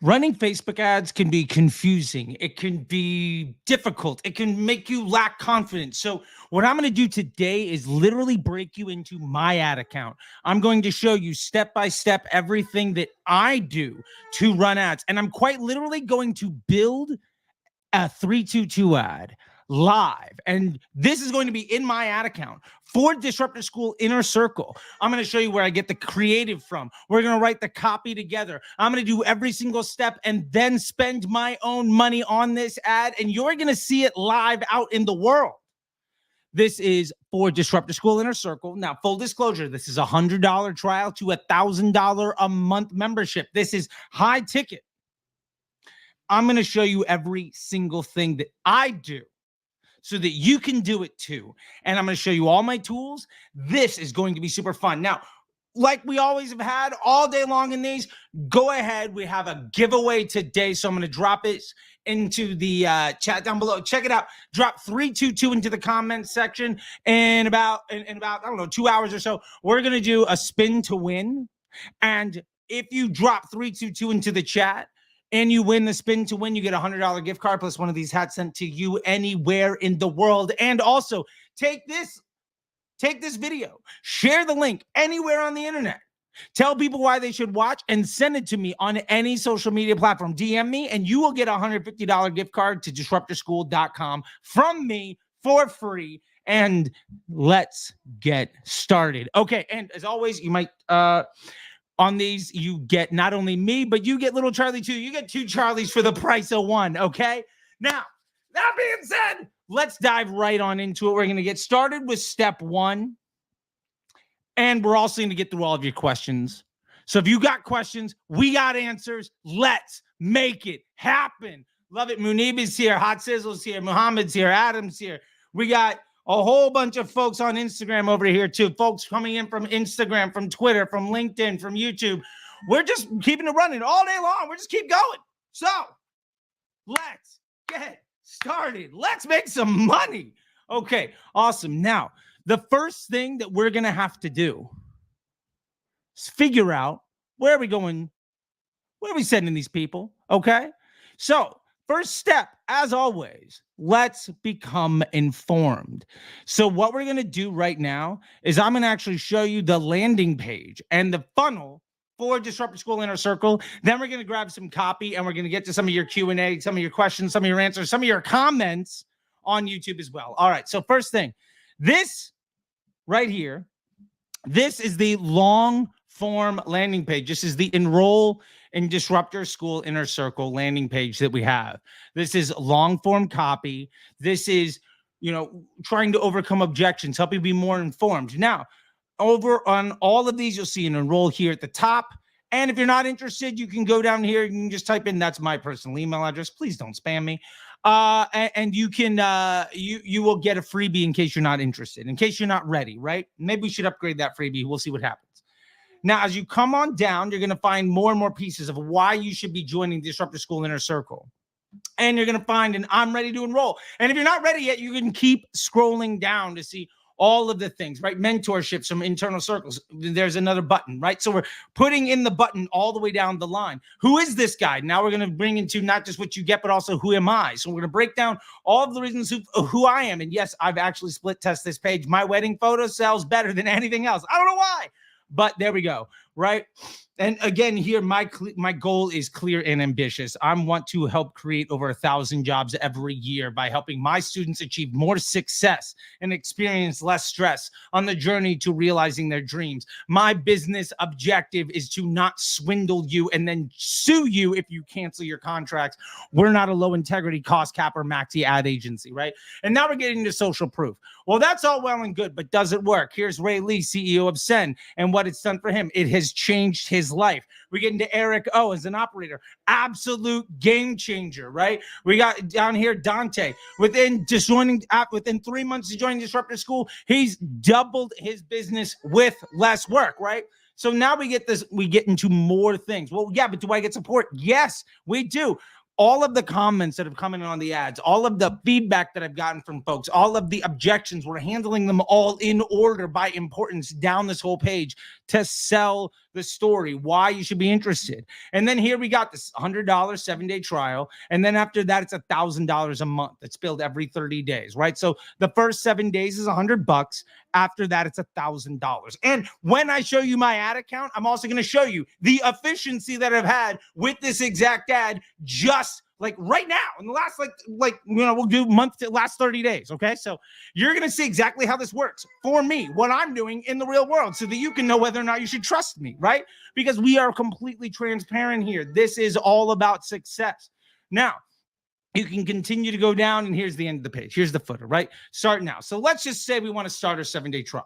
Running Facebook ads can be confusing. It can be difficult. It can make you lack confidence. So what I'm going to do today is literally break you into my ad account. I'm going to show you step by step everything that I do to run ads. And I'm quite literally going to build a 322 ad live. And this is going to be in my ad account for Disruptor School Inner Circle. I'm going to show you where I get the creative from. We're going to write the copy together. I'm going to do every single step and then spend my own money on this ad. And you're going to see it live out in the world. This is for Disruptor School Inner Circle. Now, full disclosure, this is a $100 trial to $1,000 a month membership. This is high ticket. I'm going to show you every single thing that I do so that you can do it too. And I'm going to show you all my tools. This is going to be super fun. Now, like we always have had all day long in these, go ahead. We have a giveaway today. So I'm going to drop it into the chat down below. Check it out. Drop 322 into the comments section. And about, I don't know, 2 hours or so, we're going to do a spin to win. And if you drop 322 into the chat, and you win the spin to win, you get a $100 gift card plus one of these hats sent to you anywhere in the world. And also take this video, share the link anywhere on the internet. Tell people why they should watch and send it to me on any social media platform. DM me and you will get a $150 gift card to disruptorschool.com from me for free. And let's get started. Okay. And as always, you might, on these, you get not only me, but you get little Charlie too. You get 2 Charlies for the price of 1, okay? Now, that being said, let's dive right on into it. We're going to get started with step 1, and we're also going to get through all of your questions. So if you got questions, we got answers. Let's make it happen. Love it. Munib is here. Hot Sizzle's here. Muhammad's here. Adam's here. We got a whole bunch of folks on Instagram over here too. Folks coming in from Instagram, from Twitter, from LinkedIn, from YouTube. We're just keeping it running all day long. We're just keep going. So let's get started. Let's make some money. Okay, awesome. Now, the first thing that we're going to have to do is figure out where are we going? Where are we sending these people? Okay, so first step, as always, let's become informed. So what we're going to do right now is I'm going to actually show you the landing page and the funnel for Disruptor School Inner Circle. Then we're going to grab some copy and we're going to get to some of your Q&A, some of your questions, some of your answers, some of your comments on YouTube as well. All right. So first thing, this right here, this is the long form landing page. This is the enroll in Disruptor School Inner Circle landing page that we have. This is long form copy. This is, trying to overcome objections, help you be more informed. Now, over on all of these, you'll see an enroll here at the top. And if you're not interested, you can go down here. You can just type in, that's my personal email address. Please don't spam me. And you can, you will get a freebie in case you're not interested, in case you're not ready, right? Maybe we should upgrade that freebie. We'll see what happens. Now, as you come on down, you're going to find more and more pieces of why you should be joining Disruptor School Inner Circle. And you're going to find an I'm ready to enroll. And if you're not ready yet, you can keep scrolling down to see all of the things, right? Mentorships from internal circles. There's another button, right? So we're putting in the button all the way down the line. Who is this guy? Now we're going to bring into not just what you get, but also who am I? So we're going to break down all of the reasons who I am. And yes, I've actually split test this page. My wedding photo sells better than anything else. I don't know why. But there we go, right? And again, here, my goal is clear and ambitious. I want to help create over 1,000 jobs every year by helping my students achieve more success and experience less stress on the journey to realizing their dreams. My business objective is to not swindle you and then sue you if you cancel your contracts. We're not a low integrity cost cap or maxi ad agency, right? And now we're getting to social proof. Well, that's all well and good, but does it work? Here's Ray Lee, CEO of Send, and what it's done for him. It has changed his life. We get into Eric O as an operator, absolute game changer, right? We got down here Dante within 3 months of joining Disruptor School, he's doubled his business with less work, right? So now we get into more things. Well, yeah, but do I get support? Yes, we do. All of the comments that have come in on the ads, all of the feedback that I've gotten from folks, all of the objections, we're handling them all in order by importance down this whole page to sell the story, why you should be interested. And then here we got this $100 7-day trial. And then after that, it's $1,000 a month. It's billed every 30 days, right? So the first 7 days is $100. After that, it's $1,000. And when I show you my ad account, I'm also going to show you the efficiency that I've had with this exact ad, just like right now in the last, we'll do last 30 days. Okay. So you're going to see exactly how this works for me, what I'm doing in the real world, so that you can know whether or not you should trust me, right? Because we are completely transparent here. This is all about success. Now, you can continue to go down, and here's the end of the page. Here's the footer, right? Start now. So let's just say we want to start our 7-day trial.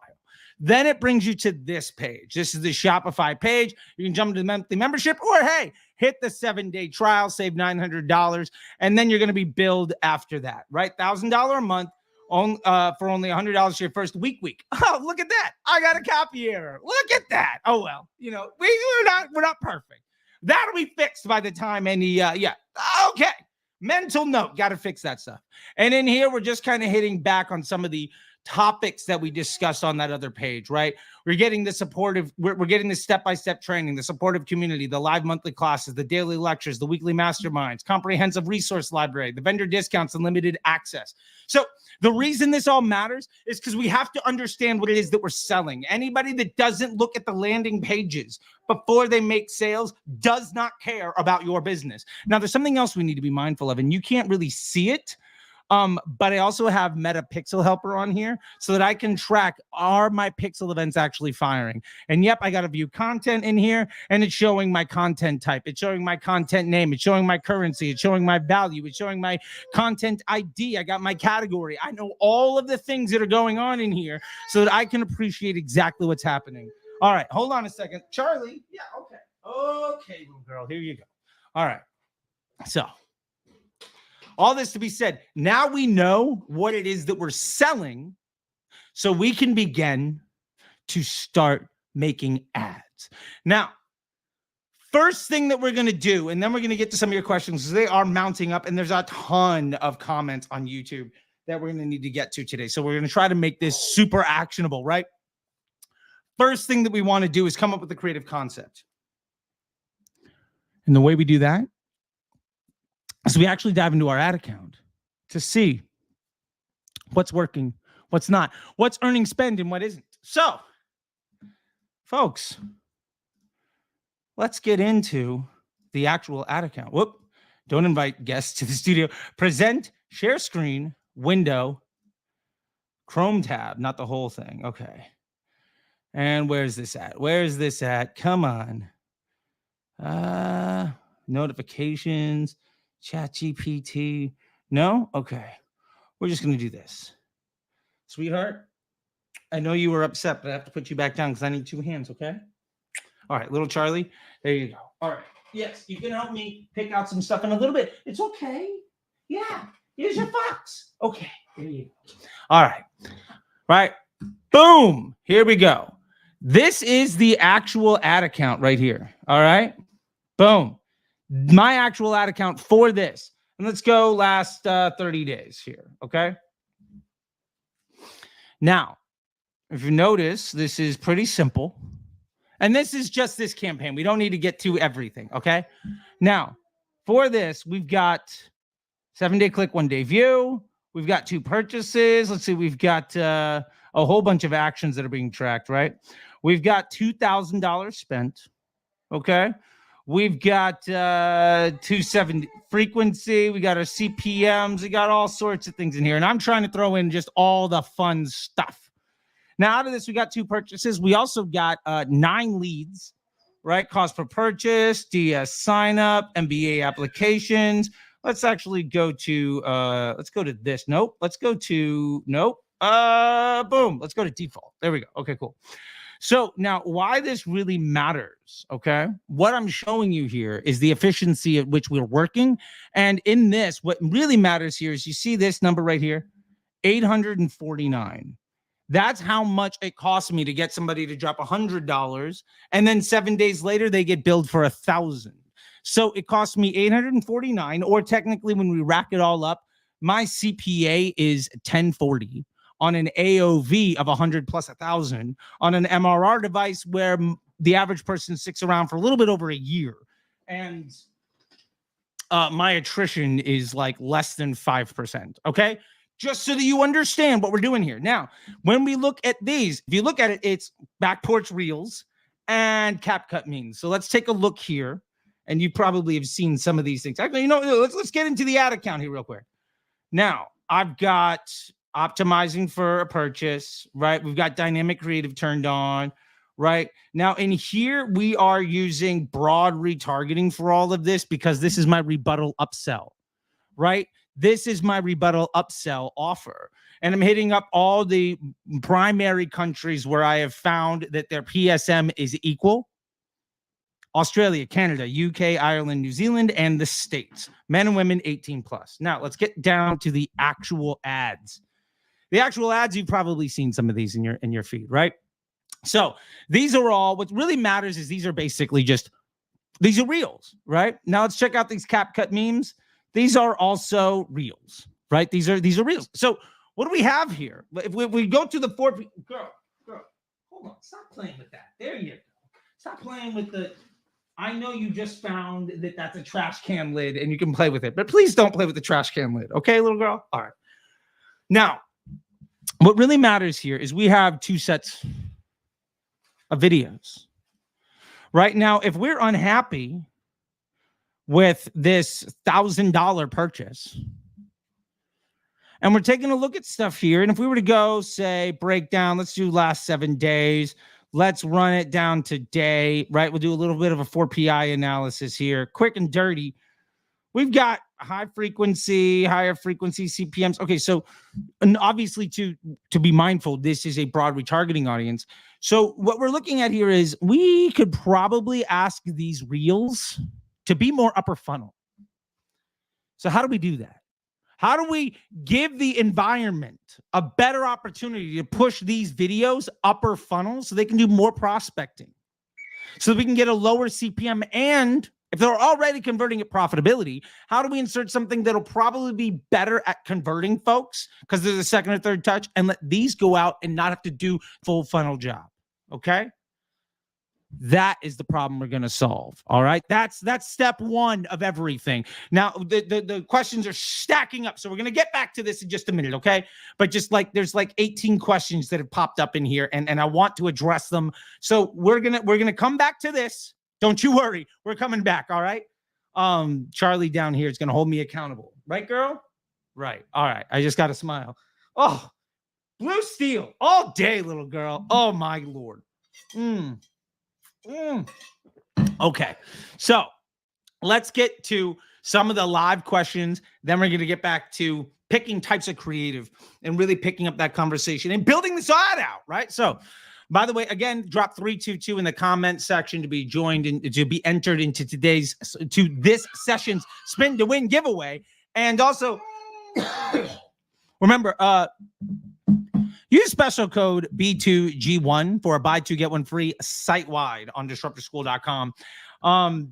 Then it brings you to this page. This is the Shopify page. You can jump to the monthly membership, or hey, hit the 7-day trial, save $900, and then you're going to be billed after that, right? $1,000 a month for only $100 your first week. Oh, look at that. I got a copy error. Look at that. Oh, well, we're not perfect. That'll be fixed by the time okay. Mental note, got to fix that stuff. And in here, we're just kind of hitting back on some of the topics that we discussed on that other page, right? We're getting we're getting the step-by-step training, the supportive community, the live monthly classes, the daily lectures, the weekly masterminds, comprehensive resource library, the vendor discounts, and limited access. So the reason this all matters is because we have to understand what it is that we're selling. Anybody that doesn't look at the landing pages before they make sales does not care about your business. Now, there's something else we need to be mindful of, and you can't really see it. But I also have Meta Pixel Helper on here so that I can track, are my pixel events actually firing? And yep, I got to view content in here, and it's showing my content type. It's showing my content name. It's showing my currency. It's showing my value. It's showing my content ID. I got my category. I know all of the things that are going on in here so that I can appreciate exactly what's happening. All right, hold on a second. Charlie. Yeah, okay. Okay, little girl, here you go. All right. So, all this to be said, now we know what it is that we're selling, so we can begin to start making ads. Now, first thing that we're going to do, and then we're going to get to some of your questions, because they are mounting up, and there's a ton of comments on YouTube that we're going to need to get to today. So we're going to try to make this super actionable, right? First thing that we want to do is come up with a creative concept. And the way we do that, so we actually dive into our ad account to see what's working, what's not, what's earning spend, and what isn't. So, folks, let's get into the actual ad account. Whoop, don't invite guests to the studio. Present, share screen, window, Chrome tab, not the whole thing. Okay. And where's this at? Where's this at? Come on. Notifications. ChatGPT. No? Okay. We're just going to do this. Sweetheart, I know you were upset, but I have to put you back down because I need 2 hands, okay? All right, little Charlie. There you go. All right. Yes, you can help me pick out some stuff in a little bit. It's okay. Yeah. Here's your fox. Okay. There you go. All right. Right. Boom. Here we go. This is the actual ad account right here. All right. Boom. My actual ad account for this. And let's go last 30 days here, okay? Now, if you notice, this is pretty simple. And this is just this campaign. We don't need to get to everything, okay? Now, for this, we've got 7-day click, 1-day view. We've got 2 purchases. Let's see, we've got a whole bunch of actions that are being tracked, right? We've got $2,000 spent, okay? We've got 270 frequency. We got our CPMs. We got all sorts of things in here. And I'm trying to throw in just all the fun stuff. Now, out of this, we got 2 purchases. We also got 9 leads, right? Cost per purchase, DS sign up, MBA applications. Let's actually go to, let's go to this. Nope. Let's go to, nope. Boom. Let's go to default. There we go. Okay, cool. So now why this really matters, okay? What I'm showing you here is the efficiency at which we're working. And in this, what really matters here is you see this number right here, 849. That's how much it costs me to get somebody to drop $100. And then 7 days later, they get billed for 1,000. So it costs me 849, or technically when we rack it all up, my CPA is 1040. On an AOV of 100 plus 1,000, on an MRR device where the average person sticks around for a little bit over a year. And my attrition is like less than 5%. Okay. Just so that you understand what we're doing here. Now, when we look at these, if you look at it, it's back porch reels and CapCut memes. So let's take a look here. And you probably have seen some of these things. Actually, let's get into the ad account here real quick. Now, I've got optimizing for a purchase, right? We've got dynamic creative turned on, right? Now, in here, we are using broad retargeting for all of this because this is my rebuttal upsell, right? This is my rebuttal upsell offer. And I'm hitting up all the primary countries where I have found that their PSM is equal. Australia, Canada, UK, Ireland, New Zealand, and the States. Men and women 18 plus. Now, let's get down to the actual ads. The actual ads, you've probably seen some of these in your feed, right? So these are all, what really matters is these are basically just, these are reels, right? Now let's check out these CapCut memes. These are also reels, right? These are reels. So what do we have here? If we go to the girl, hold on. Stop playing with that. There you go. Stop playing with the, I know you just found that that's a trash can lid and you can play with it, but please don't play with the trash can lid. Okay, little girl? All right. Now, what really matters here is we have two sets of videos. Right now, if we're unhappy with this $1,000 purchase, and we're taking a look at stuff here, and if we were to go, say, break down, let's do last 7 days, let's run it down today, right? We'll do a little bit of a 4PI analysis here, quick and dirty. We've got higher frequency CPMs. Okay, so and obviously to be mindful, this is a broad retargeting audience. So what we're looking at here is we could probably ask these reels to be more upper funnel. So how do we do that? How do we give the environment a better opportunity to push these videos upper funnel so they can do more prospecting, so that we can get a lower CPM? And if they're already converting at profitability, how do we insert something that'll probably be better at converting folks because there's a second or third touch, and let these go out and not have to do full funnel job? Okay. That is the problem we're going to solve. All right. That's step one of everything. Now, the questions are stacking up. So we're going to get back to this in just a minute. Okay. But just like there's like 18 questions that have popped up in here, and I want to address them. So we're going to come back to this. Don't you worry. We're coming back. All right. Charley down here is going to hold me accountable. Right, girl? Right. All right. I just got to smile. Oh, blue steel all day, little girl. Oh my Lord. Okay, so let's get to some of the live questions. Then we're going to get back to picking types of creative and really picking up that conversation and building this ad out, right? So, by the way, again, drop 322 in the comment section to be joined and to be entered into this session's spin to win giveaway. And also, remember, use special code B2G1 for a buy two, get one free site-wide on disruptorschool.com. And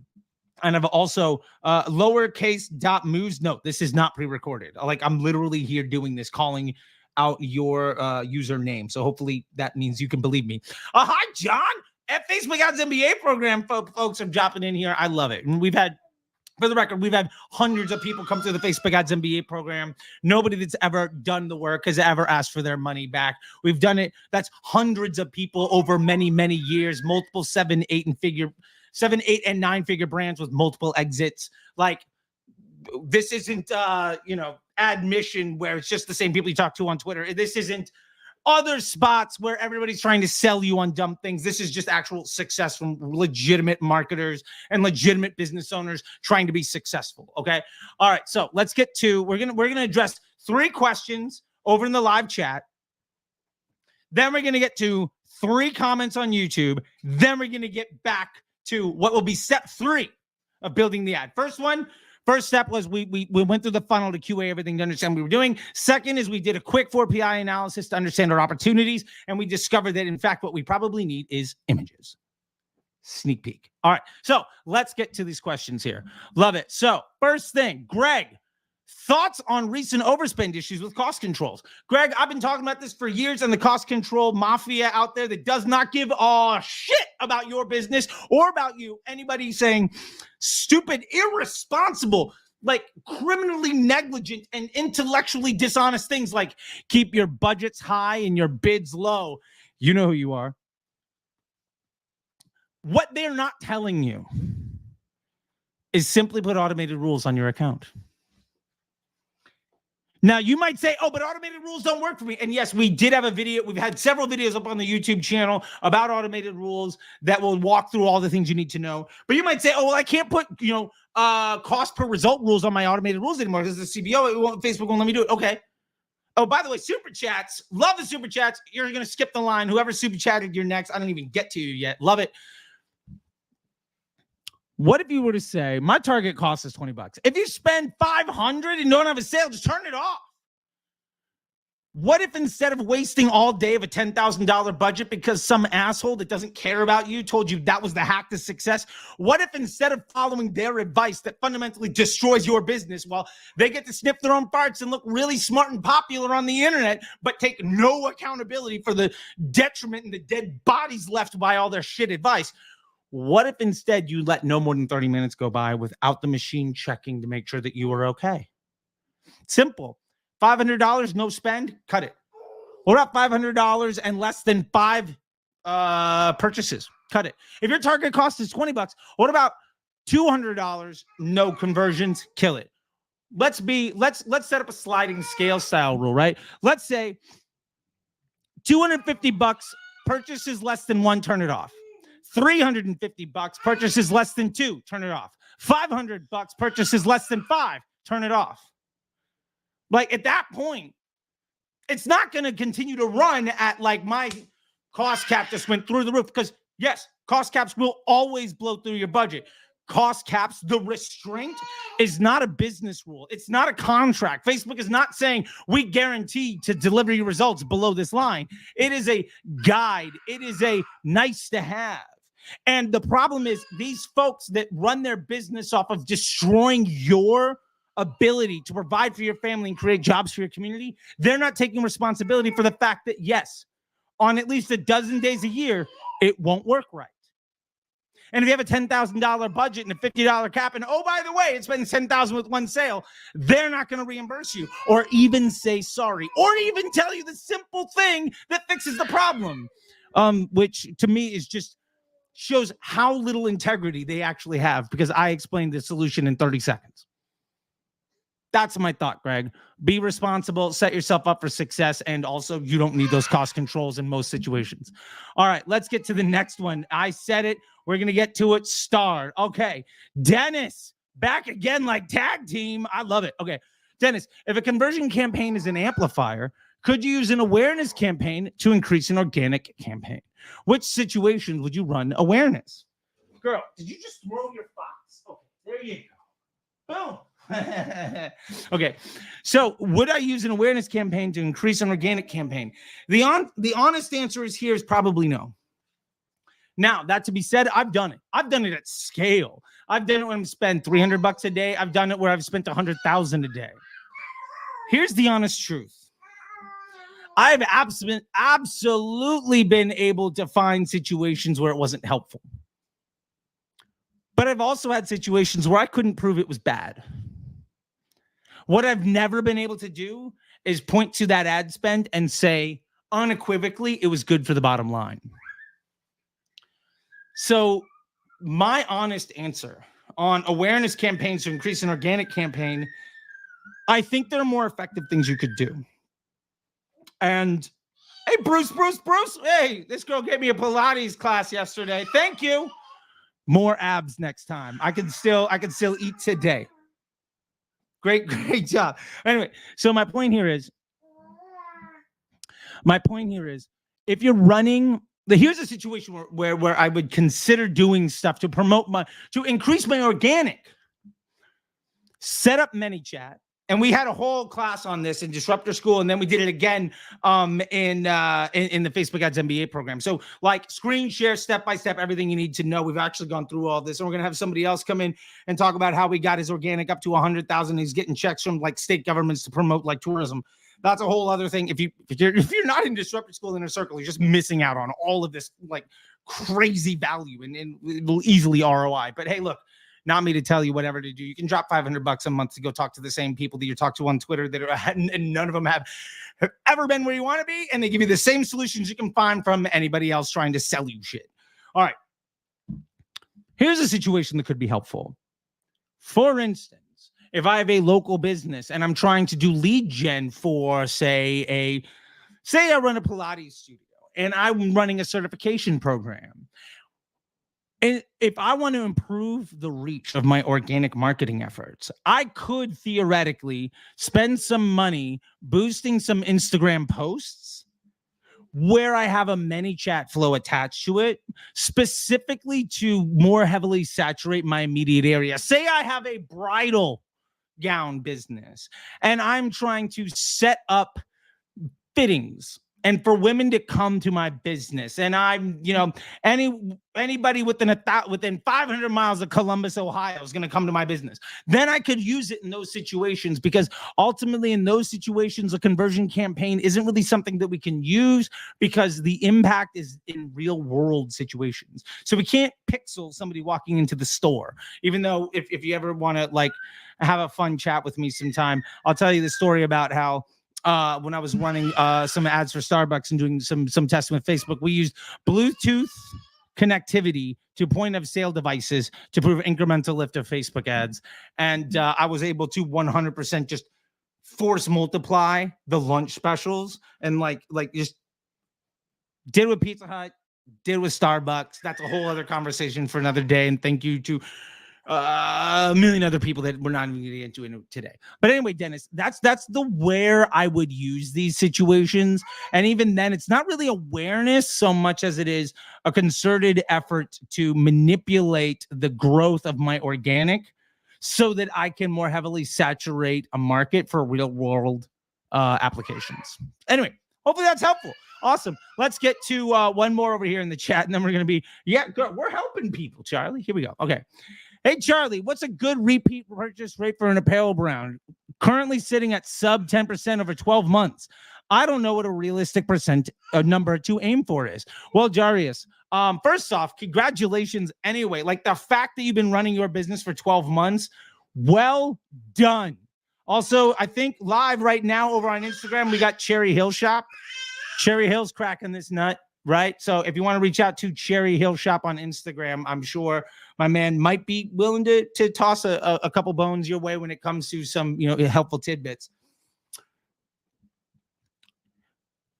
I've also lowercase dot moves. No, this is not pre-recorded. Like, I'm literally here doing this, calling out your username. So hopefully that means you can believe me. Hi, John. At Facebook Ads MBA program, folks are dropping in here. I love it. And we've had, for the record, we've had hundreds of people come through the Facebook Ads MBA program. Nobody that's ever done the work has ever asked for their money back. We've done it. That's hundreds of people over many, many years, multiple 7, 8, and 9 figure brands with multiple exits. Like, this isn't, admission where it's just the same people you talk to on Twitter. This isn't other spots where everybody's trying to sell you on dumb things. This is just actual success from legitimate marketers and legitimate business owners trying to be successful. Okay. All right. So let's get to, we're going to address 3 questions over in the live chat. Then we're going to get to 3 comments on YouTube. Then we're going to get back to what will be step 3 of building the ad. First step was we went through the funnel to QA everything to understand what we were doing. Second is we did a quick 4PI analysis to understand our opportunities, and we discovered that, in fact, what we probably need is images. Sneak peek. All right, so let's get to these questions here. Love it. So first thing, Greg, Thoughts on recent overspend issues with cost controls. Greg, I've been talking about this for years, and the cost control mafia out there that does not give a shit about your business or about you. Anybody saying stupid, irresponsible, like criminally negligent and intellectually dishonest things like keep your budgets high and your bids low. You know who you are. What they're not telling you is simply put automated rules on your account. Now, you might say, oh, but automated rules don't work for me. And yes, we did have a video. We've had several videos up on the YouTube channel about automated rules that will walk through all the things you need to know. But you might say, oh, well, I can't put, cost per result rules on my automated rules anymore because the CBO, Facebook won't let me do it. Okay. Oh, by the way, super chats. Love the super chats. You're going to skip the line. Whoever super chatted, you're next. I don't even get to you yet. Love it. What if you were to say, my target cost is $20? If you spend $500 and don't have a sale, just turn it off. What if instead of wasting all day of a $10,000 budget because some asshole that doesn't care about you told you that was the hack to success? What if instead of following their advice that fundamentally destroys your business while they get to sniff their own farts and look really smart and popular on the internet, but take no accountability for the detriment and the dead bodies left by all their shit advice? What if instead you let no more than 30 minutes go by without the machine checking to make sure that you are okay? Simple. $500, no spend, cut it. What about $500 and less than 5 purchases? Cut it. If your target cost is $20, what about $200, no conversions? Kill it. Let's set up a sliding scale style rule, right? Let's say $250, purchases less than 1, turn it off. $350, purchases less than 2, turn it off. $500, purchases less than 5, turn it off. Like at that point, it's not going to continue to run at like my cost cap just went through the roof because yes, cost caps will always blow through your budget. Cost caps, the restraint is not a business rule. It's not a contract. Facebook is not saying we guarantee to deliver you results below this line. It is a guide. It is a nice to have. And the problem is these folks that run their business off of destroying your ability to provide for your family and create jobs for your community, they're not taking responsibility for the fact that, yes, on at least a dozen days a year, it won't work right. And if you have a $10,000 budget and a $50 cap, and oh, by the way, it spends $10,000 with one sale, they're not going to reimburse you or even say sorry or even tell you the simple thing that fixes the problem, which to me is just shows how little integrity they actually have because I explained the solution in 30 seconds. That's my thought, Greg. Be responsible, set yourself up for success, and also you don't need those cost controls in most situations. All right, let's get to the next one. I said it. We're going to get to it. Star. Okay. Dennis, back again like tag team. I love it. Okay. Dennis, if a conversion campaign is an amplifier, could you use an awareness campaign to increase an organic campaign? Which situations would you run awareness? Girl, did you just throw your fox? Okay, there you go. Boom. Okay, so would I use an awareness campaign to increase an organic campaign? The honest answer is here is probably no. Now, that to be said, I've done it. I've done it at scale. I've done it when I spend $300 a day. I've done it where I've spent $100,000 a day. Here's the honest truth. I've absolutely been able to find situations where it wasn't helpful. But I've also had situations where I couldn't prove it was bad. What I've never been able to do is point to that ad spend and say unequivocally it was good for the bottom line. So my honest answer on awareness campaigns to increase an organic campaign, I think there are more effective things you could do. And hey, Bruce, hey, this girl gave me a Pilates class yesterday. Thank you. More abs next time. I can still eat today. Great job. Anyway, so my point here is if you're running, here's a situation where I would consider doing stuff to increase my organic. Set up ManyChat And we had a whole class on this in Disruptor School, and then we did it again in the Facebook Ads MBA program. So like screen share, step-by-step, everything you need to know. We've actually gone through all this, and we're going to have somebody else come in and talk about how we got his organic up to 100,000. He's getting checks from like state governments to promote like tourism. That's a whole other thing. If you're not in Disruptor School Inner Circle, you're just missing out on all of this like crazy value and it will easily ROI. But hey, look, not me to tell you whatever to do. You can drop $500 a month to go talk to the same people that you talk to on Twitter that are, and none of them have ever been where you want to be. And they give you the same solutions you can find from anybody else trying to sell you shit. All right. Here's a situation that could be helpful. For instance, if I have a local business and I'm trying to do lead gen for, say I run a Pilates studio and I'm running a certification program. And if I want to improve the reach of my organic marketing efforts, I could theoretically spend some money boosting some Instagram posts where I have a ManyChat flow attached to it, specifically to more heavily saturate my immediate area. Say I have a bridal gown business and I'm trying to set up fittings and for women to come to my business, and I'm, anybody within 500 miles of Columbus, Ohio is going to come to my business. Then I could use it in those situations, because ultimately in those situations, a conversion campaign isn't really something that we can use because the impact is in real world situations. So we can't pixel somebody walking into the store, even though if you ever want to like have a fun chat with me sometime, I'll tell you the story about how when I was running some ads for Starbucks and doing some testing with Facebook, we used Bluetooth connectivity to point of sale devices to prove incremental lift of Facebook ads. And I was able to 100% just force multiply the lunch specials and like just did with Pizza Hut, did with Starbucks. That's a whole other conversation for another day. And thank you to a million other people that we're not even going to get into today. But anyway, Dennis, that's the where I would use these situations. And even then, it's not really awareness so much as it is a concerted effort to manipulate the growth of my organic so that I can more heavily saturate a market for real world applications. Anyway, hopefully that's helpful. Awesome. Let's get to one more over here in the chat, and then we're going to be, we're helping people, Charlie. Here we go. Okay. Hey, Charlie, what's a good repeat purchase rate for an apparel brand? Currently sitting at sub 10% over 12 months. I don't know what a realistic number to aim for is. Well, Jarius, first off, congratulations anyway. Like the fact that you've been running your business for 12 months, well done. Also, I think live right now over on Instagram, we got Cherry Hill Shop. Cherry Hill's cracking this nut, right? So if you want to reach out to Cherry Hill Shop on Instagram, I'm sure my man might be willing to toss a couple bones your way when it comes to some, helpful tidbits.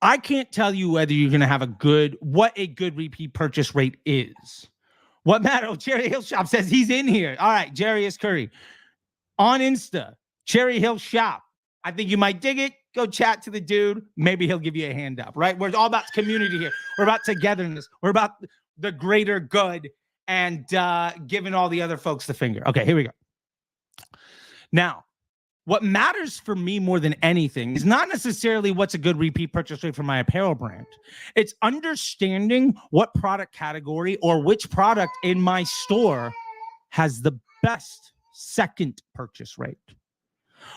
I can't tell you whether you're going to have what a good repeat purchase rate is. What matter? Oh, Cherry Hill Shop says he's in here. All right, Jarius Curry on Insta, Cherry Hill Shop. I think you might dig it. Go chat to the dude. Maybe he'll give you a hand up, right? We're all about community here. We're about togetherness. We're about the greater good and giving all the other folks the finger. Okay, here we go. Now, what matters for me more than anything is not necessarily what's a good repeat purchase rate for my apparel brand. It's understanding what product category or which product in my store has the best second purchase rate.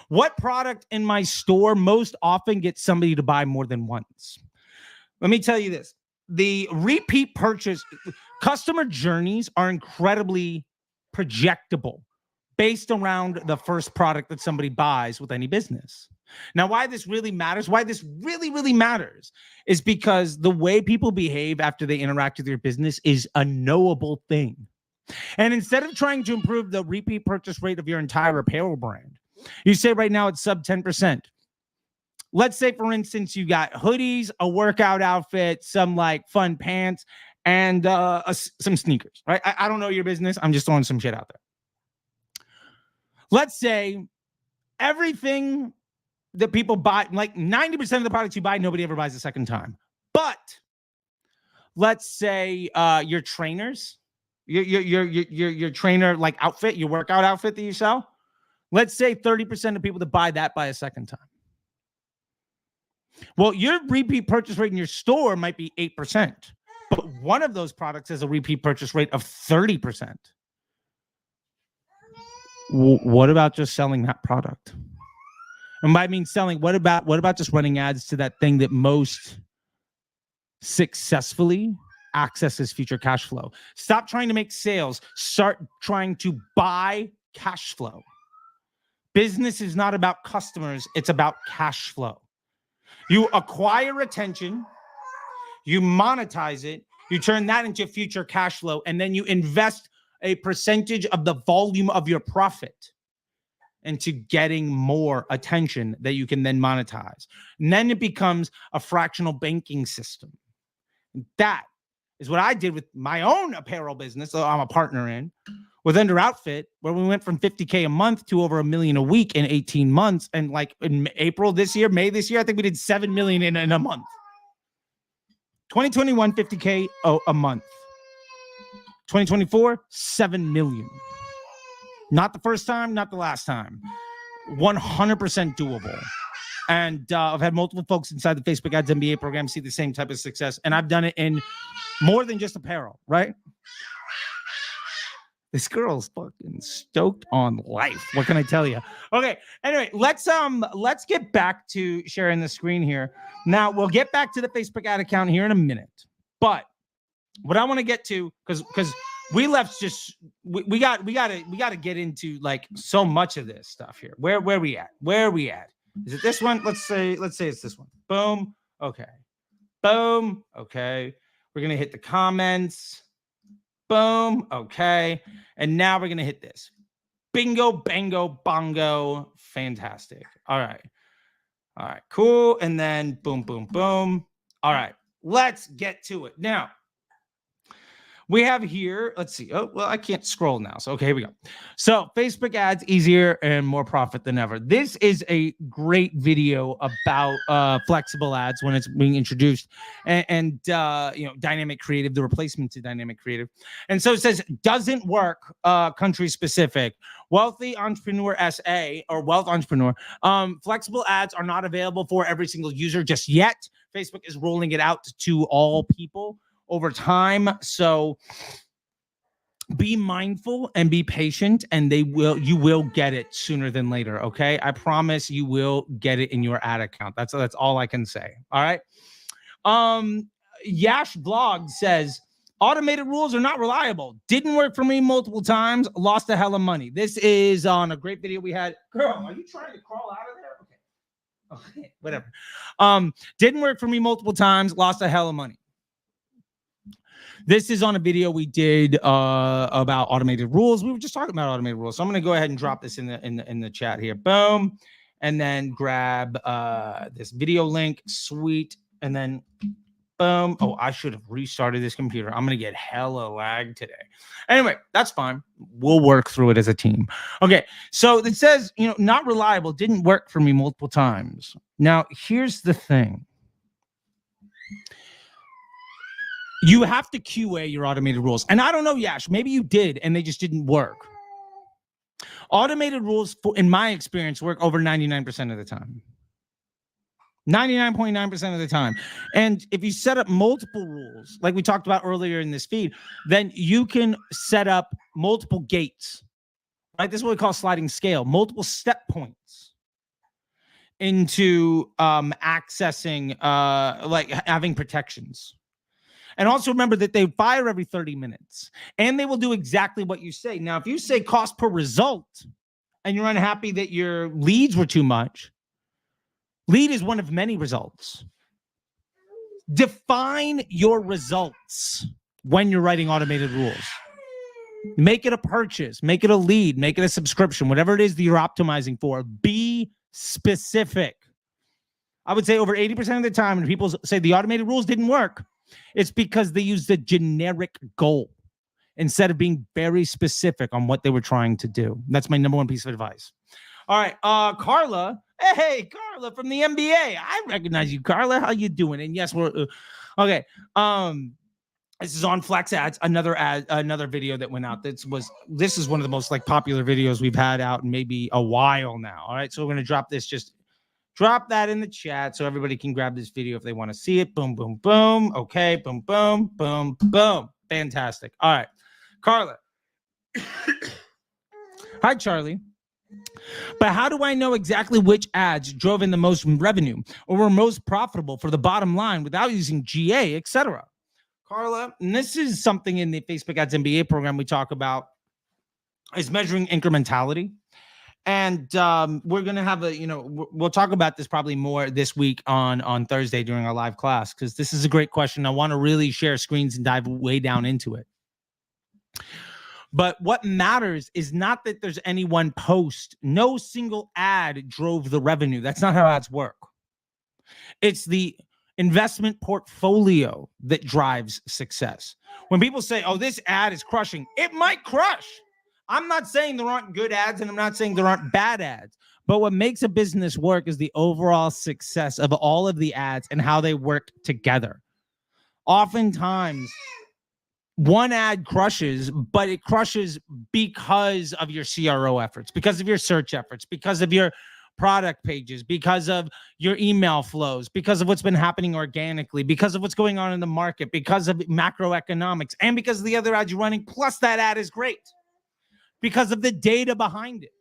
What product in my store most often gets somebody to buy more than once? Let me tell you this. The repeat purchase customer journeys are incredibly projectable based around the first product that somebody buys with any business. Now, why this really matters, why this really, really matters is because the way people behave after they interact with your business is a knowable thing. And instead of trying to improve the repeat purchase rate of your entire apparel brand, you say right now it's sub 10%. Let's say, for instance, you got hoodies, a workout outfit, some like fun pants, and some sneakers, right? I don't know your business. I'm just throwing some shit out there. Let's say everything that people buy, like 90% of the products you buy, nobody ever buys a second time. But let's say your trainers, your trainer like outfit, your workout outfit that you sell, Let's say 30% of people that buy that buy a second time. Well, your repeat purchase rate in your store might be 8%, but one of those products has a repeat purchase rate of 30%. What about just selling that product? And by mean selling, what about just running ads to that thing that most successfully accesses future cash flow? Stop trying to make sales. Start trying to buy cash flow. Business is not about customers. It's about cash flow. You acquire attention, you monetize it, you turn that into future cash flow, and then you invest a percentage of the volume of your profit into getting more attention that you can then monetize. And then it becomes a fractional banking system. That is what I did with my own apparel business that I'm a partner in with Under Outfit, where we went from $50K a month to over $1 million a week in 18 months. And like in April this year, May this year, I think we did $7 million in a month. 2021, $50K a month. 2024, $7 million. Not the first time, not the last time. 100% doable. And I've had multiple folks inside the Facebook Ads MBA program see the same type of success. And I've done it in more than just apparel, right? This girl's fucking stoked on life. What can I tell you? Okay. Anyway, let's get back to sharing the screen here. Now we'll get back to the Facebook ad account here in a minute. But what I want to get to, because we left just we gotta get into like so much of this stuff here. Where we at? Where are we at? Is it this one? Let's say it's this one. Boom. Okay. Boom. Okay. We're gonna hit the comments. Boom. Okay. And now we're gonna hit this. Bingo, bango, bongo. Fantastic. All right. All right. Cool. And then boom, boom, boom. All right. Let's get to it. Now, we have here, let's see. Oh, well, I can't scroll now. So, okay, here we go. So, Facebook ads, easier and more profit than ever. This is a great video about flexible ads when it's being introduced and dynamic creative, the replacement to dynamic creative. And so it says, doesn't work country specific. Wealthy Entrepreneur SA or Wealth Entrepreneur. Flexible ads are not available for every single user just yet. Facebook is rolling it out to all people over time. So be mindful and be patient, and you will get it sooner than later. Okay. I promise you will get it in your ad account. That's all I can say. All right. Yash Blog says, automated rules are not reliable. Didn't work for me multiple times. Lost a hell of money. This is on a great video we had. Girl, are you trying to crawl out of there? Okay, whatever. Didn't work for me multiple times. Lost a hell of money. This is on a video we did about automated rules. We were just talking about automated rules. So I'm going to go ahead and drop this in the chat here. Boom. And then grab this video link. Sweet. And then boom. Oh, I should have restarted this computer. I'm going to get hella lag today. Anyway, that's fine. We'll work through it as a team. Okay. So it says, not reliable. Didn't work for me multiple times. Now, here's the thing. You have to QA your automated rules. And I don't know, Yash, maybe you did and they just didn't work. Automated rules, in my experience, work over 99% of the time. 99.9% of the time. And if you set up multiple rules, like we talked about earlier in this feed, then you can set up multiple gates. Right? This is what we call sliding scale, multiple step points into accessing, like having protections. And also remember that they fire every 30 minutes and they will do exactly what you say. Now, if you say cost per result and you're unhappy that your leads were too much, lead is one of many results. Define your results when you're writing automated rules. Make it a purchase, make it a lead, make it a subscription, whatever it is that you're optimizing for. Be specific. I would say over 80% of the time when people say the automated rules didn't work, it's because they used a generic goal instead of being very specific on what they were trying to do. That's my number one piece of advice. All right, Carla. Hey, Carla from the MBA. I recognize you, Carla. How you doing? And yes, we're okay. This is on Flex Ads, another video that went out. This is one of the most like popular videos we've had out in maybe a while now. All right, so we're gonna drop this. Just drop that in the chat so everybody can grab this video if they want to see it. Boom, boom, boom. Okay, boom, boom, boom, boom. Fantastic. All right, Carla. Hi, Charlie. But how do I know exactly which ads drove in the most revenue or were most profitable for the bottom line without using GA, etc.? Carla, and this is something in the Facebook Ads MBA program we talk about, is measuring incrementality. And we're going to have we'll talk about this probably more this week on Thursday during our live class, because this is a great question. I want to really share screens and dive way down into it. But what matters is not that there's any one post. No single ad drove the revenue. That's not how ads work. It's the investment portfolio that drives success. When people say, oh, this ad is crushing, it might crush. I'm not saying there aren't good ads, and I'm not saying there aren't bad ads. But what makes a business work is the overall success of all of the ads and how they work together. Oftentimes, one ad crushes, but it crushes because of your CRO efforts, because of your search efforts, because of your product pages, because of your email flows, because of what's been happening organically, because of what's going on in the market, because of macroeconomics, and because of the other ads you're running, plus that ad is great, because of the data behind it.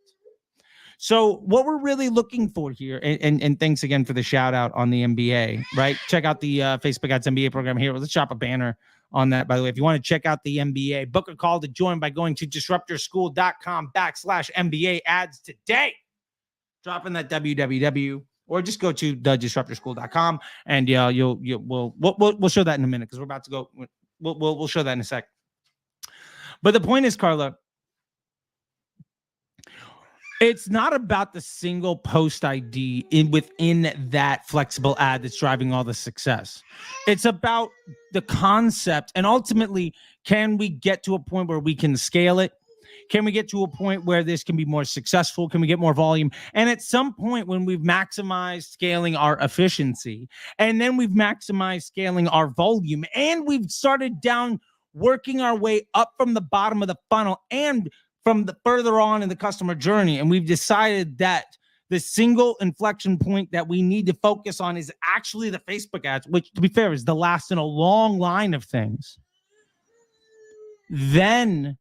So what we're really looking for here, and thanks again for the shout out on the MBA, right? Check out the Facebook Ads MBA program here. Let's drop a banner on that, by the way. If you want to check out the MBA, book a call to join by going to disruptorschool.com/MBA ads today. Drop in that www, or just go to thedisruptorschool.com, and we'll show that in a minute, because we're about to go. We'll show that in a sec. But the point is, Carla, it's not about the single post ID within that flexible ad that's driving all the success. It's about the concept, and ultimately, can we get to a point where we can scale it? Can we get to a point where this can be more successful? Can we get more volume? And at some point, when we've maximized scaling our efficiency, and then we've maximized scaling our volume, and we've started down working our way up from the bottom of the funnel and from the further on in the customer journey, and we've decided that the single inflection point that we need to focus on is actually the Facebook ads, which, to be fair, is the last in a long line of things, then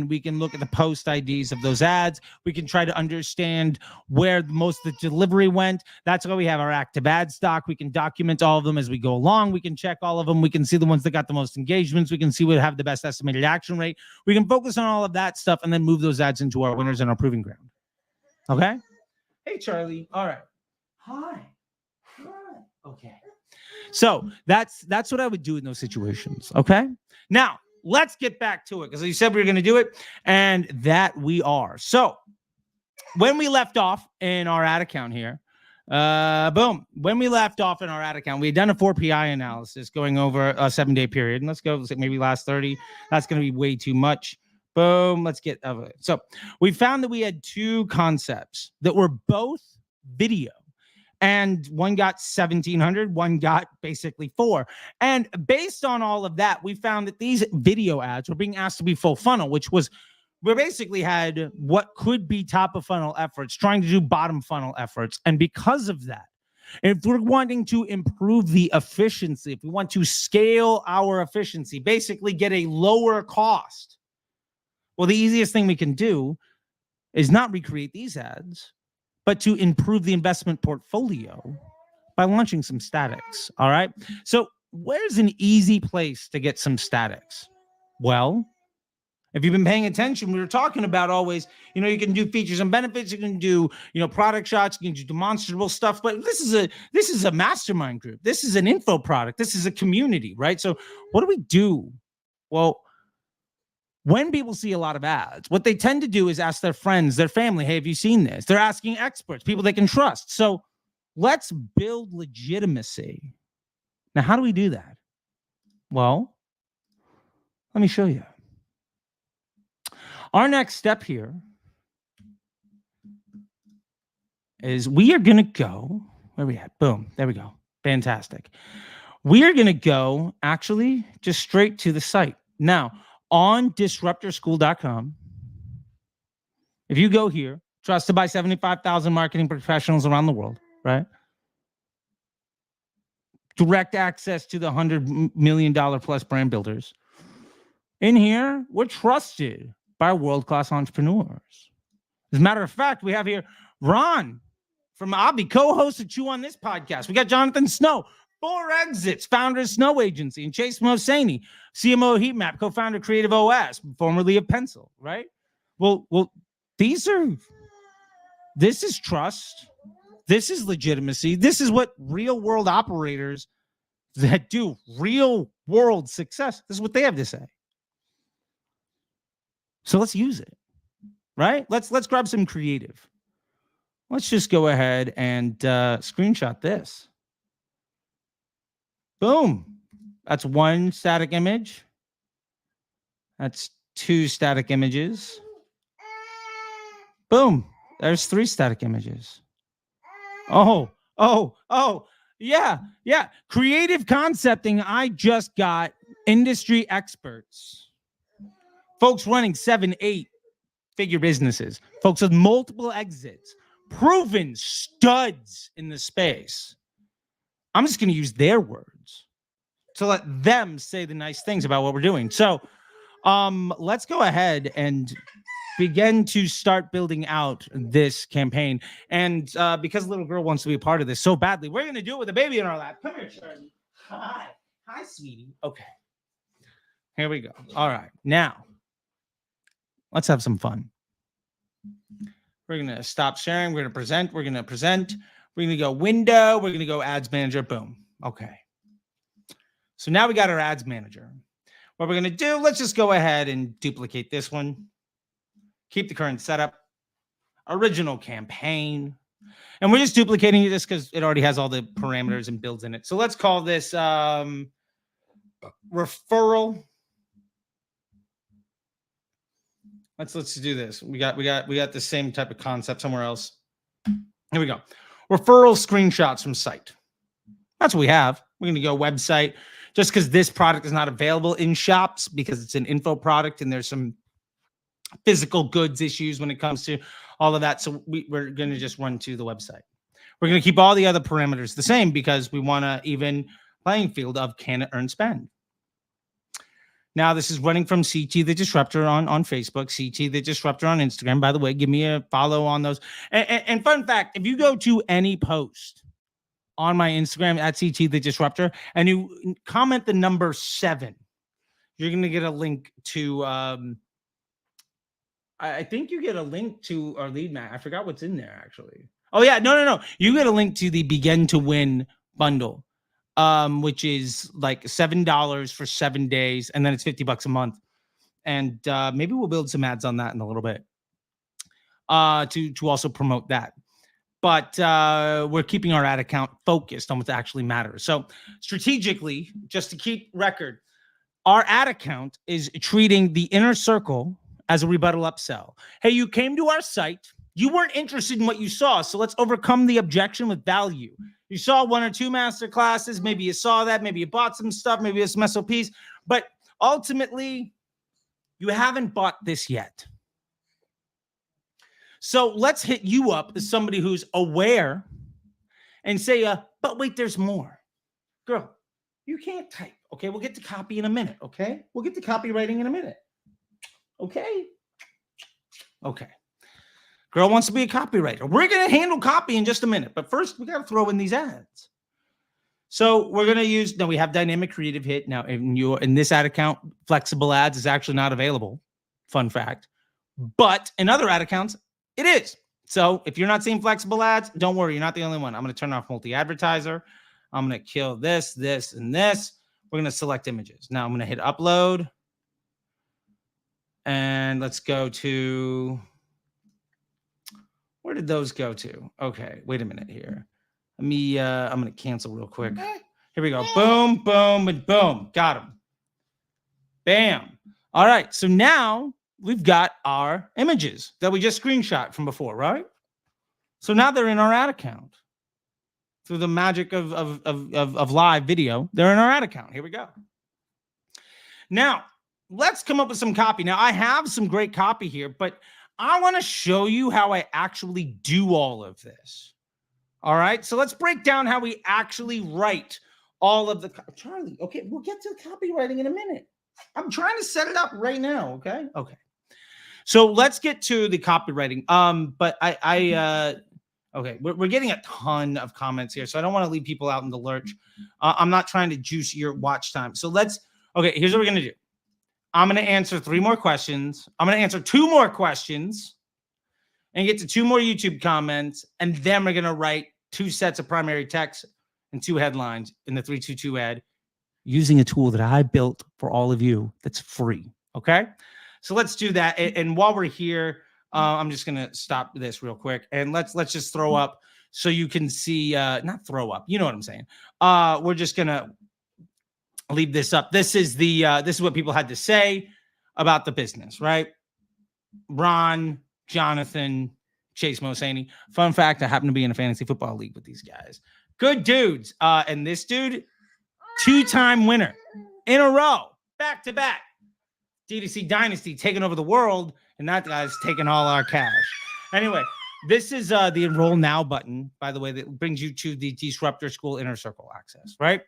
we can look at the post IDs of those ads. We can try to understand where most of the delivery went. That's why we have our active ad stock. We can document all of them as we go along. We can check all of them. We can see the ones that got the most engagements. We can see what have the best estimated action rate. We can focus on all of that stuff and then move those ads into our winners and our proving ground. Okay? Hey, Charlie. All right. Hi. Okay. So that's what I would do in those situations. Okay? Now, let's get back to it, because you said we were going to do it, and that we are. So when we left off in our ad account here, when we left off in our ad account, we had done a 4PI analysis going over a 7-day period. And let's go, maybe last 30. That's going to be way too much. Boom. Let's get over it. So we found that we had two concepts that were both video. And one got 1,700, one got basically 4. And based on all of that, we found that these video ads were being asked to be full funnel, which was, we basically had what could be top of funnel efforts trying to do bottom funnel efforts. And because of that, if we're wanting to improve the efficiency, if we want to scale our efficiency, basically get a lower cost, well, the easiest thing we can do is not recreate these ads, but to improve the investment portfolio by launching some statics. All right. So where's an easy place to get some statics? Well, if you've been paying attention, we were talking about always, you can do features and benefits, you can do, product shots, you can do demonstrable stuff, but this is a mastermind group. This is an info product. This is a community, right? So what do we do? Well, when people see a lot of ads, what they tend to do is ask their friends, their family, hey, have you seen this? They're asking experts, people they can trust. So let's build legitimacy. Now, how do we do that? Well, let me show you. Our next step here is we are going to go, where are we at? Boom, there we go. Fantastic. we're going to go actually just straight to the site. Now, on disruptorschool.com, if you go here, trusted by 75,000 marketing professionals around the world, right? Direct access to the $100 million plus brand builders. In here, we're trusted by world-class entrepreneurs. As a matter of fact, we have here Ron from Abby, co-host of Chew on This podcast. We got Jonathan Snow, 4 Exits, founder of Snow Agency, and Chase Mosani, CMO of Heatmap, co-founder of Creative OS, formerly of Pencil, right? Well, this is trust. This is legitimacy. This is what real world operators that do real world success, this is what they have to say. So let's use it, right? Let's grab some creative. Let's just go ahead and screenshot this. Boom. That's 1 static image. That's 2 static images. Boom. There's 3 static images. Oh. Yeah. Creative concepting. I just got industry experts. Folks running 7, 8-figure businesses. Folks with multiple exits. Proven studs in the space. I'm just going to use their words to let them say the nice things about what we're doing. So let's go ahead and begin to start building out this campaign. And because little girl wants to be a part of this so badly, we're going to do it with a baby in our lap. Come here, Charley. Hi, sweetie. Okay. Here we go. All right. Now, let's have some fun. We're going to stop sharing. We're going to present. We're going to go window. We're going to go ads manager. Boom. Okay. So now we got our ads manager. What we're going to do, let's just go ahead and duplicate this one. Keep the current setup. Original campaign. And we're just duplicating this because it already has all the parameters and builds in it. So let's call this referral. Let's do this. We got the same type of concept somewhere else. Here we go. Referral screenshots from site. That's what we have. We're going to go website just because this product is not available in shops because it's an info product and there's some physical goods issues when it comes to all of that. So we're going to just run to the website. We're going to keep all the other parameters the same because we want to even playing field of can it earn spend. Now, this is running from CT The Disruptor on Facebook, CT The Disruptor on Instagram. By the way, give me a follow on those. And fun fact, if you go to any post on my Instagram at CT The Disruptor and you comment the number 7, you're going to get a link to, I think you get a link to our lead mag. I forgot what's in there, actually. Oh, yeah. No. You get a link to the Begin to Win bundle. Which is like $7 for 7 days, and then it's $50 a month. And maybe we'll build some ads on that in a little bit to also promote that. But we're keeping our ad account focused on what actually matters. So strategically, just to keep record, our ad account is treating the inner circle as a rebuttal upsell. Hey, you came to our site. You weren't interested in what you saw, so let's overcome the objection with value. You saw 1 or 2 masterclasses. Maybe you saw that. Maybe you bought some stuff. Maybe you some SOPs. But ultimately, you haven't bought this yet. So let's hit you up as somebody who's aware and say, but wait, there's more. Girl, you can't type. Okay, we'll get to copy in a minute. Okay, we'll get to copywriting in a minute. Okay. Girl wants to be a copywriter. We're going to handle copy in just a minute. But first, we got to throw in these ads. So we're going to use, now we have dynamic creative hit. Now, in this ad account, flexible ads is actually not available. Fun fact. But in other ad accounts, it is. So if you're not seeing flexible ads, don't worry. You're not the only one. I'm going to turn off multi-advertiser. I'm going to kill this, this, and this. We're going to select images. Now I'm going to hit upload. And let's go to... Where did those go to? Okay, wait a minute here. I'm going to cancel real quick. Here we go. Boom, boom, and boom. Got them. Bam. All right, so now we've got our images that we just screenshot from before, right? So now they're in our ad account. through the magic of live video, they're in our ad account. Here we go. Now, let's come up with some copy. Now, I have some great copy here, but I want to show you how I actually do all of this. All right, so let's break down how we actually write all of the Charlie. Okay, we'll get to copywriting in a minute. I'm trying to set it up right now. Okay. So let's get to the copywriting. But okay, we're getting a ton of comments here, so I don't want to leave people out in the lurch. I'm not trying to juice your watch time. So okay, here's what we're gonna do. I'm gonna answer 3 more questions. I'm gonna answer 2 more questions and get to 2 more YouTube comments, and then we're gonna write 2 sets of primary text and 2 headlines in the 322 ad using a tool that I built for all of you that's free. Okay, so let's do that. And while we're here, I'm just gonna stop this real quick, and let's just throw up so you can see. Not throw up, you know what I'm saying. We're just gonna leave this up. This is what people had to say about the business, right? Ron, Jonathan, Chase Mosaney. Fun fact, I happen to be in a fantasy football league with these guys. Good dudes. And this dude, 2-time winner in a row, back to back. D2C Dynasty taking over the world, and that guy's taking all our cash. Anyway, this is the Enroll Now button, by the way, that brings you to the Disruptor School Inner Circle access, right?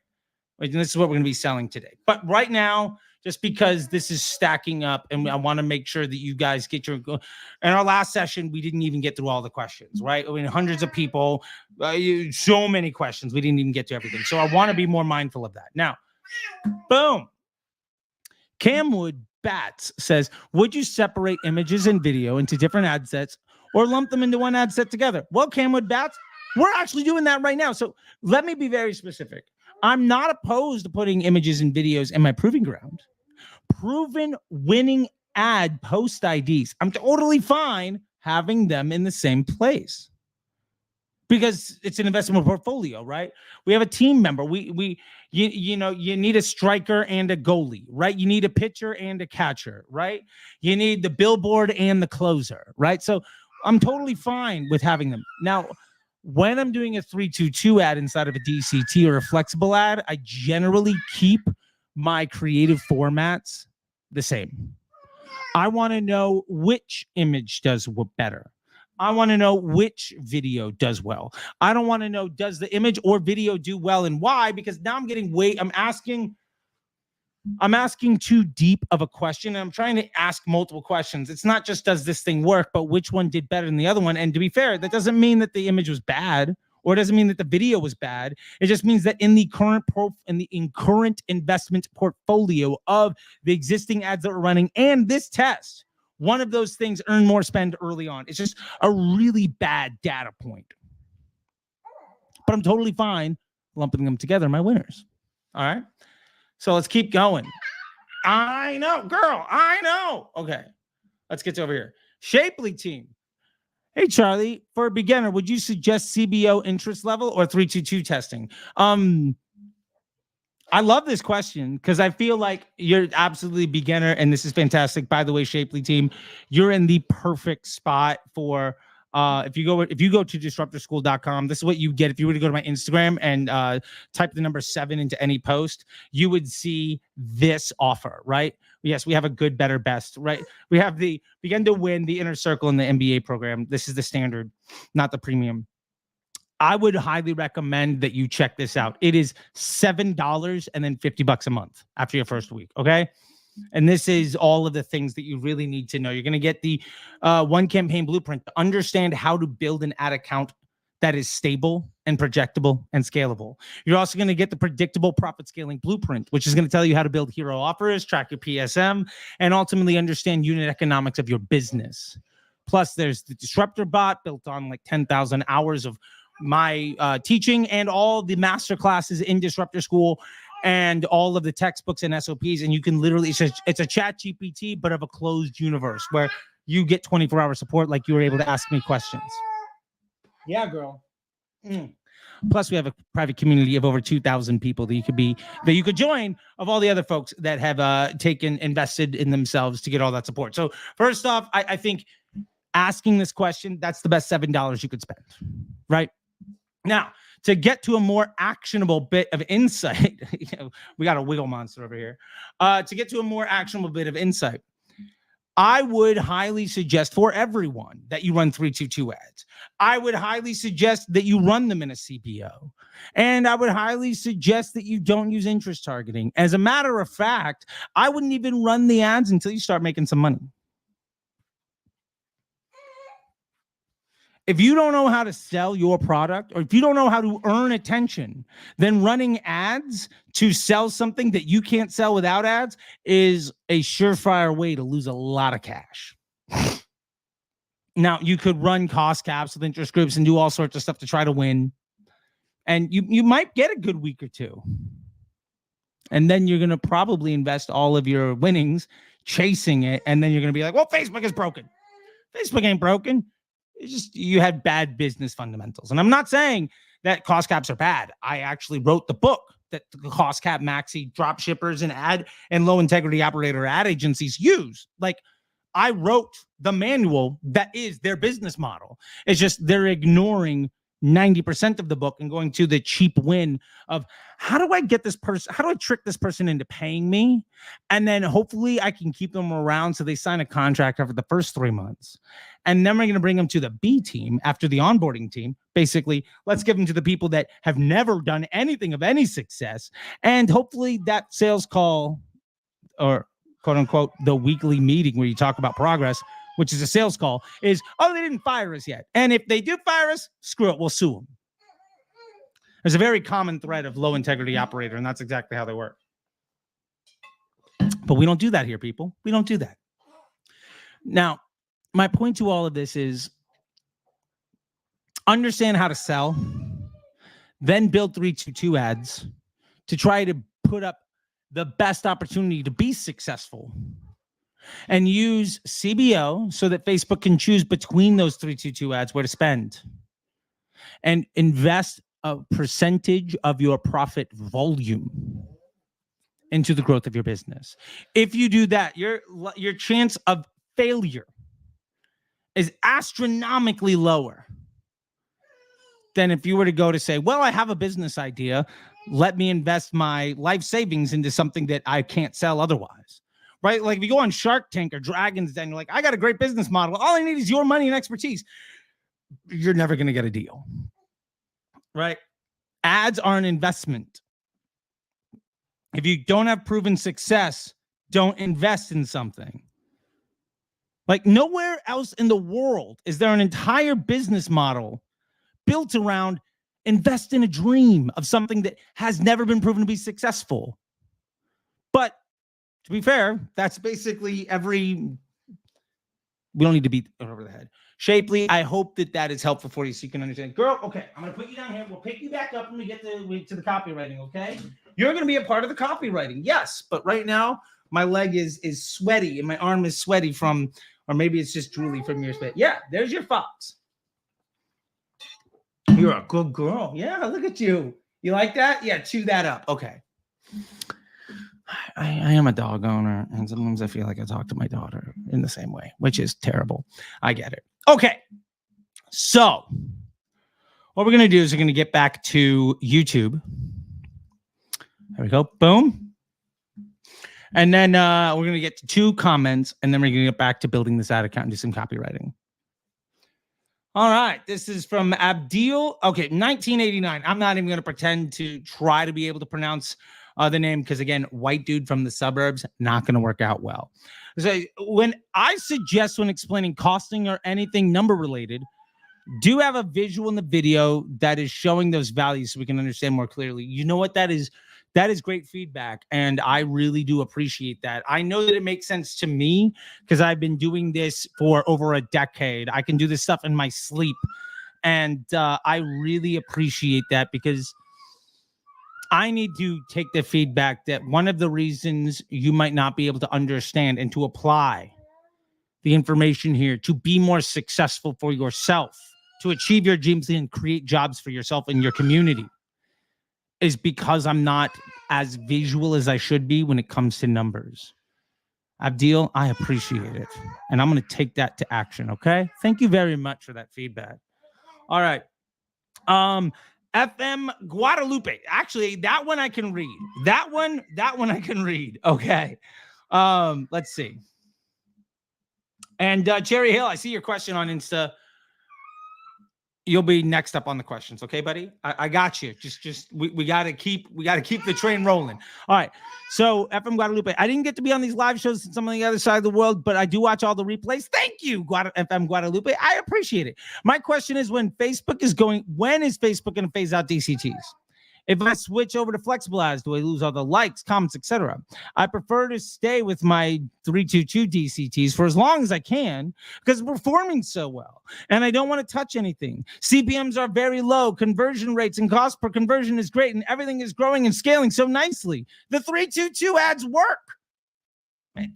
And this is what we're going to be selling today. But right now, just because this is stacking up, and I want to make sure that you guys get your. In our last session, we didn't even get through all the questions, right? I mean, hundreds of people, so many questions. We didn't even get to everything. So I want to be more mindful of that. Now, boom. Camwood Bats says, would you separate images and video into different ad sets or lump them into one ad set together? Well, Camwood Bats, we're actually doing that right now. So let me be very specific. I'm not opposed to putting images and videos in my proving ground. Proven winning ad post IDs. I'm totally fine having them in the same place because it's an investment portfolio, right? We have a team member. You need a striker and a goalie, right? You need a pitcher and a catcher, right? You need the billboard and the closer, right? So I'm totally fine with having them. Now, when I'm doing a 322 ad inside of a DCT or a flexible ad, I generally keep my creative formats the same. I want to know which image does better. I want to know which video does well. I don't want to know, does the image or video do well and why? Because now I'm asking too deep of a question, and I'm trying to ask multiple questions. It's not just does this thing work, but which one did better than the other one. And to be fair, that doesn't mean that the image was bad, or it doesn't mean that the video was bad. It just means that in the current investment portfolio of the existing ads that we're running and this test, one of those things earn more spend early on. It's just a really bad data point. But I'm totally fine lumping them together, my winners. All right. So let's keep going. I know, girl. I know. Okay. Let's get to over here. Shapely team. Hey, Charlie, for a beginner, would you suggest CBO interest level or 322 testing? I love this question because I feel like you're absolutely beginner, and this is fantastic. By the way, Shapely team, you're in the perfect spot for if you go to disruptorschool.com, this is what you get. If you were to go to my Instagram and type the number 7 into any post, you would see this offer, right? Yes, we have a good, better, best, right? We have the begin to win the inner circle in the MBA program. This is the standard, not the premium. I would highly recommend that you check this out. It is $7 and then $50 a month after your first week. Okay. And this is all of the things that you really need to know. You're going to get the one campaign blueprint to understand how to build an ad account that is stable and projectable and scalable. You're also going to get the predictable profit scaling blueprint, which is going to tell you how to build hero offers, track your PSM, and ultimately understand unit economics of your business. Plus, there's the disruptor bot built on like 10,000 hours of my teaching and all the master classes in Disruptor School and all of the textbooks and SOPs. And you can literally, it's a chat GPT, but of a closed universe where you get 24-hour support like you were able to ask me questions. Yeah, girl. Plus, we have a private community of over 2,000 people that you could join of all the other folks that have invested in themselves to get all that support. So first off, I think asking this question, that's the best $7 you could spend, right? Now, to get to a more actionable bit of insight. We got a wiggle monster over here. To get to a more actionable bit of insight, I would highly suggest for everyone that you run 322 ads. I would highly suggest that you run them in a CBO. And I would highly suggest that you don't use interest targeting. As a matter of fact, I wouldn't even run the ads until you start making some money. If you don't know how to sell your product, or if you don't know how to earn attention, then running ads to sell something that you can't sell without ads is a surefire way to lose a lot of cash. Now, you could run cost caps with interest groups and do all sorts of stuff to try to win. And you might get a good week or two. And then you're going to probably invest all of your winnings chasing it. And then you're going to be like, well, Facebook is broken. Facebook ain't broken. It's just you had bad business fundamentals. And I'm not saying that cost caps are bad. I actually wrote the book that the cost cap maxi drop shippers and low integrity operator ad agencies use. Like, I wrote the manual that is their business model. It's just they're ignoring 90% of the book and going to the cheap win of how do I get this person? How do I trick this person into paying me? And then hopefully I can keep them around so they sign a contract after the first 3 months. And then we're going to bring them to the B team after the onboarding team. Basically, let's give them to the people that have never done anything of any success. And hopefully that sales call, or quote unquote, the weekly meeting where you talk about progress, which is a sales call, is, oh, they didn't fire us yet. And if they do fire us, screw it, we'll sue them. There's a very common thread of low integrity operator, and that's exactly how they work. But we don't do that here, people. We don't do that. Now, my point to all of this is understand how to sell, then build 322 ads to try to put up the best opportunity to be successful, and use CBO so that Facebook can choose between those 322 ads where to spend, and invest a percentage of your profit volume into the growth of your business. If you do that, your chance of failure is astronomically lower than if you were to go to say, well, I have a business idea. Let me invest my life savings into something that I can't sell otherwise. Right? Like if you go on Shark Tank or Dragon's Den, you're like, I got a great business model. All I need is your money and expertise. You're never going to get a deal. Right? Ads are an investment. If you don't have proven success, don't invest in something. Like nowhere else in the world is there an entire business model built around invest in a dream of something that has never been proven to be successful. But to be fair, that's basically we don't need to beat over the head. Shapely, I hope that is helpful for you so you can understand. Girl, okay, I'm going to put you down here. We'll pick you back up when we get to the copywriting, okay? You're going to be a part of the copywriting, yes. But right now, my leg is sweaty and my arm is sweaty from, or maybe it's just drooly from your sweat. Yeah, there's your fox. You're a good girl. Yeah, look at you. You like that? Yeah, chew that up. Okay. I am a dog owner, and sometimes I feel like I talk to my daughter in the same way, which is terrible. I get it. Okay. So what we're going to do is we're going to get back to YouTube. There we go. Boom. And then we're going to get to 2 comments, and then we're going to get back to building this ad account and do some copywriting. All right. This is from Abdil. Okay, 1989. I'm not even going to pretend to try to be able to pronounce the name because, again, white dude from the suburbs, not going to work out well. So when I suggest when explaining costing or anything number related, do have a visual in the video that is showing those values so we can understand more clearly. You know what that is? That is great feedback, and I really do appreciate that. I know that it makes sense to me because I've been doing this for over a decade. I can do this stuff in my sleep, and I really appreciate that because I need to take the feedback that one of the reasons you might not be able to understand and to apply the information here to be more successful for yourself, to achieve your dreams and create jobs for yourself and your community is because I'm not as visual as I should be when it comes to numbers. Abdil, I appreciate it. And I'm going to take that to action, okay? Thank you very much for that feedback. All right. FM Guadalupe. Actually, that one I can read. That one I can read. Okay. Let's see. And Cherry Hill, I see your question on Insta. You'll be next up on the questions, okay, buddy? I got you. We gotta keep the train rolling. All right. So FM Guadalupe, I didn't get to be on these live shows since I'm on the other side of the world, but I do watch all the replays. Thank you, FM Guadalupe. I appreciate it. My question is, when is Facebook going to phase out DCTs? If I switch over to flexible ads, do I lose all the likes, comments, etc.? I prefer to stay with my 322 DCTs for as long as I can because we're performing so well. And I don't want to touch anything. CPMs are very low. Conversion rates and cost per conversion is great. And everything is growing and scaling so nicely. The 322 ads work.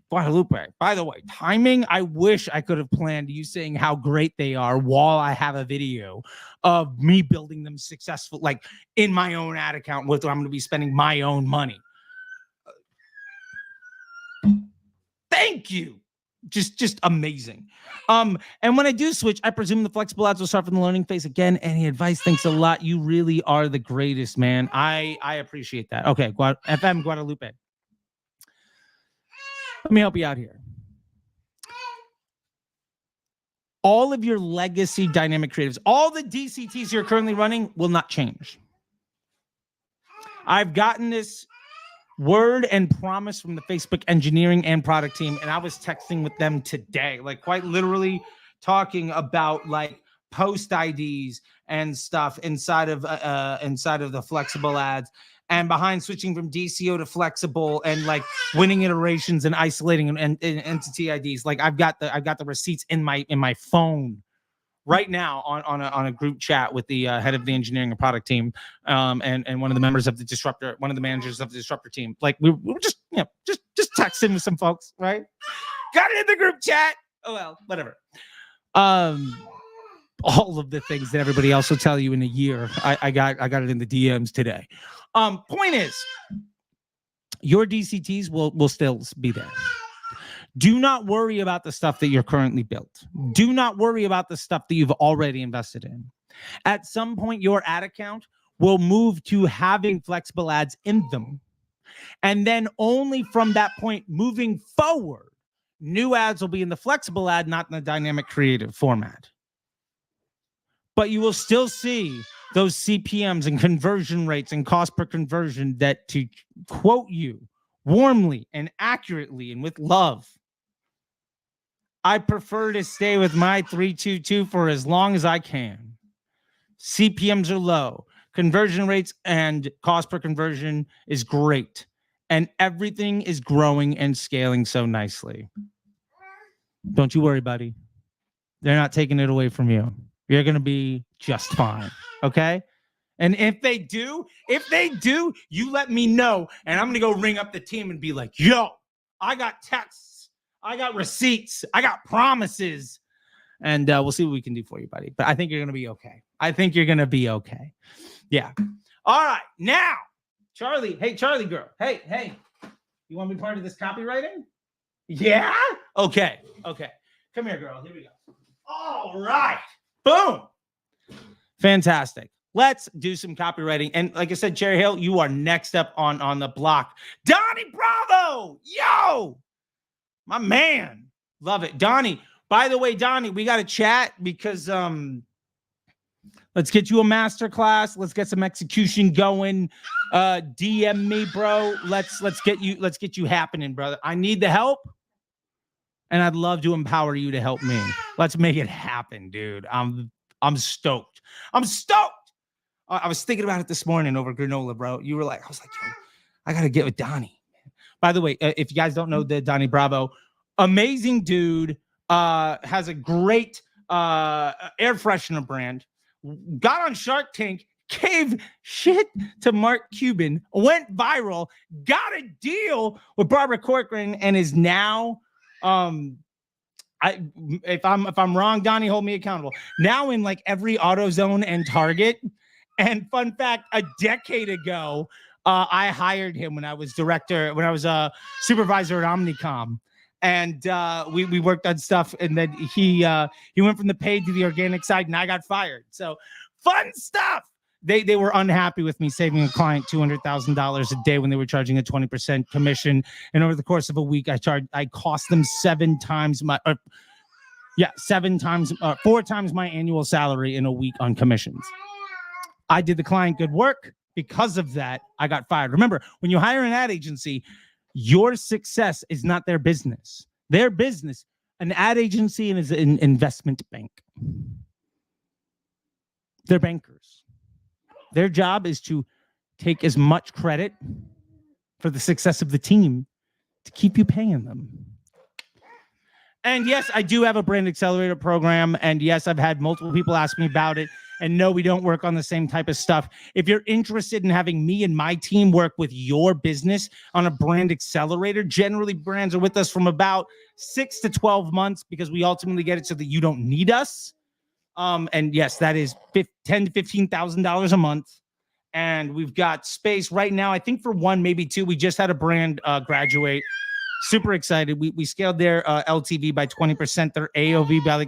Guadalupe, by the way, timing, I wish I could have planned you saying how great they are while I have a video of me building them successful, like in my own ad account, where I'm going to be spending my own money. Thank you. Just amazing. And when I do switch, I presume the flexible ads will start from the learning phase again. Any advice? Thanks a lot. You really are the greatest, man. I appreciate that. Okay, FM Guadalupe. Let me help you out here. All of your legacy dynamic creatives, all the DCTs you're currently running will not change. I've gotten this word and promise from the Facebook engineering and product team, and I was texting with them today, like quite literally talking about like post IDs and stuff inside of the flexible ads. And behind switching from DCO to flexible and like winning iterations and isolating and entity IDs, like I've got the receipts in my phone right now on a group chat with the head of the engineering and product team, and one of the members of the disruptor, one of the managers of the disruptor team. Like we were just just texting with some folks, right? Got it in the group chat. Oh well, whatever. All of the things that everybody else will tell you in a year, I got it in the DMs today. Point is, your DCTs will still be there. Do not worry about the stuff that you're currently built. Do not worry about the stuff that you've already invested in. At some point, your ad account will move to having flexible ads in them. And then only from that point moving forward, new ads will be in the flexible ad, not in the dynamic creative format. But you will still see those CPMs and conversion rates and cost per conversion that, to quote you warmly and accurately and with love, I prefer to stay with my 322 for as long as I can. CPMs are low. Conversion rates and cost per conversion is great. And everything is growing and scaling so nicely. Don't you worry, buddy. They're not taking it away from you. You're going to be just fine. Okay? And if they do, you let me know. And I'm going to go ring up the team and be like, yo, I got texts. I got receipts. I got promises. And we'll see what we can do for you, buddy. But I think you're going to be okay. Yeah. All right. Now, Charley. Hey, Charley girl. Hey. You want to be part of this copywriting? Yeah? Okay. Come here, girl. Here we go. All right. Boom. Fantastic. Let's do some copywriting. And like I said, Cherry Hill, you are next up on the block. Donnie Bravo. Yo, my man. Love it. Donnie, by the way, Donnie, we got to chat because let's get you a masterclass. Let's get some execution going. DM me, bro. Let's get you happening, brother. I need the help. And I'd love to empower you to help me. Let's make it happen, dude. I'm stoked. I was thinking about it this morning over granola, bro. I was like, yo, I got to get with Donnie. By the way, if you guys don't know the Donnie Bravo, amazing dude, has a great air freshener brand, got on Shark Tank, gave shit to Mark Cuban, went viral, got a deal with Barbara Corcoran, and is now... if I'm wrong, Donnie, hold me accountable. Now in like every AutoZone and Target. And fun fact, a decade ago, I hired him when I was a supervisor at Omnicom. And we worked on stuff, and then he went from the paid to the organic side, and I got fired. So fun stuff. they were unhappy with me saving a client $200,000 a day when they were charging a 20% commission. And over the course of a week, I cost them 4 times my annual salary in a week on commissions. I did the client good work. Because of that, I got fired. Remember, when you hire an ad agency, your success is not their business. Their business, an ad agency is an investment bank. They're bankers. Their job is to take as much credit for the success of the team to keep you paying them. And yes, I do have a brand accelerator program. And yes, I've had multiple people ask me about it. And no, we don't work on the same type of stuff. If you're interested in having me and my team work with your business on a brand accelerator, generally brands are with us from about 6 to 12 months because we ultimately get it so that you don't need us. And yes, that is $10,000 to $15,000 a month. And we've got space right now, I think for 1, maybe 2. We just had a brand graduate. Super excited. We scaled their LTV by 20%, their AOV by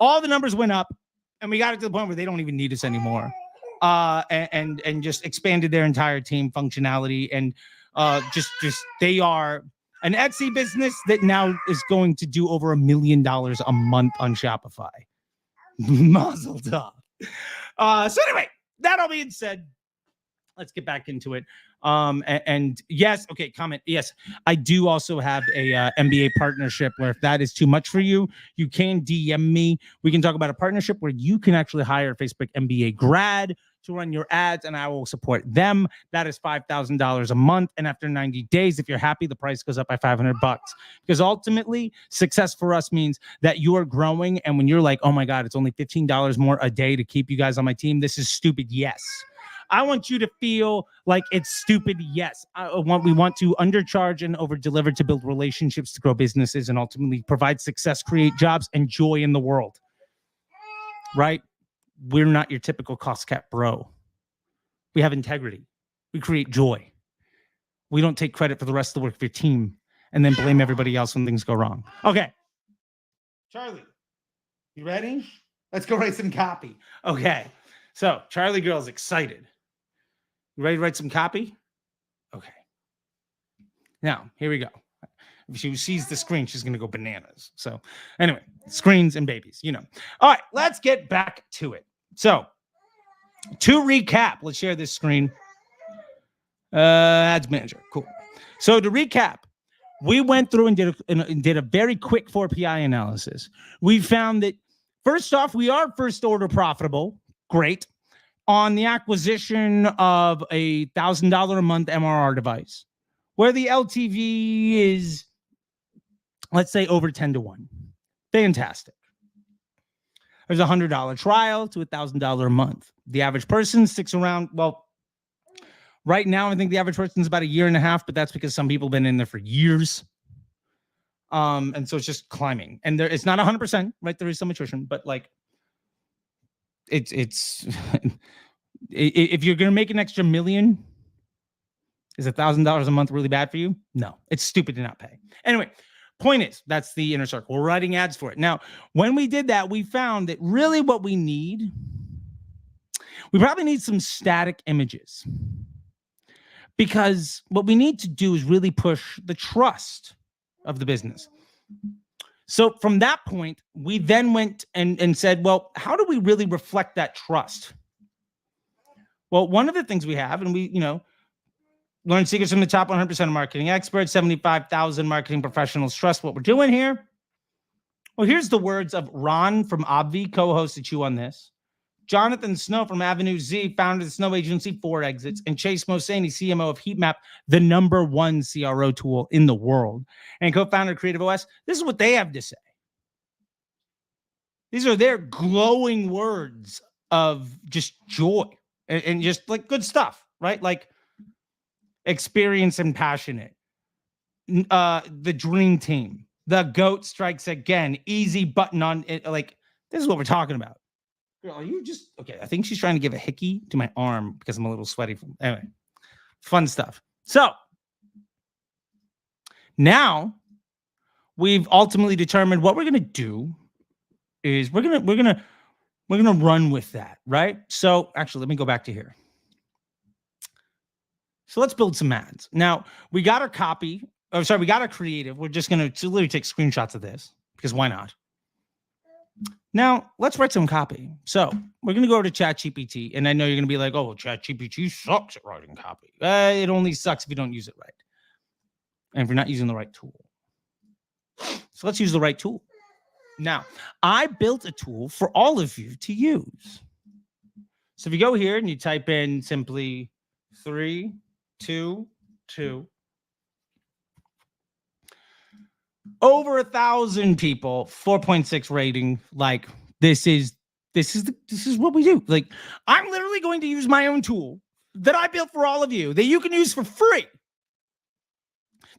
all the numbers went up. And we got it to the point where they don't even need us anymore. And just expanded their entire team functionality. And just they are an Etsy business that now is going to do over $1 million a month on Shopify. Mazel tov. So anyway, that all being said, let's get back into it. And yes, okay, comment. Yes, I do also have a MBA partnership where if that is too much for you, you can DM me. We can talk about a partnership where you can actually hire a Facebook MBA grad to run your ads and I will support them. That is $5,000 a month. And after 90 days, if you're happy, the price goes up by $500 because ultimately success for us means that you are growing. And when you're like, oh my God, it's only $15 more a day to keep you guys on my team. This is stupid. Yes. I want you to feel like it's stupid. Yes. We want to undercharge and over-deliver to build relationships, to grow businesses, and ultimately provide success, create jobs, and joy in the world. Right? We're not your typical cost cap bro. We have integrity. We create joy. We don't take credit for the rest of the work of your team and then blame everybody else when things go wrong. Okay. Charlie, you ready? Let's go write some copy. Okay. So Charlie girl's excited. You ready to write some copy? Okay. Now, here we go. If she sees the screen, she's going to go bananas. So anyway, screens and babies, you know. All right, let's get back to it. So to recap, let's share this screen. Ads manager. Cool. So to recap, we went through and did a very quick 4PI analysis. We found that, first off, we are first order profitable. Great. On the acquisition of a $1,000 a month MRR device, where the LTV is, let's say, over 10 to 1. Fantastic. There's a $100 trial to $1,000 a month. The average person sticks around, well, right now, I think the average person is about 1.5 years, but that's because some people have been in there for years. And so it's just climbing. And it's not 100%, right? There is some attrition, but like, it's if you're going to make an extra $1 million, is $1,000 a month really bad for you? No, it's stupid to not pay. Anyway, point is, that's the inner circle. We're writing ads for it. Now, when we did that, we found that really what we probably need some static images, because what we need to do is really push the trust of the business. So from that point, we then went and said, well, how do we really reflect that trust? Well, one of the things we have, and we, learn secrets from the top 100% of marketing experts, 75,000 marketing professionals trust what we're doing here. Well, here's the words of Ron from Obvi, co-hosted you on this. Jonathan Snow from Avenue Z, founded the Snow Agency, 4 exits, and Chase Mosani, CMO of Heatmap, the #1 CRO tool in the world, and co-founder of Creative OS. This is what they have to say. These are their glowing words of just joy and just like good stuff, right? Like experienced and passionate. The dream team. The GOAT strikes again. Easy button on it. Like, this is what we're talking about. Girl, are you just okay? I think she's trying to give a hickey to my arm because I'm a little sweaty. Anyway, fun stuff. So now we've ultimately determined what we're gonna do is we're gonna We're going to run with that, right? So actually, let me go back to here. So let's build some ads. Now, we got our copy. Oh, sorry, we got our creative. We're just going to literally take screenshots of this because why not? Now, let's write some copy. So we're going to go over to ChatGPT, and I know you're going to be like, oh, well, ChatGPT sucks at writing copy. It only sucks if you don't use it right and if you're not using the right tool. So let's use the right tool. Now, I built a tool for all of you to use. So if you go here and you type in simply 3, 2, 2, over 1,000 people, 4.6 rating. Like this is what we do. Like I'm literally going to use my own tool that I built for all of you that you can use for free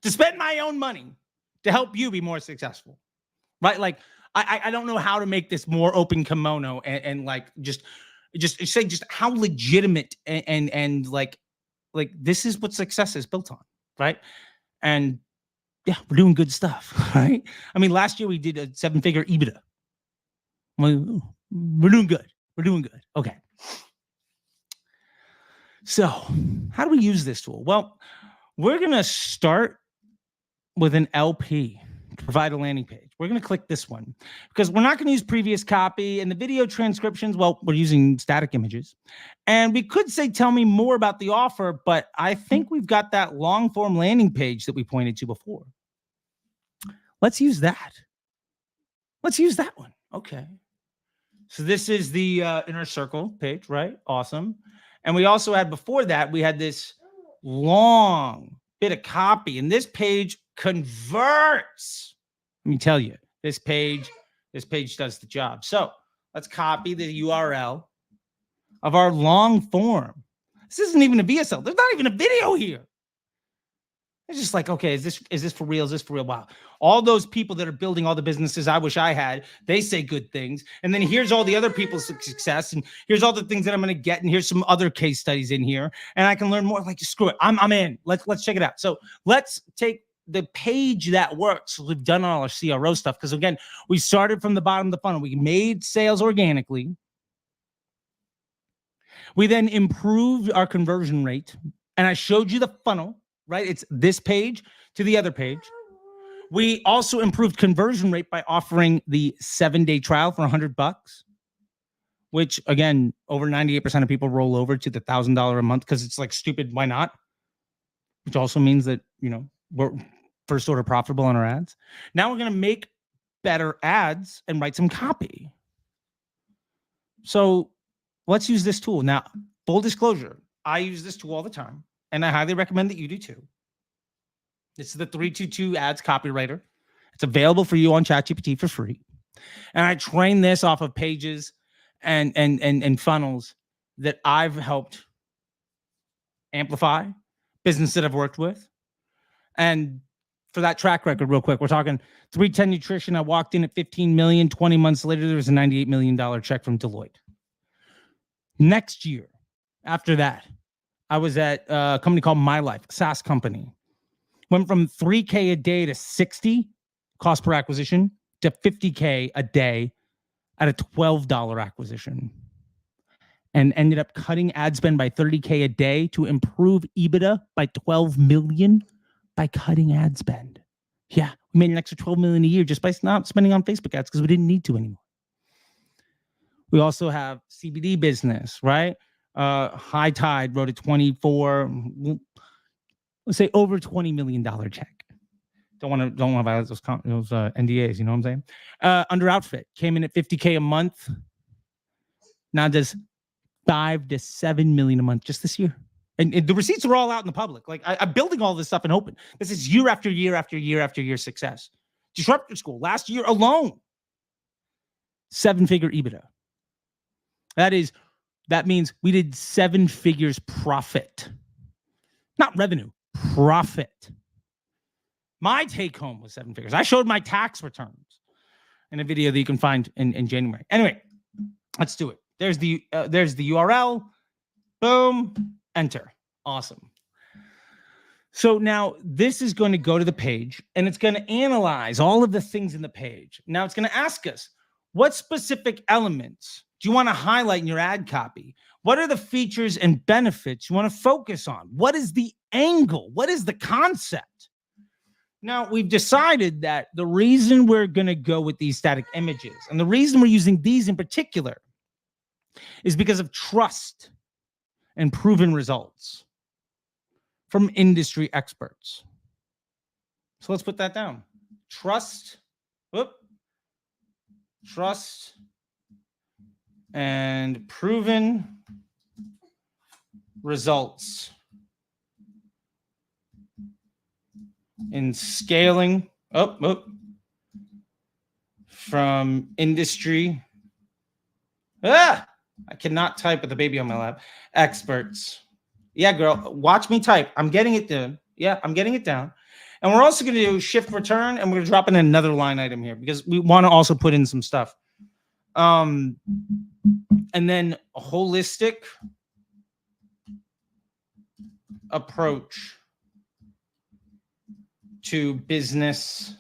to spend my own money to help you be more successful, right? Like I don't know how to make this more open kimono and like just say just how legitimate and like this is what success is built on, right? And yeah, we're doing good stuff, right? I mean, last year we did a 7-figure EBITDA. We're doing good. We're doing good. Okay. So how do we use this tool? Well, we're going to start with an LP, provide a landing page. We're going to click this one because we're not going to use previous copy and the video transcriptions. Well, we're using static images and we could say, tell me more about the offer, but I think we've got that long form landing page that we pointed to before. Let's use that. Let's use that one. Okay. So this is the inner circle page, right? Awesome. And we also had before that, we had this long bit of copy and this page converts. Let me tell you, this page does the job. So let's copy the URL of our long form. This isn't even a VSL. There's not even a video here. It's just like, okay, is this for real? Is this for real? Wow. All those people that are building all the businesses I wish I had, they say good things. And then here's all the other people's success. And here's all the things that I'm going to get. And here's some other case studies in here. And I can learn more. Like, screw it. I'm in. Let's check it out. So let's take the page that works. We've done all our CRO stuff. Because again, we started from the bottom of the funnel. We made sales organically. We then improved our conversion rate. And I showed you the funnel. Right? It's this page to the other page. We also improved conversion rate by offering the 7-day trial for $100, which again, over 98% of people roll over to the $1,000 a month because it's like stupid. Why not? Which also means that, you know, we're first order profitable on our ads. Now we're going to make better ads and write some copy. So let's use this tool. Now, full disclosure, I use this tool all the time. And I highly recommend that you do too. This is the 322 Ads Copywriter. It's available for you on ChatGPT for free. And I train this off of pages and funnels that I've helped amplify, business that I've worked with. And for that track record, real quick, we're talking 310 Nutrition. I walked in at 15 million. 20 months later, there was a $98 million check from Deloitte. Next year, after that, I was at a company called My Life, a SaaS company. Went from $3K a day to 60 cost per acquisition to $50K a day at a $12 acquisition. And ended up cutting ad spend by $30K a day to improve EBITDA by $12 million by cutting ad spend. Yeah, we made an extra $12 million a year just by not spending on Facebook ads because we didn't need to anymore. We also have CBD business, right? High Tide wrote a 24, let's say over $20 million check. Don't want to violate those NDAs, you know what I'm saying? Under Outfit came in at $50K a month. Now does $5 to $7 million a month just this year. And the receipts are all out in the public. Like I'm building all this stuff in open. This is year after year after year after year success. Disruptor School last year alone, 7-figure EBITDA. That means we did 7 figures profit, not revenue, profit. My take home was 7 figures. I showed my tax returns in a video that you can find in January. Anyway, let's do it. There's the URL. Boom, enter. Awesome. So now this is going to go to the page and it's going to analyze all of the things in the page. Now it's going to ask us what specific elements do you want to highlight in your ad copy? What are the features and benefits you want to focus on? What is the angle? What is the concept? Now, we've decided that the reason we're going to go with these static images and the reason we're using these in particular is because of trust and proven results from industry experts. So let's put that down. Trust and proven results in scaling from industry. I cannot type with the baby on my lap. Experts. Yeah, girl, watch me type. I'm getting it down. Yeah, I'm getting it down. And we're also going to do shift return, and we're going to drop in another line item here because we want to also put in some stuff. And then a holistic approach to business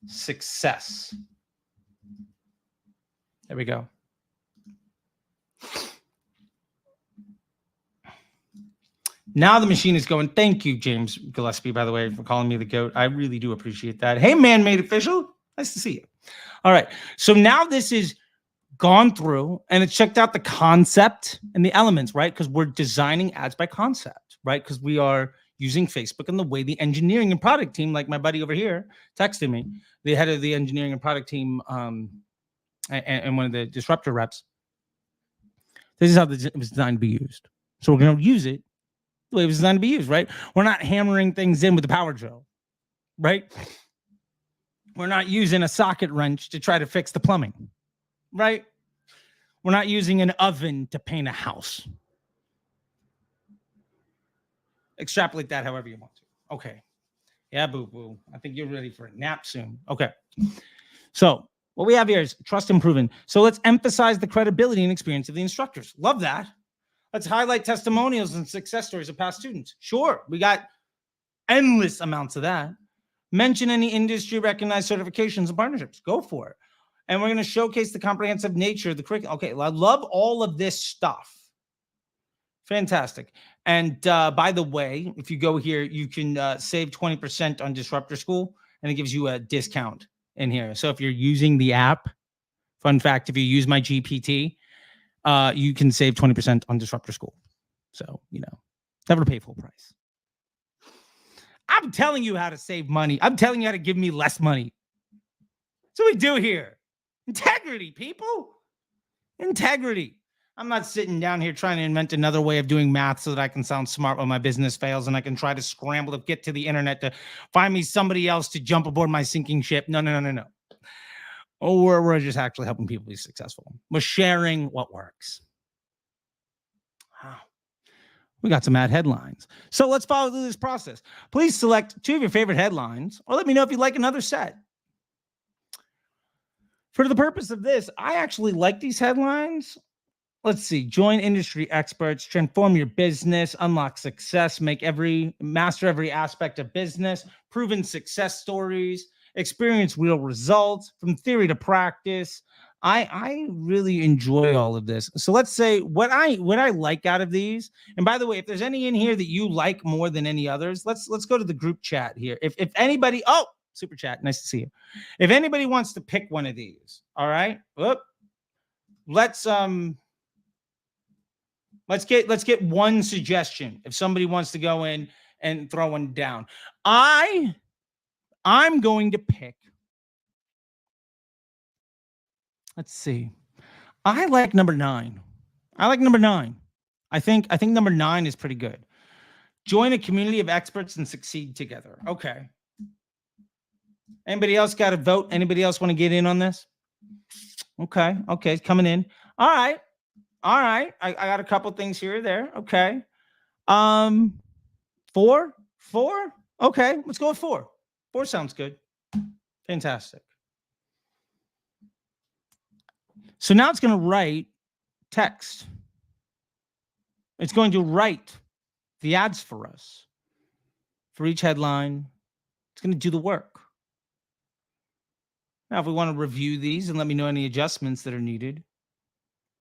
success. There we go. Now the machine is going. Thank you, James Gillespie, by the way, for calling me the GOAT. I really do appreciate that. Hey, man-made official. Nice to see you. All right. So now this is gone through and it's checked out the concept and the elements, right? Because we're designing ads by concept, right? Because we are using Facebook and the way the engineering and product team, like my buddy over here texted me, the head of the engineering and product team and one of the disruptor reps. This is how it was designed to be used. So we're going to use it the way it was designed to be used, right? We're not hammering things in with the power drill, right? We're not using a socket wrench to try to fix the plumbing, right? We're not using an oven to paint a house. Extrapolate that however you want to. Okay. Yeah, boo-boo. I think you're ready for a nap soon. Okay. So what we have here is trust and proven. So let's emphasize the credibility and experience of the instructors. Love that. Let's highlight testimonials and success stories of past students. Sure, we got endless amounts of that. Mention any industry recognized certifications and partnerships. Go for it. And we're going to showcase the comprehensive nature of the curriculum. Okay, I love all of this stuff. Fantastic. And by the way, if you go here, you can save 20% on Disruptor School, and it gives you a discount in here. So if you're using the app, fun fact, if you use my GPT, you can save 20% on Disruptor School. So, never to pay full price. I'm telling you how to save money. I'm telling you how to give me less money. That's what we do here. Integrity, people. Integrity. I'm not sitting down here trying to invent another way of doing math so that I can sound smart when my business fails and I can try to scramble to get to the internet to find me somebody else to jump aboard my sinking ship. No. Oh, we're just actually helping people be successful. We're sharing what works. Wow. We got some ad headlines. So let's follow through this process. Please select 2 of your favorite headlines or let me know if you'd like another set. For the purpose of this, I actually like these headlines. Let's see. Join industry experts, transform your business, unlock success, master every aspect of business, proven success stories, experience real results from theory to practice. I really enjoy all of this. So let's say what I like out of these. And by the way, if there's any in here that you like more than any others, let's go to the group chat here. If anybody, super chat, nice to see you. If anybody wants to pick one of these, all right, let's get one suggestion. If somebody wants to go in and throw one down, I'm going to pick. Let's see. I like number 9. I think number 9 is pretty good. Join a community of experts and succeed together. Okay. Anybody else got a vote? Anybody else want to get in on this? Okay. Coming in. All right. I got a couple things here or there. Okay. 4. Okay. Let's go with 4. 4 sounds good. Fantastic. So now it's going to write text. It's going to write the ads for us. For each headline, it's going to do the work. Now, if we want to review these and let me know any adjustments that are needed,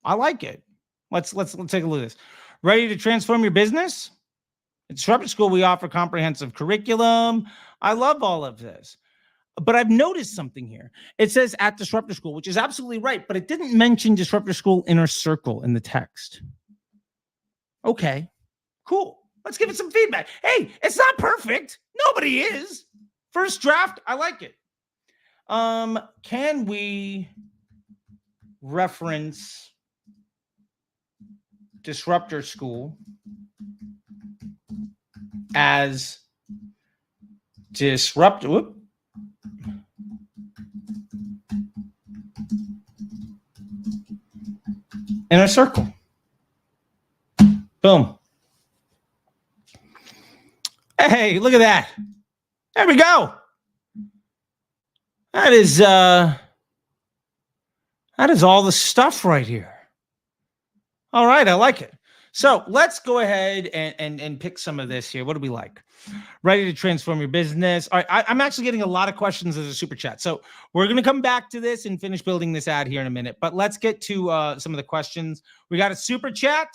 I like it. Let's take a look at this. Ready to transform your business? At Disruptor School, we offer comprehensive curriculum. I love all of this. But I've noticed something here. It says at Disruptor School, which is absolutely right, but it didn't mention Disruptor School Inner Circle in the text. Okay, cool. Let's give it some feedback. Hey, it's not perfect. Nobody is. First draft, I like it. Can we reference Disruptor School as Inner Circle? Boom. Hey, look at that. There we go. That is all the stuff right here. All right, I like it. So let's go ahead and pick some of this here. What do we like? Ready to transform your business. All right, I'm actually getting a lot of questions as a super chat. So we're going to come back to this and finish building this ad here in a minute. But let's get to some of the questions. We got a super chat.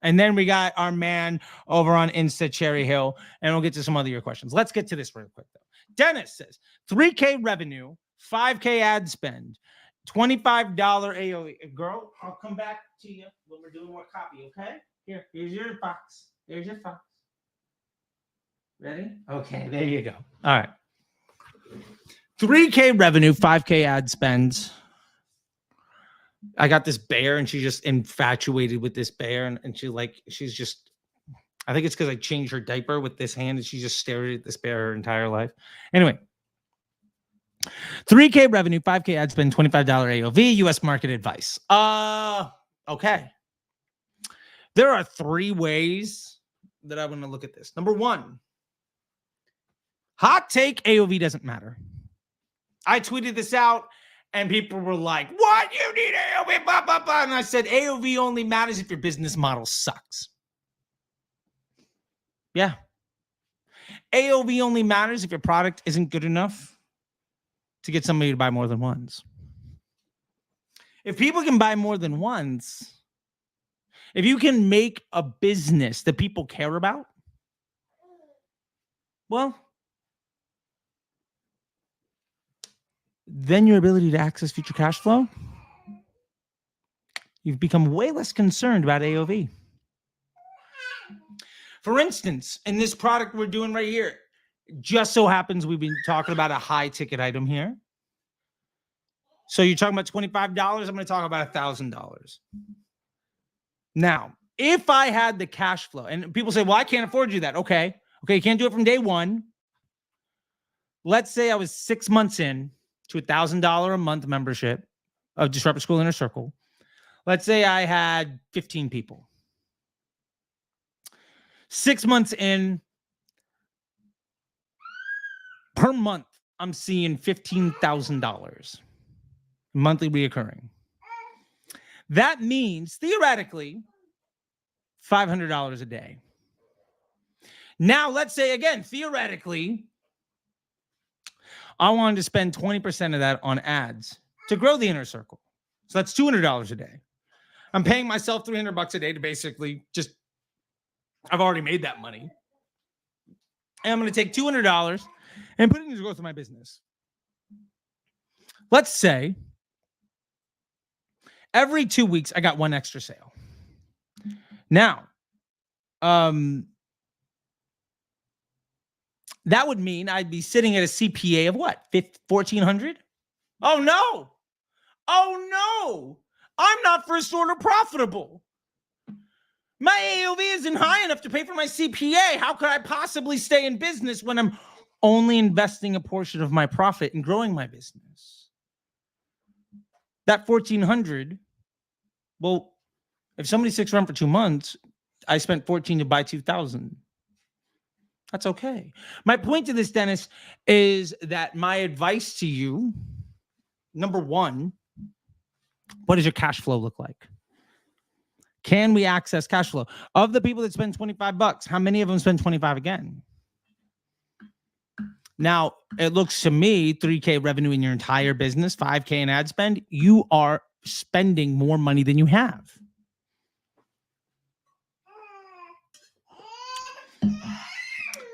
And then we got our man over on Insta Cherry Hill. And we'll get to some other your questions. Let's get to this real quick, though. Dennis says, 3K revenue, 5K ad spend, $25 AOV. Girl, I'll come back to you when we're doing more copy, okay? Here's your box. Here's your box. Ready? Okay, there you go. All right. 3K revenue, 5K ad spend. I got this bear and she's just infatuated with this bear. And she's just, I think it's because I changed her diaper with this hand and she just stared at this bear her entire life. Anyway. 3K revenue, 5K ad spend, $25 AOV, US market advice. Okay. There are 3 ways that I want to look at this. Number 1, hot take, AOV doesn't matter. I tweeted this out and people were like, what? You need AOV, blah, blah, blah. And I said, AOV only matters if your business model sucks. Yeah. AOV only matters if your product isn't good enough to get somebody to buy more than once. If people can buy more than once, if you can make a business that people care about, well, then your ability to access future cash flow, you've become way less concerned about AOV. For instance, in this product we're doing right here, just so happens we've been talking about a high ticket item here. So you're talking about $25. I'm going to talk about $1,000. Now, if I had the cash flow, and people say, well, I can't afford you that. Okay, you can't do it from day one. Let's say I was 6 months in to $1,000 a month membership of Disruptor School Inner Circle. Let's say I had 15 people. 6 months in, per month, I'm seeing $15,000 monthly reoccurring. That means theoretically $500 a day. Now, let's say again, theoretically, I wanted to spend 20% of that on ads to grow the Inner Circle. So that's $200 a day. I'm paying myself $300 a day to basically just, I've already made that money. And I'm going to take $200 and put it into the growth of my business. Let's say every 2 weeks, I got one extra sale. Now, that would mean I'd be sitting at a CPA of what? $1,400? Oh, no. Oh, no. I'm not first order profitable. My AOV isn't high enough to pay for my CPA. How could I possibly stay in business when I'm only investing a portion of my profit in growing my business? That $1,400, well, if somebody sticks around for 2 months, I spent $1,400 to buy $2,000. That's okay. My point to this, Dennis, is that my advice to you, number 1, what does your cash flow look like? Can we access cash flow? Of the people that spend $25, how many of them spend $25 again? Now, it looks to me, 3K revenue in your entire business, 5K in ad spend, you are spending more money than you have.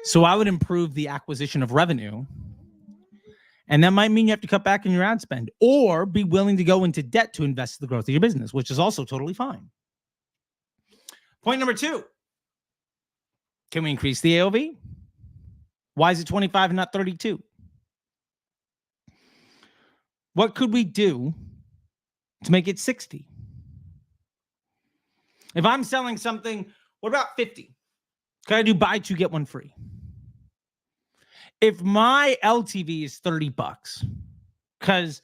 So I would improve the acquisition of revenue. And that might mean you have to cut back on your ad spend or be willing to go into debt to invest in the growth of your business, which is also totally fine. Point number 2. Can we increase the AOV? Why is it 25 and not 32? What could we do to make it 60? If I'm selling something, what about 50? Can I do buy 2, get 1 free? If my LTV is $30, because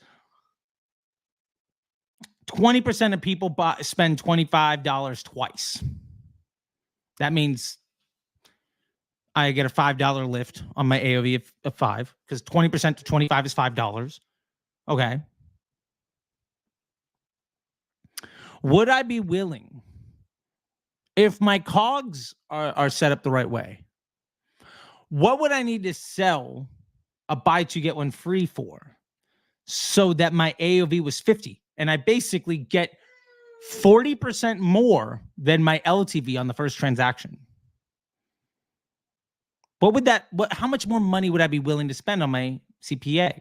20% of people spend $25 twice. That means I get a $5 lift on my AOV of 5, because 20% to 25 is $5. Okay. Would I be willing, if my COGS are set up the right way, what would I need to sell a buy 2, get 1 free for so that my AOV was 50? And I basically get 40% more than my LTV on the first transaction. How much more money would I be willing to spend on my CPA?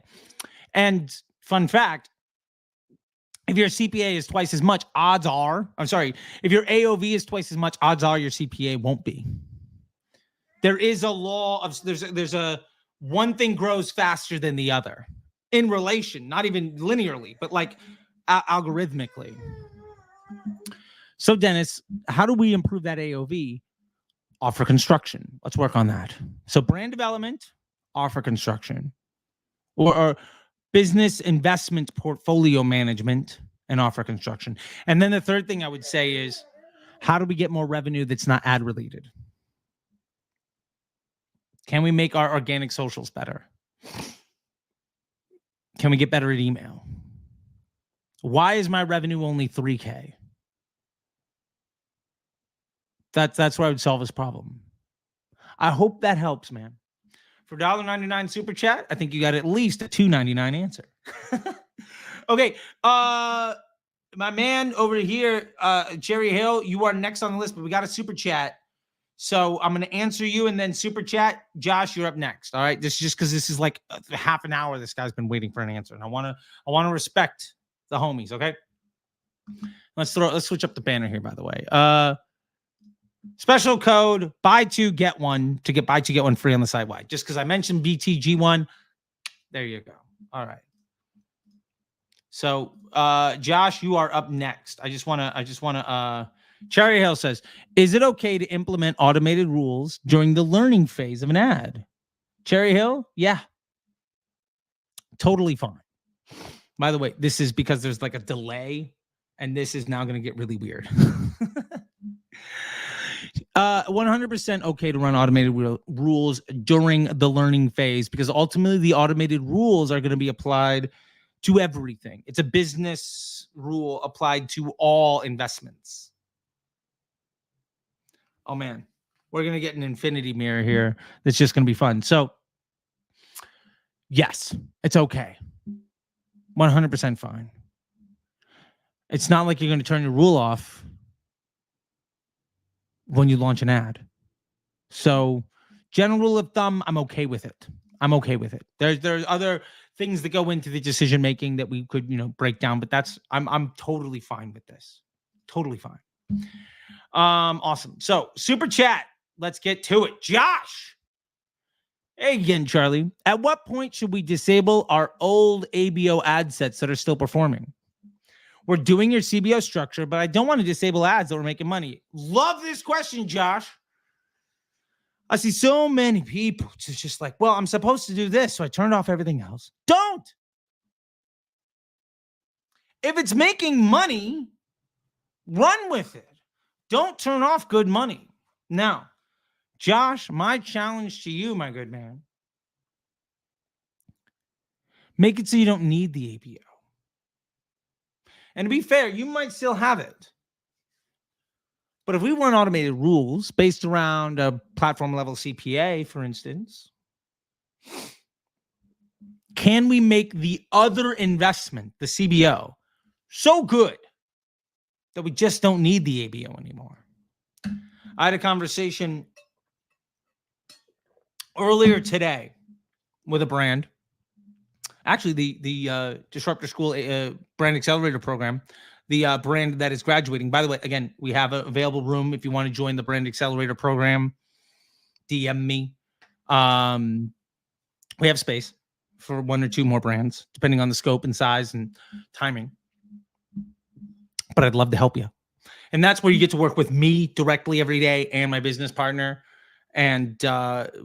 And fun fact, if your CPA is twice as much, if your AOV is twice as much, odds are your CPA won't be. There is a law of, there's a one thing grows faster than the other in relation, not even linearly, but like algorithmically. So Dennis, how do we improve that AOV? Offer construction. Let's work on that. So brand development, offer construction, or business investment portfolio management and offer construction. And then the third thing I would say is, how do we get more revenue that's not ad related? Can we make our organic socials better? Can we get better at email? Why is my revenue only $3K? That's where I would solve this problem. I hope that helps, man. For $1.99 super chat, I think you got at least a $2.99 answer. Okay, my man over here, Jerry Hill, you are next on the list, but we got a super chat. So I'm going to answer you and then super chat. Josh, you're up next. All right. This is just because this is like half an hour. This guy's been waiting for an answer, and I want to respect the homies. Okay. Let's switch up the banner here, by the way. Special code buy 2, get 1 to get buy 2, get 1 free on the site. Why? Just because I mentioned BTG1. There you go. All right. So, Josh, you are up next. I just want to, Cherry Hill says, is it okay to implement automated rules during the learning phase of an ad? Cherry Hill? Yeah. Totally fine. By the way, this is because there's like a delay, and this is now going to get really weird. 100% okay to run automated rules during the learning phase, because ultimately the automated rules are going to be applied to everything. It's a business rule applied to all investments. Oh man, we're going to get an infinity mirror here. That's just going to be fun. So yes, it's okay. 100% fine. It's not like you're going to turn your rule off when you launch an ad. So general rule of thumb, I'm okay with it. There's other things that go into the decision making that we could, break down, but I'm totally fine with this. Totally fine. Awesome. So super chat, let's get to it. Josh. Hey again, Charlie. At what point should we disable our old ABO ad sets that are still performing? We're doing your CBO structure, but I don't want to disable ads that were making money. Love this question, Josh. I see so many people just like, well, I'm supposed to do this, so I turned off everything else. Don't. If it's making money, run with it. Don't turn off good money. Now, Josh, my challenge to you, my good man, make it so you don't need the ABO. And to be fair, you might still have it. But if we run automated rules based around a platform level CPA, for instance, can we make the other investment, the CBO, So good that we just don't need the ABO anymore. I had a conversation earlier today with a brand. Actually, the Disruptor School Brand Accelerator Program, the brand that is graduating. By the way, again, we have an available room if you want to join the Brand Accelerator Program. DM me. We have space for 1 or 2 more brands, depending on the scope and size and timing. But I'd love to help you. And that's where you get to work with me directly every day and my business partner. And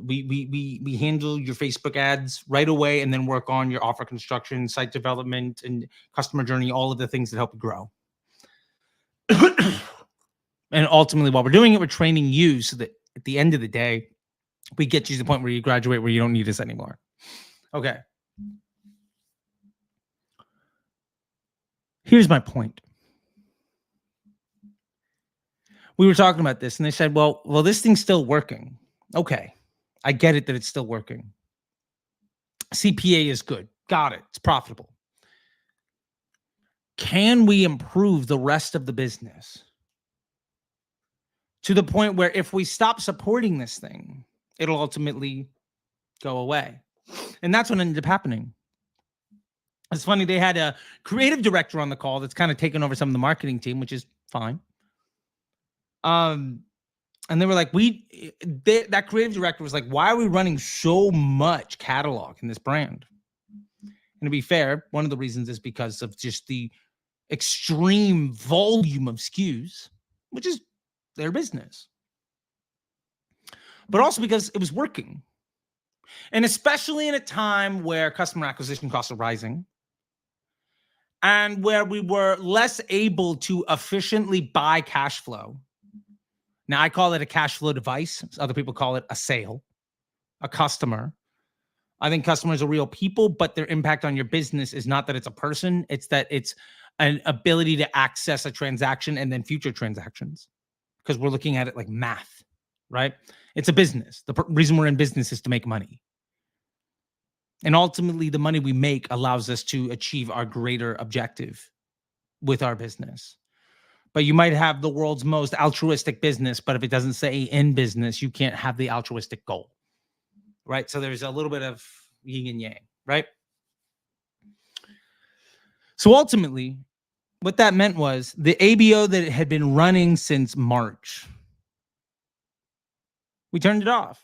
we handle your Facebook ads right away and then work on your offer construction, site development, and customer journey, all of the things that help you grow. And ultimately, while we're doing it, we're training you so that at the end of the day, we get you to the point where you graduate, where you don't need us anymore. Okay. Here's my point. We were talking about this and they said, well, this thing's still working. Okay. I get it that it's still working. CPA is good. Got it. It's profitable. Can we improve the rest of the business to the point where if we stop supporting this thing, it'll ultimately go away? And that's what ended up happening. It's funny. They had a creative director on the call that's kind of taken over some of the marketing team, which is fine. And they were like, that creative director was like, why are we running so much catalog in this brand? And to be fair, one of the reasons is because of just the extreme volume of SKUs, which is their business. But also because it was working. And especially in a time where customer acquisition costs are rising and where we were less able to efficiently buy cash flow. Now, I call it a cash flow device. Other people call it a sale, a customer. I think customers are real people, but their impact on your business is not that it's a person. It's that it's an ability to access a transaction and then future transactions, because we're looking at it like math, right? It's a business. The reason we're in business is to make money. And ultimately, the money we make allows us to achieve our greater objective with our business. But you might have the world's most altruistic business, but if it doesn't say in business, you can't have the altruistic goal, right? So there's a little bit of yin and yang, right? So ultimately, what that meant was the ABO that had been running since March, we turned it off.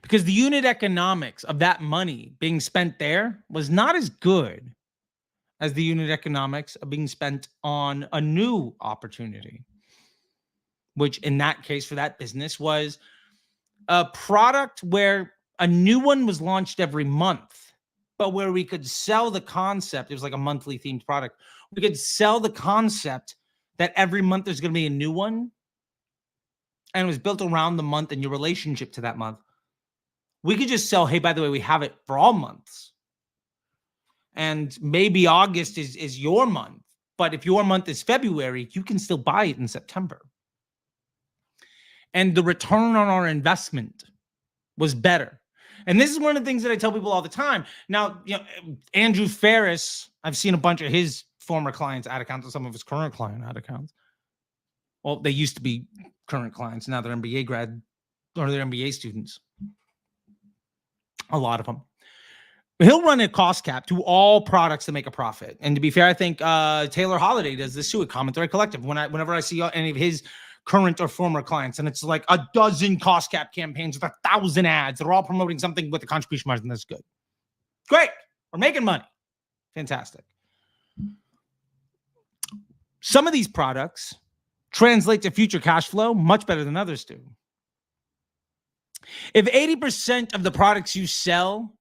Because the unit economics of that money being spent there was not as good as the unit economics of being spent on a new opportunity, which in that case for that business was a product where a new one was launched every month, but where we could sell the concept. It was like a monthly themed product. We could sell the concept that every month there's going to be a new one. And it was built around the month and your relationship to that month. We could just sell, hey, by the way, we have it for all months. And maybe August is your month. But if your month is February, you can still buy it in September. And the return on our investment was better. And this is one of the things that I tell people all the time. Now, Andrew Ferris, I've seen a bunch of his former clients ad accounts and some of his current client ad accounts. Well, they used to be current clients. Now they're MBA grad or they're MBA students. A lot of them. He'll run a cost cap to all products that make a profit. And to be fair, I think Taylor Holiday does this too at Commentary Collective. Whenever I see any of his current or former clients, and it's like a dozen cost cap campaigns with 1,000 ads that are all promoting something with a contribution margin that's good. Great. We're making money. Fantastic. Some of these products translate to future cash flow much better than others do. If 80% of the products you sell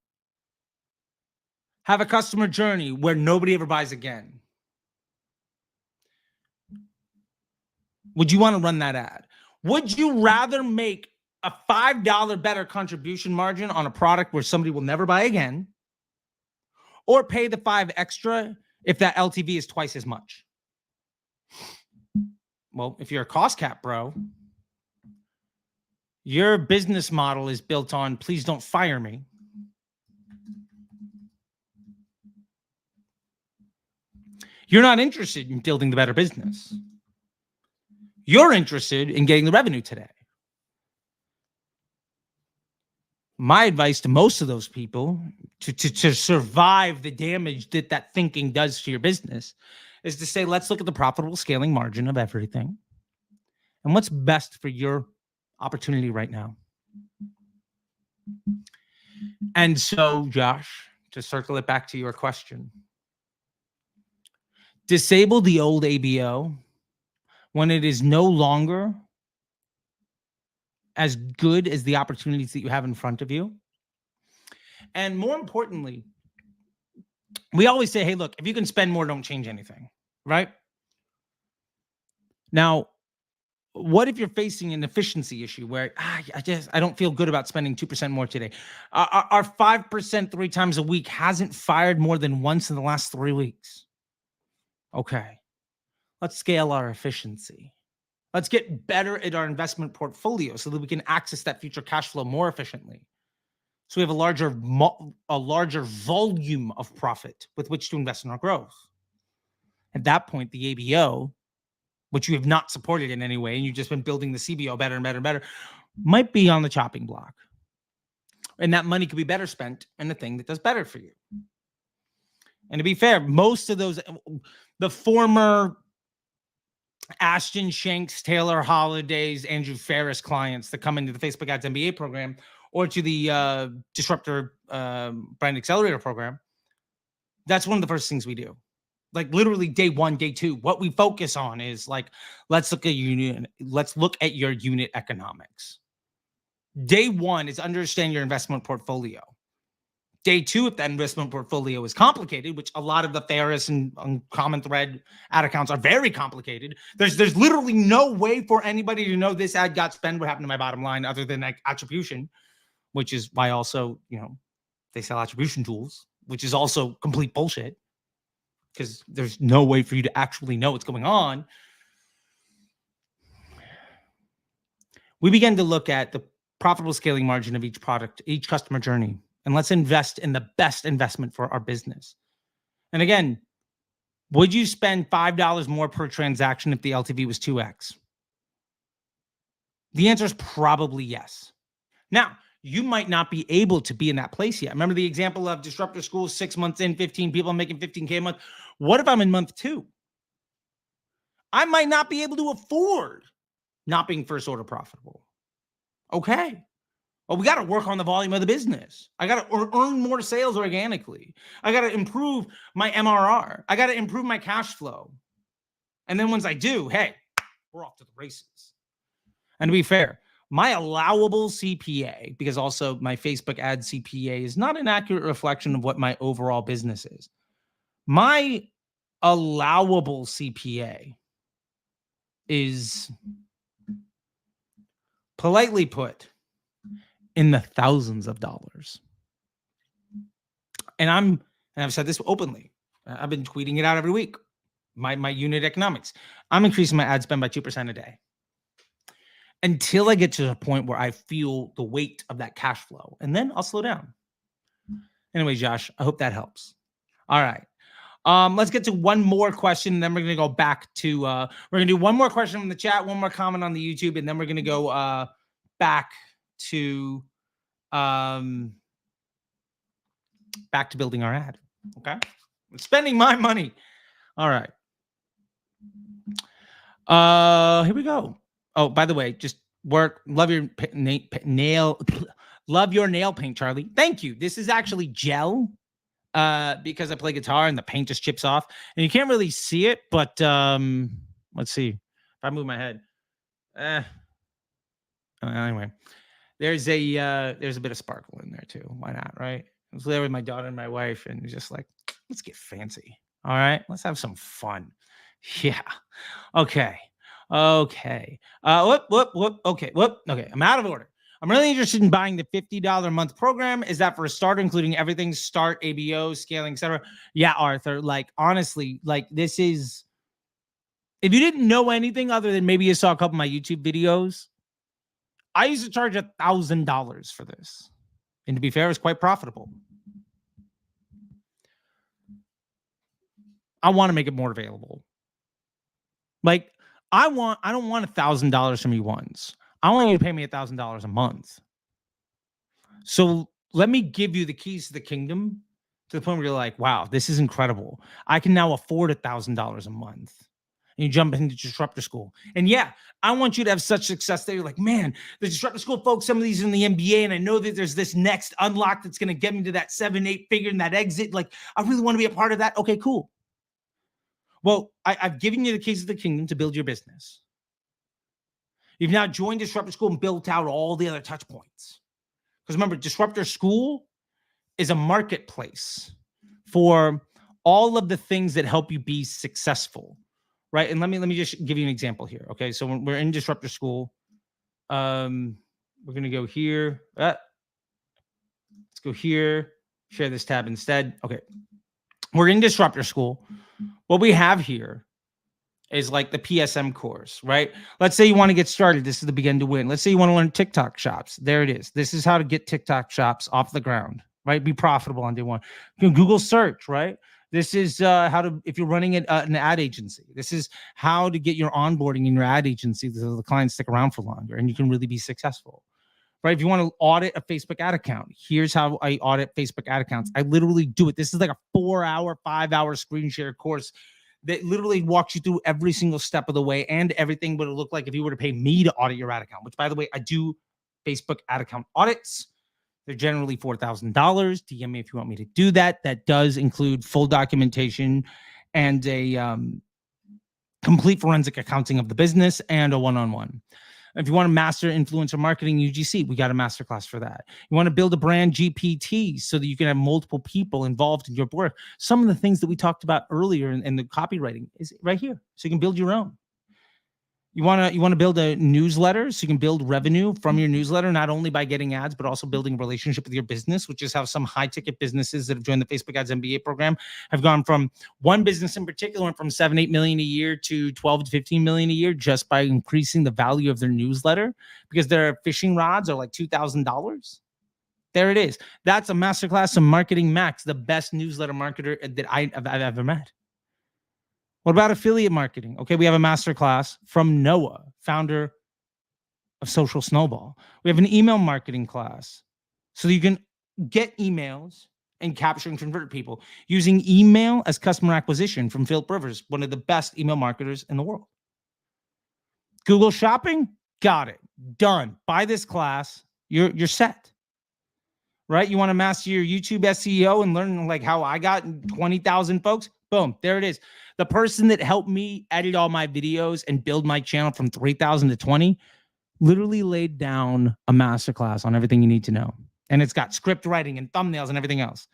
have a customer journey where nobody ever buys again, would you want to run that ad? Would you rather make a $5 better contribution margin on a product where somebody will never buy again, or pay the $5 extra if that LTV is twice as much? Well, if you're a cost cap bro, your business model is built on, please don't fire me. You're not interested in building the better business. You're interested in getting the revenue today. My advice to most of those people to survive the damage that thinking does to your business is to say, let's look at the profitable scaling margin of everything and what's best for your opportunity right now. And so, Josh, to circle it back to your question, disable the old ABO when it is no longer as good as the opportunities that you have in front of you. And more importantly, we always say, hey, look, if you can spend more, don't change anything, right? Now, what if you're facing an efficiency issue where I don't feel good about spending 2% more today? Our 5% 3 times a week hasn't fired more than once in the last 3 weeks. Okay, let's scale our efficiency. Let's get better at our investment portfolio so that we can access that future cash flow more efficiently. So we have a larger volume of profit with which to invest in our growth. At that point, the ABO, which you have not supported in any way, and you've just been building the CBO better and better and better, might be on the chopping block. And that money could be better spent in the thing that does better for you. And to be fair, most of those, the former Ashton Shanks, Taylor Holidays, Andrew Ferris clients that come into the Facebook Ads MBA program or to the Disruptor Brand Accelerator program, that's one of the first things we do. Like literally day 1, day 2, what we focus on is like, let's look at your unit economics. Day 1 is understand your investment portfolio. Day 2, if that investment portfolio is complicated, which a lot of the Ferris and Common Thread ad accounts are very complicated. There's literally no way for anybody to know this ad got spent, what happened to my bottom line, other than like attribution, which is why also, they sell attribution tools, which is also complete bullshit because there's no way for you to actually know what's going on. We began to look at the profitable scaling margin of each product, each customer journey. And let's invest in the best investment for our business. And again, would you spend $5 more per transaction if the LTV was 2x? The answer is probably yes. Now, you might not be able to be in that place yet. Remember the example of Disruptor School, 6 months in, 15 people making $15K a month. What if I'm in month 2? I might not be able to afford not being first order profitable. Okay. Well, we got to work on the volume of the business. I got to earn more sales organically. I got to improve my MRR. I got to improve my cash flow. And then once I do, hey, we're off to the races. And to be fair, my allowable CPA, because also my Facebook ad CPA is not an accurate reflection of what my overall business is. My allowable CPA is, politely put, in the thousands of dollars. And I've said this openly. I've been tweeting it out every week. My unit economics. I'm increasing my ad spend by 2% a day until I get to the point where I feel the weight of that cash flow. And then I'll slow down. Anyway, Josh, I hope that helps. All right. Let's get to one more question. And then we're going to go back to, we're going to do one more question from the chat, one more comment on the YouTube, and then we're going to go back to building our ad. Okay. I'm spending my money. All right. Here we go. Oh, by the way, just love your nail paint, Charlie. Thank you. This is actually gel because I play guitar and the paint just chips off and you can't really see it, but let's see if I move my head. Anyway, there's a bit of sparkle in there too. Why not, right? I was there with my daughter and my wife and just like, let's get fancy. All right, let's have some fun. Yeah. Okay. Okay. Okay. Okay. I'm out of order. I'm really interested in buying the $50 a month program. Is that for a starter, including everything, start, ABO, scaling, etc.? Yeah, Arthur. Like, honestly, like this is, if you didn't know anything other than maybe you saw a couple of my YouTube videos, I used to charge $1,000 for this. And to be fair, it's quite profitable. I want to make it more available. Like, I don't want $1,000 from you once. I want you to pay me $1,000 a month. So let me give you the keys to the kingdom to the point where you're like, wow, this is incredible. I can now afford $1,000 a month. And you jump into Disruptor School. And yeah, I want you to have such success that you're like, man, the Disruptor School folks, some of these are in the MBA, and I know that there's this next unlock that's going to get me to that 7-8 figure and that exit. Like, I really want to be a part of that. Okay, cool. Well, I've given you the keys of the kingdom to build your business. You've now joined Disruptor School and built out all the other touch points. Because remember, Disruptor School is a marketplace for all of the things that help you be successful, right? And let me just give you an example here. Okay, so when we're in Disruptor School, we're gonna go here. Let's go here. Share this tab instead. Okay, we're in Disruptor School. What we have here is like the PSM course, right? Let's say you want to get started. This is the Begin to Win. Let's say you want to learn TikTok shops. There it is. This is how to get TikTok shops off the ground, right? Be profitable on day one. You can Google search, right? This is how to, if you're running an ad agency, this is how to get your onboarding in your ad agency so the clients stick around for longer and you can really be successful, right? If you want to audit a Facebook ad account, here's how I audit Facebook ad accounts. I literally do it. This is like a 4-hour, 5-hour screen share course that literally walks you through every single step of the way and everything what it look like if you were to pay me to audit your ad account, which, by the way, I do Facebook ad account audits. They're generally $4,000. DM me if you want me to do that. That does include full documentation and a complete forensic accounting of the business and a one-on-one. If you want to master influencer marketing UGC, we got a masterclass for that. You want to build a brand GPT so that you can have multiple people involved in your work. Some of the things that we talked about earlier in the copywriting is right here. So you can build your own. You want to build a newsletter so you can build revenue from your newsletter, not only by getting ads, but also building a relationship with your business, which is how some high ticket businesses that have joined the Facebook Ads MBA program have gone from one business in particular, went from 7-8 million a year to 12 to 15 million a year just by increasing the value of their newsletter because their fishing rods are like $2,000. There it is. That's a masterclass of Marketing Max, the best newsletter marketer that I've ever met. What about affiliate marketing? Okay, we have a masterclass from Noah, founder of Social Snowball. We have an email marketing class so that you can get emails and capture and convert people using email as customer acquisition from Philip Rivers, one of the best email marketers in the world. Google Shopping, got it, done. Buy this class, you're set. Right? You want to master your YouTube SEO and learn like how I got 20,000 folks? Boom, there it is. The person that helped me edit all my videos and build my channel from 3,000 to 20 literally laid down a masterclass on everything you need to know. And it's got script writing and thumbnails and everything else.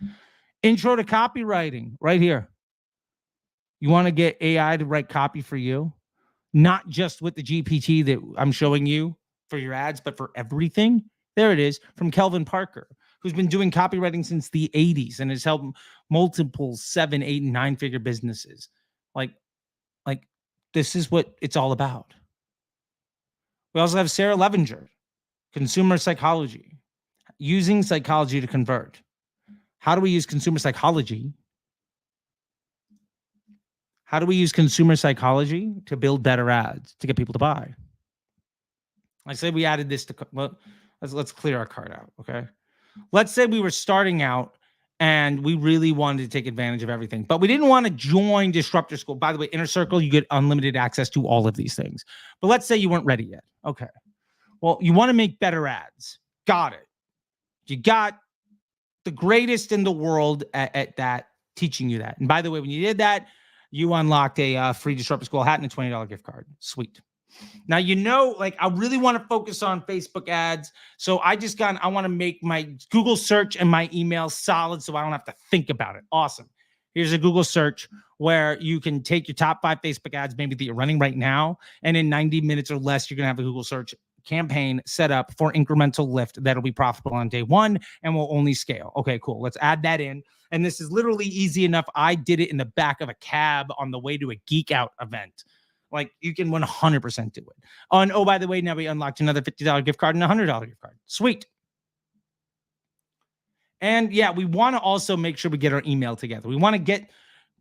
Intro to copywriting right here. You want to get AI to write copy for you, not just with the GPT that I'm showing you for your ads, but for everything. There it is from Kelvin Parker, who's been doing copywriting since the 80s and has helped multiple 7, 8, and 9-figure businesses. Like this is what it's all about. We also have Sarah Levinger, consumer psychology, using psychology to convert. How do we use consumer psychology? How do we use consumer psychology to build better ads, to get people to buy? I say we added this to, well, let's clear our card out, okay? Let's say we were starting out and we really wanted to take advantage of everything, but we didn't want to join Disruptor School. By the way, Inner Circle, you get unlimited access to all of these things. But let's say you weren't ready yet. Okay. Well, you want to make better ads. Got it. You got the greatest in the world at that, teaching you that. And by the way, when you did that, you unlocked a free Disruptor School hat and a $20 gift card. Sweet. Now, like I really want to focus on Facebook ads. So I want to make my Google search and my email solid so I don't have to think about it. Awesome. Here's a Google search where you can take your top 5 Facebook ads, maybe that you're running right now. And in 90 minutes or less, you're going to have a Google search campaign set up for incremental lift that'll be profitable on day one and will only scale. Okay, cool. Let's add that in. And this is literally easy enough. I did it in the back of a cab on the way to a Geek Out event. Like you can 100% do it. Oh, by the way, now we unlocked another $50 gift card and a $100 gift card. Sweet. And yeah, we want to also make sure we get our email together. We want to get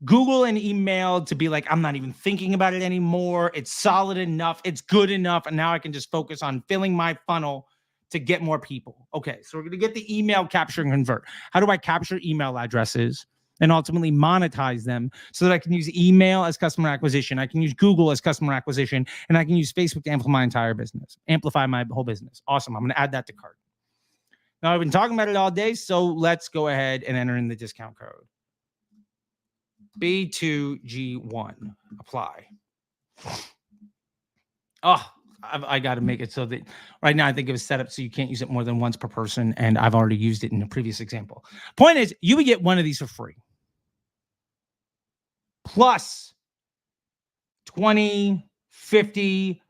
Google and email to be like, I'm not even thinking about it anymore. It's solid enough. It's good enough. And now I can just focus on filling my funnel to get more people. Okay, so we're going to get the email capture and convert. How do I capture email addresses and ultimately monetize them so that I can use email as customer acquisition? I can use Google as customer acquisition, and I can use Facebook to amplify my entire business, amplify my whole business. Awesome. I'm going to add that to cart. Now, I've been talking about it all day, so let's go ahead and enter in the discount code. B2G1, apply. Oh, I got to make it so that right now I think it was set up so you can't use it more than once per person, and I've already used it in a previous example. Point is, you would get one of these for free. Plus 20, 50,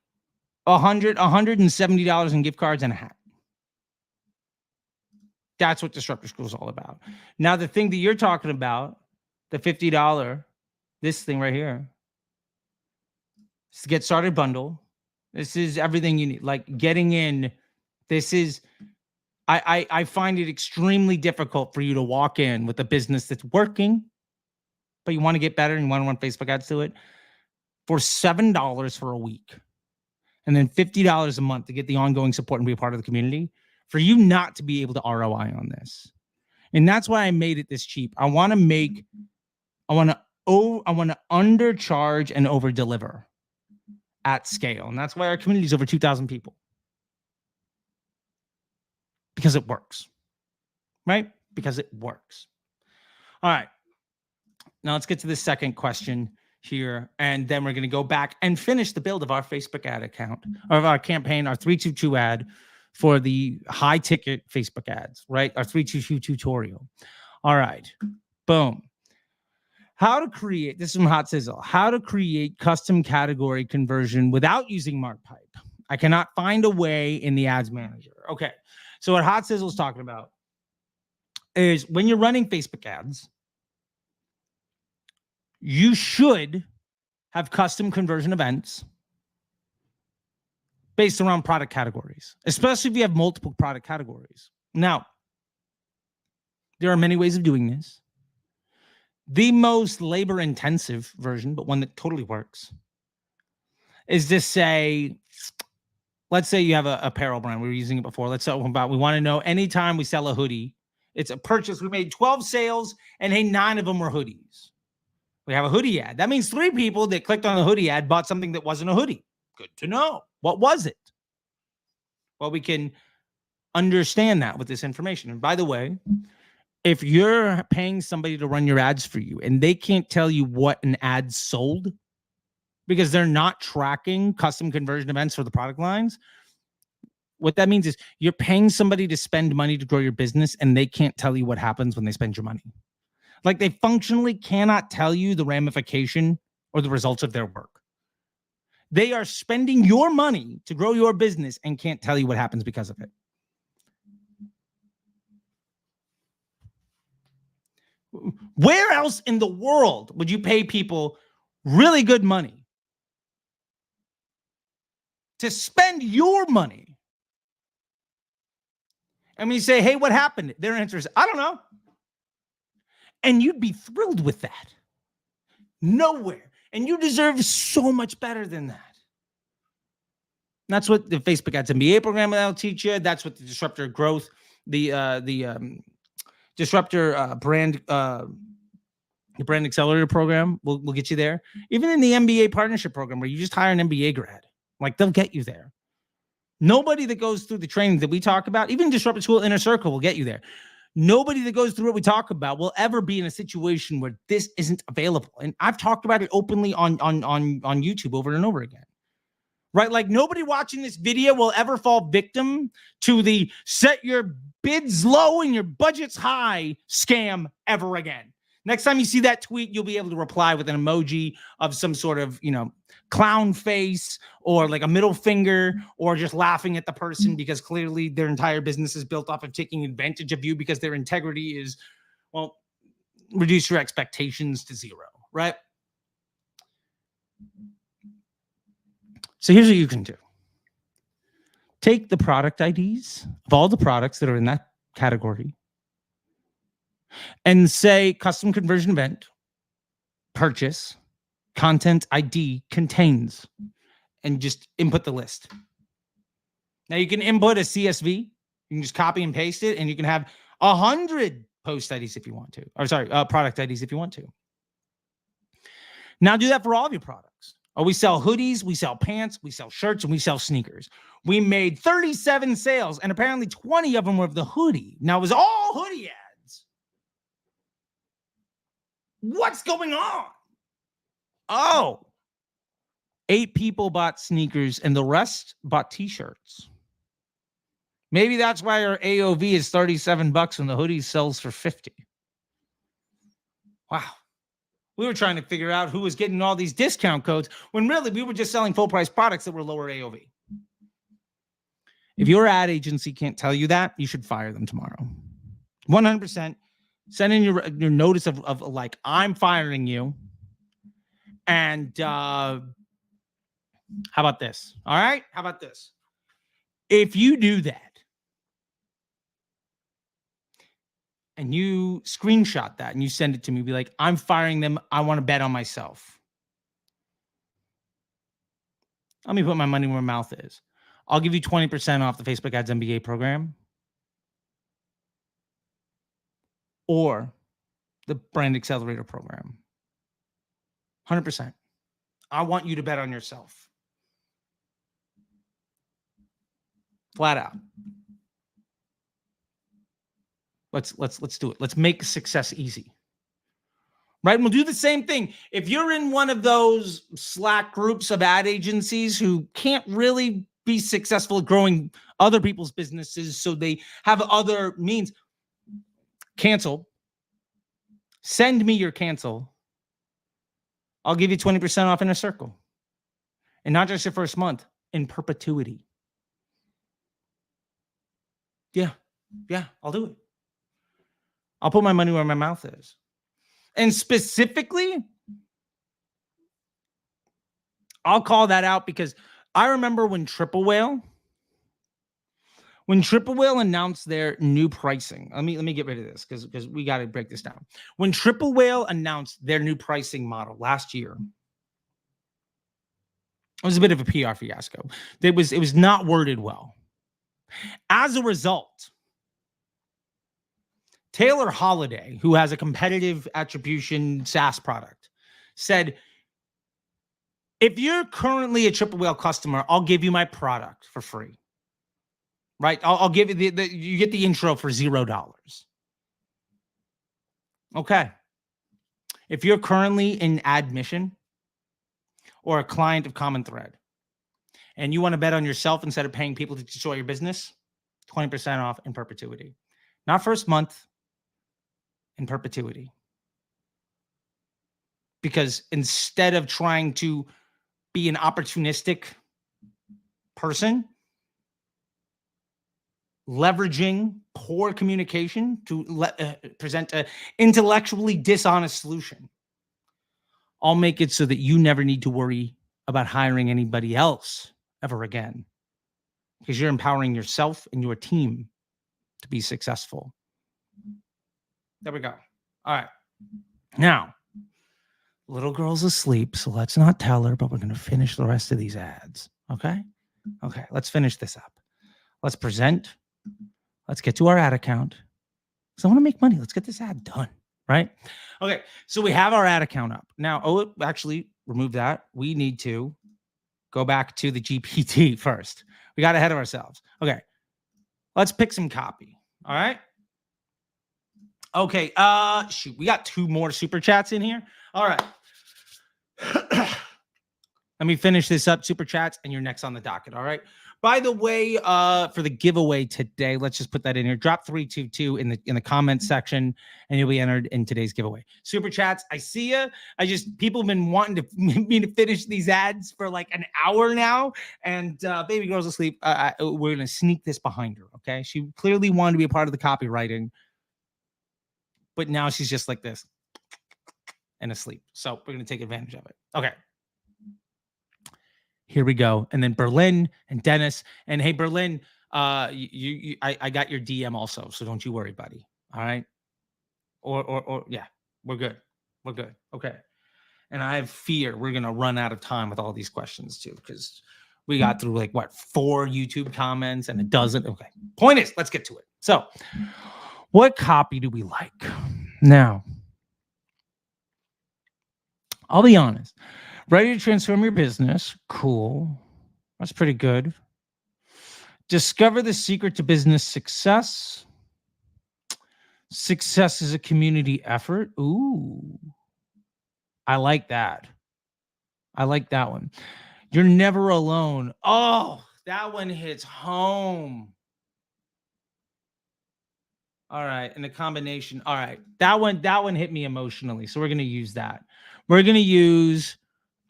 100, $170 in gift cards and a hat. That's what Disruptor School is all about. Now, the thing that you're talking about, the $50, this thing right here, it's the Get Started bundle. This is everything you need. Like getting in, this is, I find it extremely difficult for you to walk in with a business that's working, but you want to get better and you want to run Facebook ads to it for $7 for a week. And then $50 a month to get the ongoing support and be a part of the community, for you not to be able to ROI on this. And that's why I made it this cheap. I want to undercharge and over deliver at scale. And that's why our community is over 2,000 people. Because it works. Right? Because it works. All right. Now let's get to the second question here. And then we're going to go back and finish the build of our Facebook ad account, of our campaign, our 322 ad for the high ticket Facebook ads, right? Our 322 tutorial. All right. Boom. How to create, this is from Hot Sizzle, how to create custom category conversion without using MarkPipe. I cannot find a way in the ads manager. Okay. So what Hot Sizzle is talking about is when you're running Facebook ads, you should have custom conversion events based around product categories, especially if you have multiple product categories. Now, there are many ways of doing this. The most labor-intensive version, but one that totally works, is to say, let's say you have an apparel brand. We were using it before. Let's talk about, we want to know anytime we sell a hoodie, it's a purchase. We made 12 sales, and hey, 9 of them were hoodies. We have a hoodie ad. That means 3 people that clicked on the hoodie ad bought something that wasn't a hoodie. Good to know. What was it? Well, we can understand that with this information. And by the way, if you're paying somebody to run your ads for you and they can't tell you what an ad sold because they're not tracking custom conversion events for the product lines, what that means is you're paying somebody to spend money to grow your business and they can't tell you what happens when they spend your money. Like they functionally cannot tell you the ramification or the results of their work. They are spending your money to grow your business and can't tell you what happens because of it. Where else in the world would you pay people really good money to spend your money? And when you say, hey, what happened? Their answer is, I don't know. And you'd be thrilled with that. Nowhere. And you deserve so much better than that. That's what the Facebook Ads MBA program will teach you. That's what the Disruptor Growth, the Disruptor Brand Accelerator program will get you there. Even in the MBA partnership program where you just hire an MBA grad, like they'll get you there. Nobody that goes through the training that we talk about, even Disruptor School Inner Circle will get you there. Nobody that goes through what we talk about will ever be in a situation where this isn't available. And I've talked about it openly on YouTube over and over again. Right? Like nobody watching this video will ever fall victim to the set your bids low and your budgets high scam ever again. Next time you see that tweet, you'll be able to reply with an emoji of some sort of, clown face or like a middle finger or just laughing at the person because clearly their entire business is built off of taking advantage of you because their integrity is, well, reduce your expectations to 0, right? So here's what you can do. Take the product IDs of all the products that are in that category and say custom conversion event purchase, content ID contains, and just input the list. Now you can input a CSV. You can just copy and paste it, and you can have 100 post IDs if you want to. Or sorry, product IDs if you want to. Now do that for all of your products. Oh, we sell hoodies, we sell pants, we sell shirts, and we sell sneakers. We made 37 sales, and apparently 20 of them were of the hoodie. Now it was all hoodie ads. What's going on? Oh, 8 people bought sneakers and the rest bought t-shirts. Maybe that's why our AOV is $37 and the hoodie sells for $50. Wow. We were trying to figure out who was getting all these discount codes when really we were just selling full price products that were lower AOV. If your ad agency can't tell you that, you should fire them tomorrow. 100%. Send in your notice of like, I'm firing you. And how about this? All right. How about this? If you do that and you screenshot that and you send it to me, be like, I'm firing them. I want to bet on myself. Let me put my money where my mouth is. I'll give you 20% off the Facebook Ads MBA program or the Brand Accelerator program. 100%. I want you to bet on yourself. Flat out. Let's do it. Let's make success easy. Right? And we'll do the same thing. If you're in one of those Slack groups of ad agencies who can't really be successful at growing other people's businesses, so they have other means, cancel. Send me your cancel. I'll give you 20% off Inner Circle. And not just your first month, in perpetuity. Yeah, I'll do it. I'll put my money where my mouth is. And specifically, I'll call that out because I remember when Triple Whale announced their new pricing. Let me get rid of this because we got to break this down. When Triple Whale announced their new pricing model last year, it was a bit of a PR fiasco. It was not worded well. As a result, Taylor Holiday, who has a competitive attribution SaaS product, said, if you're currently a Triple Whale customer, I'll give you my product for free. Right? I'll give you you get the intro for $0. Okay. If you're currently in admission or a client of Common Thread and you want to bet on yourself instead of paying people to destroy your business, 20% off in perpetuity. Not first month, in perpetuity. Because instead of trying to be an opportunistic person, leveraging poor communication to present an intellectually dishonest solution, I'll make it so that you never need to worry about hiring anybody else ever again, because you're empowering yourself and your team to be successful. There we go. All right. Now, little girl's asleep, so let's not tell her, but we're going to finish the rest of these ads. Okay? Okay, let's finish this up. Let's present. Let's get to our ad account. Because I want to make money. Let's get this ad done. Right? Okay, so we have our ad account up. Now, actually, remove that. We need to go back to the GPT first. We got ahead of ourselves. Okay, let's pick some copy. All right? Okay, shoot, we got 2 more super chats in here. All right. Let me finish this up, super chats, and you're next on the docket, all right? By the way, for the giveaway today, let's just put that in here. Drop 322 in the comments section, and you'll be entered in today's giveaway. Super chats, I see you. People have been wanting me to finish these ads for like an hour now, and baby girl's asleep. We're gonna sneak this behind her, okay? She clearly wanted to be a part of the copywriting, but now she's just like this and asleep. So we're going to take advantage of it. Okay. Here we go. And then Berlin and Dennis. And hey, Berlin, I got your DM also. So don't you worry, buddy. All right. Or yeah, we're good. We're good. Okay. And I have fear we're going to run out of time with all these questions too, because we got through like 4 YouTube comments and a dozen. Okay. Point is, let's get to it. So what copy do we like? Now, I'll be honest. Ready to transform your business. Cool. That's pretty good. Discover the secret to business success. Success is a community effort. Ooh. I like that. I like that one. You're never alone. Oh, that one hits home. All right. And the combination. All right. That one hit me emotionally. So we're going to use that. We're going to use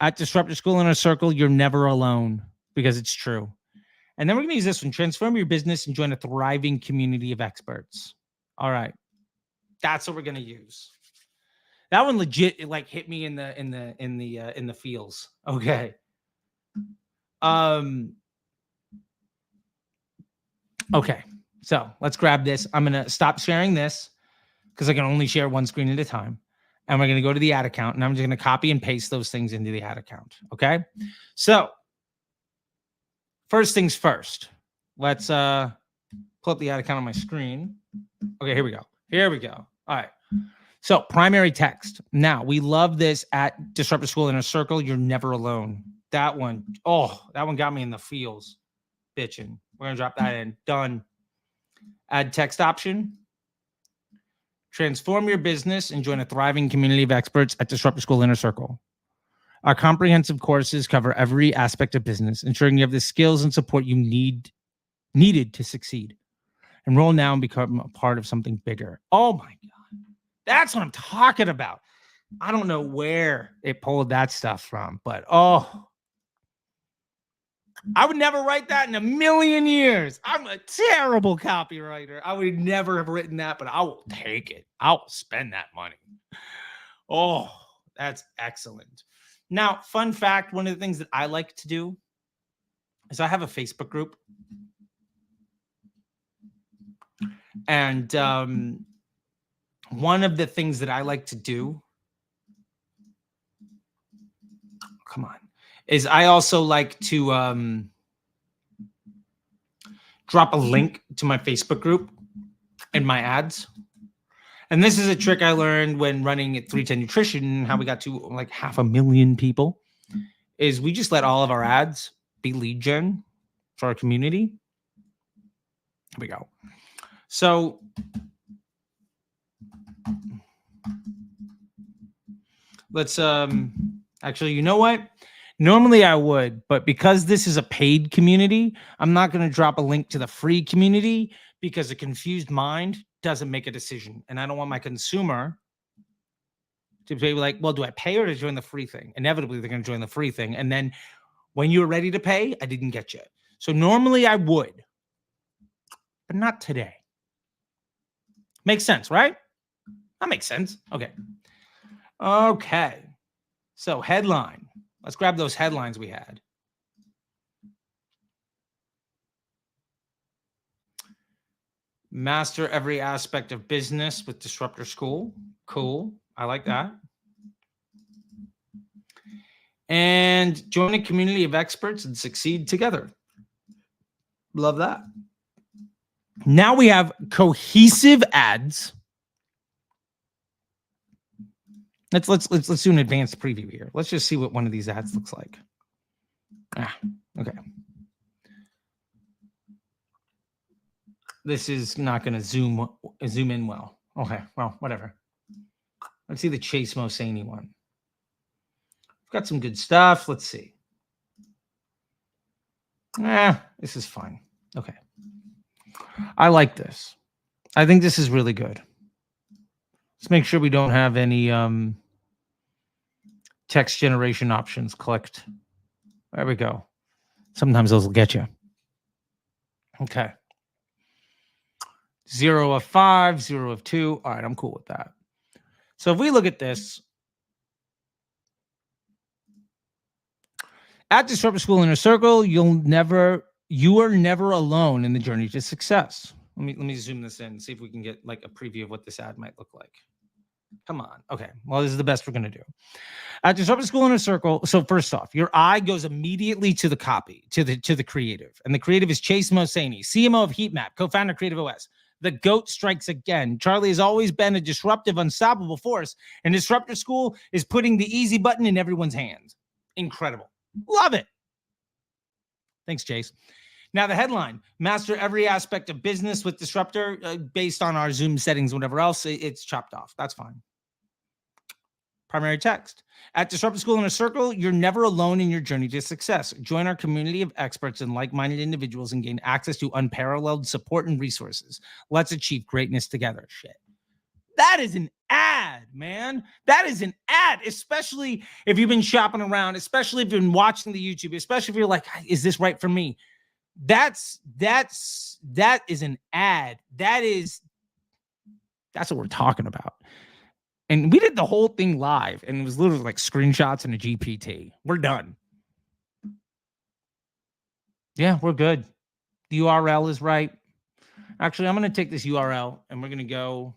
at Disruptor School Inner Circle, you're never alone, because it's true. And then we're going to use this one. Transform your business and join a thriving community of experts. All right. That's what we're going to use. That one legit, it like hit me in the feels. Okay. Okay. So let's grab this. I'm going to stop sharing this because I can only share one screen at a time. And we're going to go to the ad account, and I'm just going to copy and paste those things into the ad account. Okay. So first things first, let's pull up the ad account on my screen. Okay. Here we go. Here we go. All right. So primary text. Now we love this at Disruptor School Inner Circle. You're never alone. That one. Oh, that one got me in the feels. Bitching. We're going to drop that in. Done. Add text option. Transform your business and join a thriving community of experts at Disruptor School Inner Circle. Our comprehensive courses cover every aspect of business, ensuring you have the skills and support you needed to succeed. Enroll now and become a part of something bigger. Oh my God. That's what I'm talking about. I don't know where it pulled that stuff from, but oh, I would never write that in a million years. I'm a terrible copywriter. I would never have written that, but I will take it. I will spend that money. Oh, that's excellent. Now, fun fact, one of the things that I like to do is I have a Facebook group. And one of the things that I like to do, come on, is I also like to drop a link to my Facebook group in my ads. And this is a trick I learned when running at 310 Nutrition, how we got to like 500,000 people, is we just let all of our ads be lead gen for our community. Here we go. So let's actually, you know what? Normally I would, but because this is a paid community, I'm not going to drop a link to the free community because a confused mind doesn't make a decision. And I don't want my consumer to be like, well, do I pay or to join the free thing? Inevitably, they're going to join the free thing. And then when you're ready to pay, I didn't get you. So normally I would, but not today. Makes sense, right? That makes sense. Okay. Okay. So headline. Let's grab those headlines we had. Master every aspect of business with Disruptor School. Cool. I like that. And join a community of experts and succeed together. Love that. Now we have cohesive ads. Let's do an advanced preview here. Let's just see what one of these ads looks like. Okay. This is not going to zoom in well. Okay, well, whatever. Let's see the Chase Mosani one. We've got some good stuff. Let's see. This is fine. Okay. I like this. I think this is really good. Let's make sure we don't have any text generation options clicked. There we go. Sometimes those will get you. Okay. 0 of 5, 0 of 2. All right, I'm cool with that. So if we look at this, at Disruptor School Inner Circle, you are never alone in the journey to success. Let me zoom this in and see if we can get like a preview of what this ad might look like. Come on. Okay. Well, this is the best we're going to do. At Disruptive School Inner Circle. So first off, your eye goes immediately to the copy, to the creative. And the creative is Chase Mosani, CMO of Heatmap, co-founder of Creative OS. The GOAT strikes again. Charley has always been a disruptive, unstoppable force. And Disruptive School is putting the easy button in everyone's hands. Incredible. Love it. Thanks, Chase. Now, the headline, master every aspect of business with Disruptor, based on our Zoom settings, whatever else, it's chopped off. That's fine. Primary text. At Disruptive School Inner Circle, you're never alone in your journey to success. Join our community of experts and like-minded individuals and gain access to unparalleled support and resources. Let's achieve greatness together. Shit. That is an ad, man. That is an ad, especially if you've been shopping around, especially if you've been watching the YouTube, especially if you're like, is this right for me? That is an ad. That's what we're talking about. And we did the whole thing live, and it was literally like screenshots and a GPT. We're done. Yeah, we're good. The URL is right. Actually, I'm going to take this URL, and we're going to go.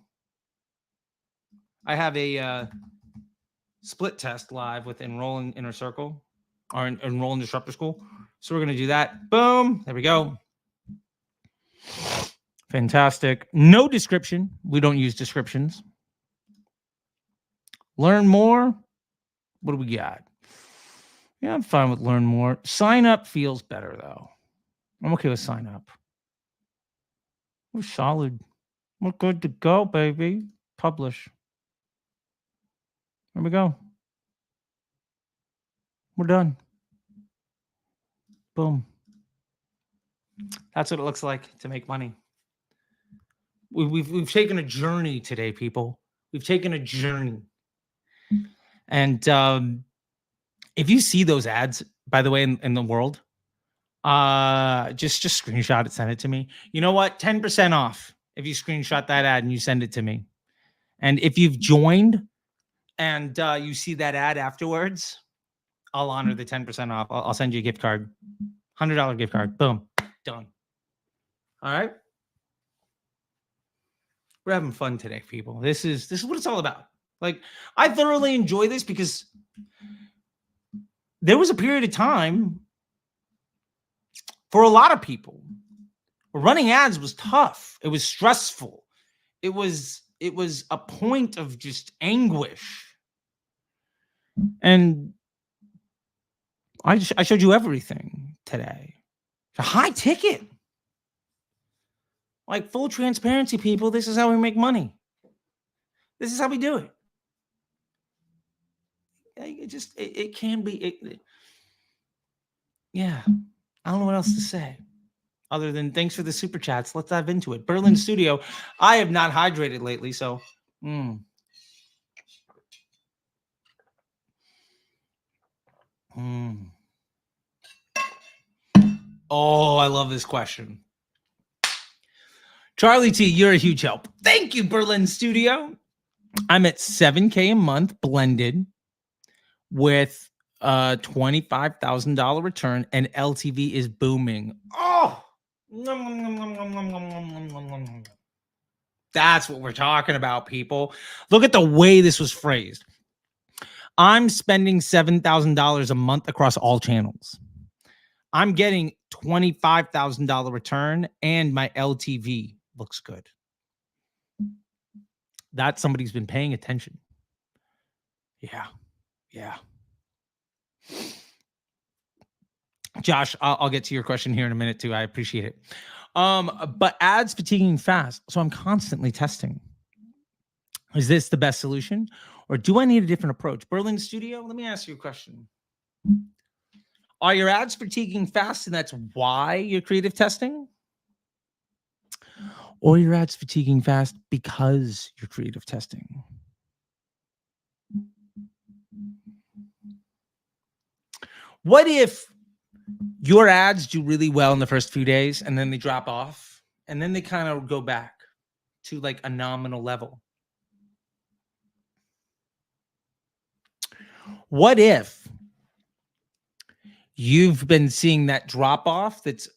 I have a split test live with Enroll in Inner Circle, or Enroll in Disruptor School. So we're going to do that. Boom. There we go. Fantastic. No description. We don't use descriptions. Learn more. What do we got? Yeah, I'm fine with learn more. Sign up feels better, though. I'm okay with sign up. We're solid. We're good to go, baby. Publish. There we go. We're done. Boom. That's what it looks like to make money. We've taken a journey today, people. We've taken a journey. And if you see those ads, by the way, in the world, just screenshot it, send it to me. You know what? 10% off if you screenshot that ad and you send it to me. And if you've joined and you see that ad afterwards, I'll honor the 10% off. I'll send you a gift card, $100 gift card. Boom, done. All right. We're having fun today, people. This is what it's all about. Like, I thoroughly enjoy this because there was a period of time for a lot of people where running ads was tough. It was stressful. It was a point of just anguish. And I showed you everything today. It's a high ticket. Like, full transparency, people. This is how we make money. This is how we do it. It can be. Yeah. I don't know what else to say other than thanks for the super chats. Let's dive into it. Berlin Studio. I have not hydrated lately, so. Oh, I love this question. Charley T, you're a huge help. Thank you, Berlin Studio. I'm at $7K a month blended with a $25,000 return, and LTV is booming. Oh, that's what we're talking about, people. Look at the way this was phrased. I'm spending $7,000 a month across all channels. I'm getting $25,000 return, and my LTV looks good. That somebody's been paying attention. Yeah. Josh, I'll get to your question here in a minute too. I appreciate it. But ads fatiguing fast. So I'm constantly testing. Is this the best solution, or do I need a different approach? Berlin Studio, let me ask you a question. Are your ads fatiguing fast and that's why you're creative testing? Or your ads fatiguing fast because you're creative testing? What if your ads do really well in the first few days and then they drop off and then they kind of go back to like a nominal level? What if you've been seeing that drop off that's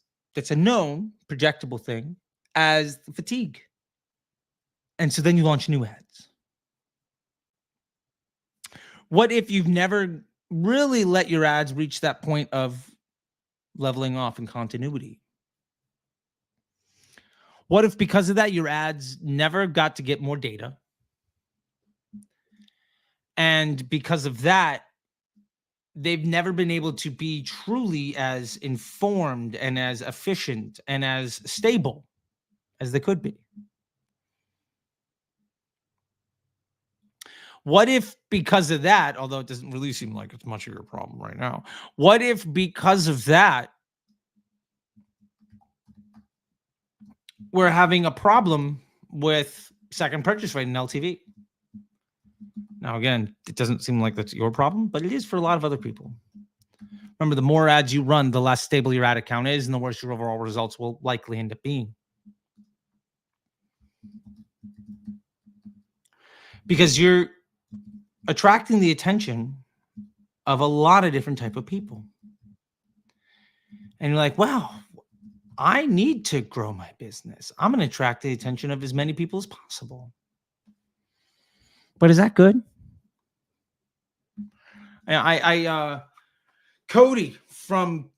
a known projectable thing as fatigue, and so then you launch new ads? What if you've never really let your ads reach that point of leveling off and continuity? What if because of that, your ads never got to get more data? And because of that, they've never been able to be truly as informed and as efficient and as stable as they could be? What if because of that, although it doesn't really seem like it's much of your problem right now, what if because of that, we're having a problem with second purchase rate in LTV? Now, again, it doesn't seem like that's your problem, but it is for a lot of other people. Remember, the more ads you run, the less stable your ad account is, and the worse your overall results will likely end up being. Because you're attracting the attention of a lot of different type of people. And you're like, wow, I need to grow my business. I'm going to attract the attention of as many people as possible. But is that good? Cody from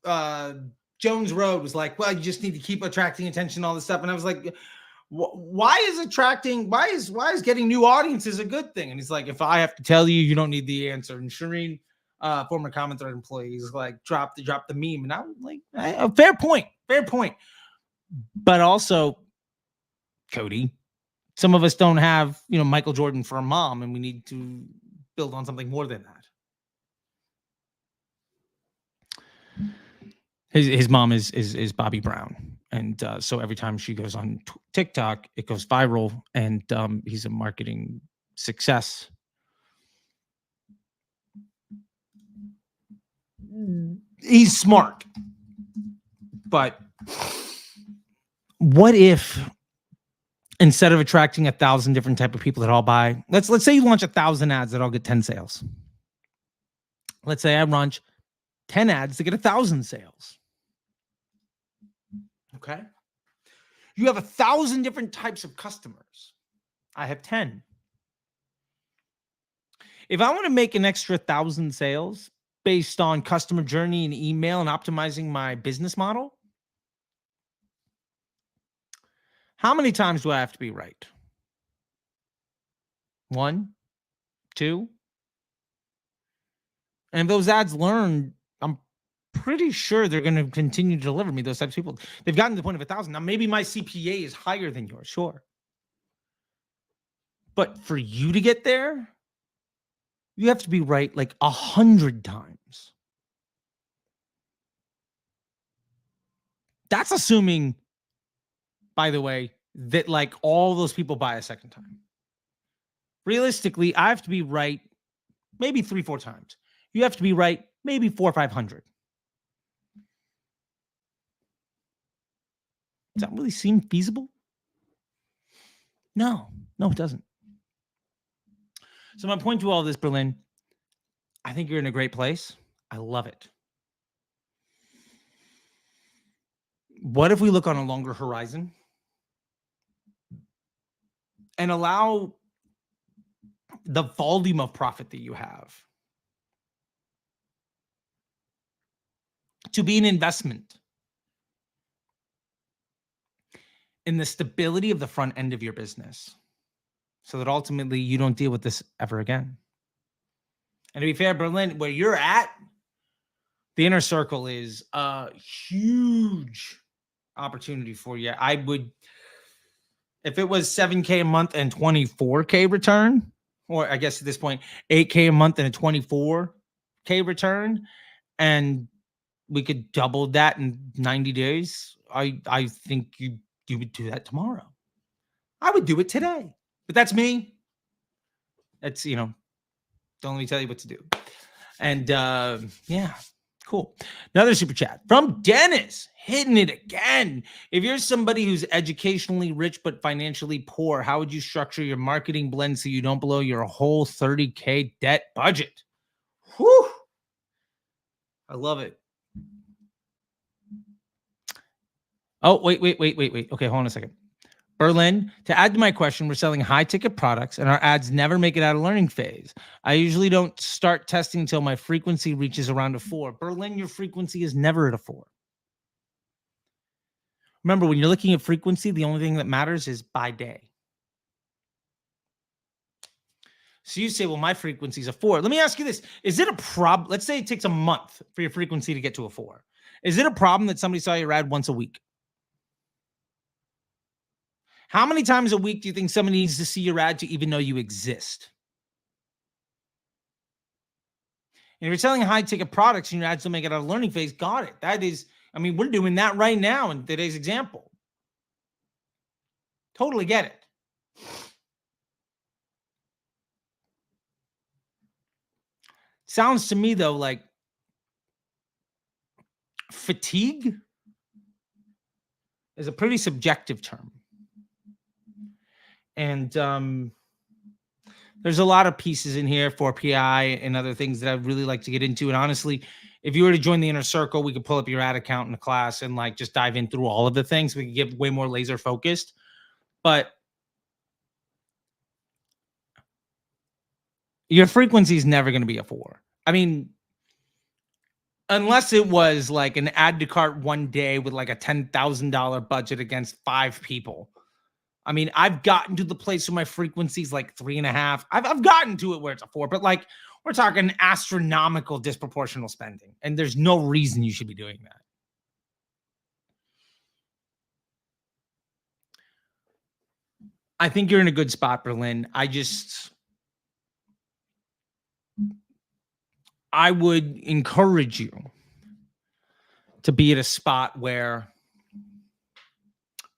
Jones Road was like, well, you just need to keep attracting attention, all this stuff. And I was like, why is getting new audiences a good thing? And he's like, if I have to tell you, you don't need the answer. And Shireen, former comment thread employee, is like, drop the meme. And I was like, fair point. But also, Cody, some of us don't have, Michael Jordan for a mom, and we need to build on something more than that. His mom is Bobby Brown, and so every time she goes on TikTok, it goes viral, and he's a marketing success. He's smart, but what if instead of attracting 1,000 different type of people that all buy, let's say you launch 1,000 ads that all get 10 sales. Let's say I launch 10 ads to get 1,000 sales. Okay. You have 1,000 different types of customers. I have 10. If I want to make an extra 1,000 sales based on customer journey and email and optimizing my business model, how many times do I have to be right? 1, 2? And if those ads learn, I'm pretty sure they're going to continue to deliver me those types of people. They've gotten to the point of 1,000. Now, maybe my CPA is higher than yours, sure. But for you to get there, you have to be right like 100 times. That's assuming, by the way, that like all those people buy a second time. Realistically, I have to be right maybe 3-4 times. You have to be right maybe 400 or 500. Does that really seem feasible? No, it doesn't. So my point to all this, Berlin, I think you're in a great place. I love it. What if we look on a longer horizon and allow the volume of profit that you have to be an investment in the stability of the front end of your business, so that ultimately you don't deal with this ever again? And to be fair, Berlin, where you're at, the inner circle is a huge opportunity for you. I would, if it was 7K a month and 24K return, or I guess at this point, 8K a month and a 24K return, and we could double that in 90 days, I think you would do that tomorrow. I would do it today. But that's me. That's, don't let me tell you what to do. And yeah, cool. Another super chat from Dennis, hitting it again. If you're somebody who's educationally rich but financially poor, how would you structure your marketing blend so you don't blow your whole 30K debt budget? Whew. I love it. Oh, wait. Okay, hold on a second. Berlin, to add to my question, we're selling high ticket products and our ads never make it out of learning phase. I usually don't start testing until my frequency reaches around a 4. Berlin, your frequency is never at a 4. Remember, when you're looking at frequency, the only thing that matters is by day. So you say, well, my frequency is a 4. Let me ask you this. Is it a problem? Let's say it takes a month for your frequency to get to a 4. Is it a problem that somebody saw your ad once a week? How many times a week do you think somebody needs to see your ad to even know you exist? And if you're selling high ticket products and your ads don't make it out of learning phase, got it. That is, I mean, we're doing that right now in today's example. Totally get it. Sounds to me, though, like fatigue is a pretty subjective term. And there's a lot of pieces in here for PI and other things that I'd really like to get into. And honestly, if you were to join the inner circle, we could pull up your ad account in the class and like just dive in through all of the things. We could get way more laser focused. But your frequency is never going to be a 4. I mean, unless it was like an add to cart one day with like a $10,000 budget against 5 people. I mean, I've gotten to the place where my frequency is like 3.5. I've gotten to it where it's a 4, but like we're talking astronomical disproportional spending, and there's no reason you should be doing that. I think you're in a good spot, Berlin. I would encourage you to be at a spot where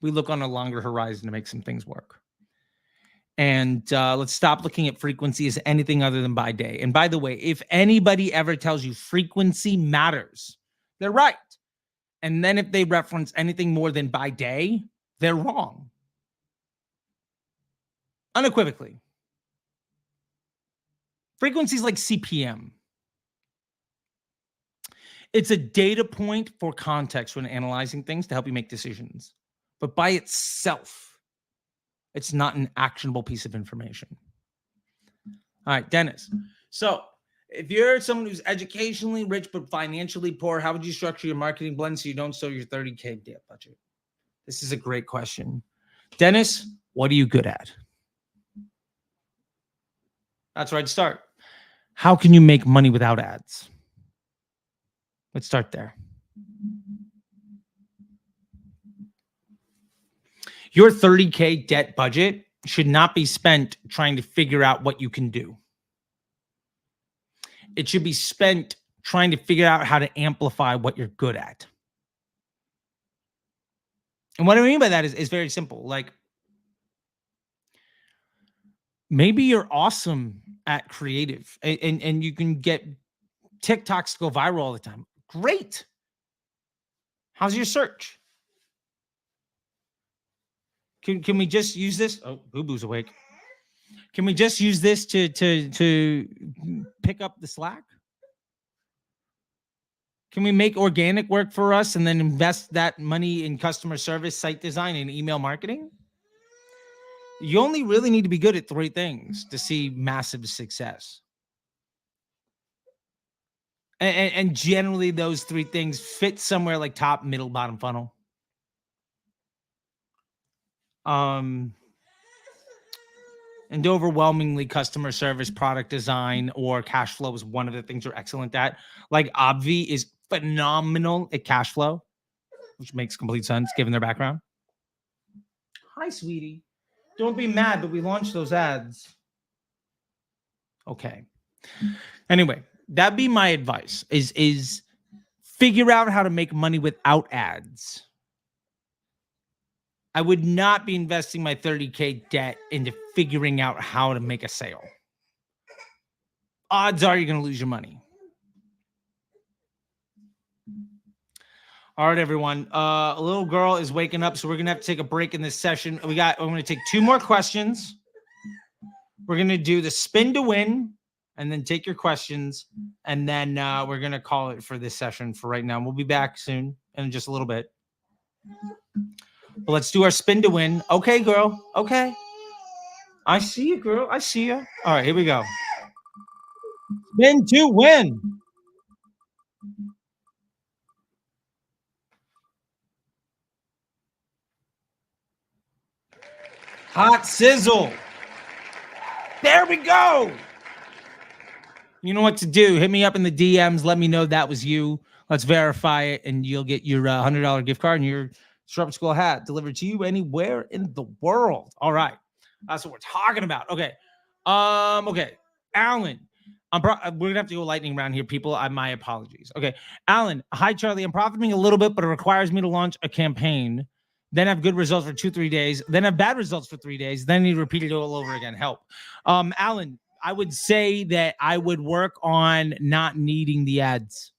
we look on a longer horizon to make some things work. And let's stop looking at frequency as anything other than by day. And by the way, if anybody ever tells you frequency matters, they're right. And then if they reference anything more than by day, they're wrong. Unequivocally. Frequency is like CPM. It's a data point for context when analyzing things to help you make decisions. But by itself, it's not an actionable piece of information. All right, Dennis. So if you're someone who's educationally rich but financially poor, how would you structure your marketing blend so you don't sell your $30K debt budget? This is a great question. Dennis, what are you good at? That's where I'd start. How can you make money without ads? Let's start there. Your $30K debt budget should not be spent trying to figure out what you can do. It should be spent trying to figure out how to amplify what you're good at. And what I mean by that is very simple. Like, maybe you're awesome at creative and you can get TikToks to go viral all the time. Great. How's your search? Can we just use this? Oh, Boo Boo's awake. Can we just use this to pick up the slack? Can we make organic work for us and then invest that money in customer service, site design, and email marketing? You only really need to be good at 3 things to see massive success. And generally those 3 things fit somewhere like top, middle, bottom funnel. And overwhelmingly customer service, product design, or cash flow is one of the things you're excellent at. Like Obvi is phenomenal at cash flow, which makes complete sense given their background. Hi, sweetie. Don't be mad, but we launched those ads. Okay. Anyway, that'd be my advice is figure out how to make money without ads. I would not be investing my $30K debt into figuring out how to make a sale. Odds are you're going to lose your money. All right, everyone. A little girl is waking up, so we're going to have to take a break in this session. I'm going to take 2 more questions. We're going to do the spin to win and then take your questions. And then we're going to call it for this session for right now. We'll be back soon in just a little bit. But let's do our spin to win. Okay, girl. Okay. I see you, girl. I see you. All right, here we go. Spin to win. Hot sizzle. There we go. You know what to do. Hit me up in the DMs. Let me know that was you. Let's verify it, and you'll get your $100 gift card and your Disrupt School hat delivered to you anywhere in the world. All right. That's what we're talking about. Okay. Okay. Alan. We're gonna have to go lightning round here, people. My apologies. Okay. Alan, hi Charlie. I'm profiting a little bit, but it requires me to launch a campaign, then have good results for 2-3 days, then have bad results for 3 days, then need to repeat it all over again. Help. Alan, I would say that I would work on not needing the ads.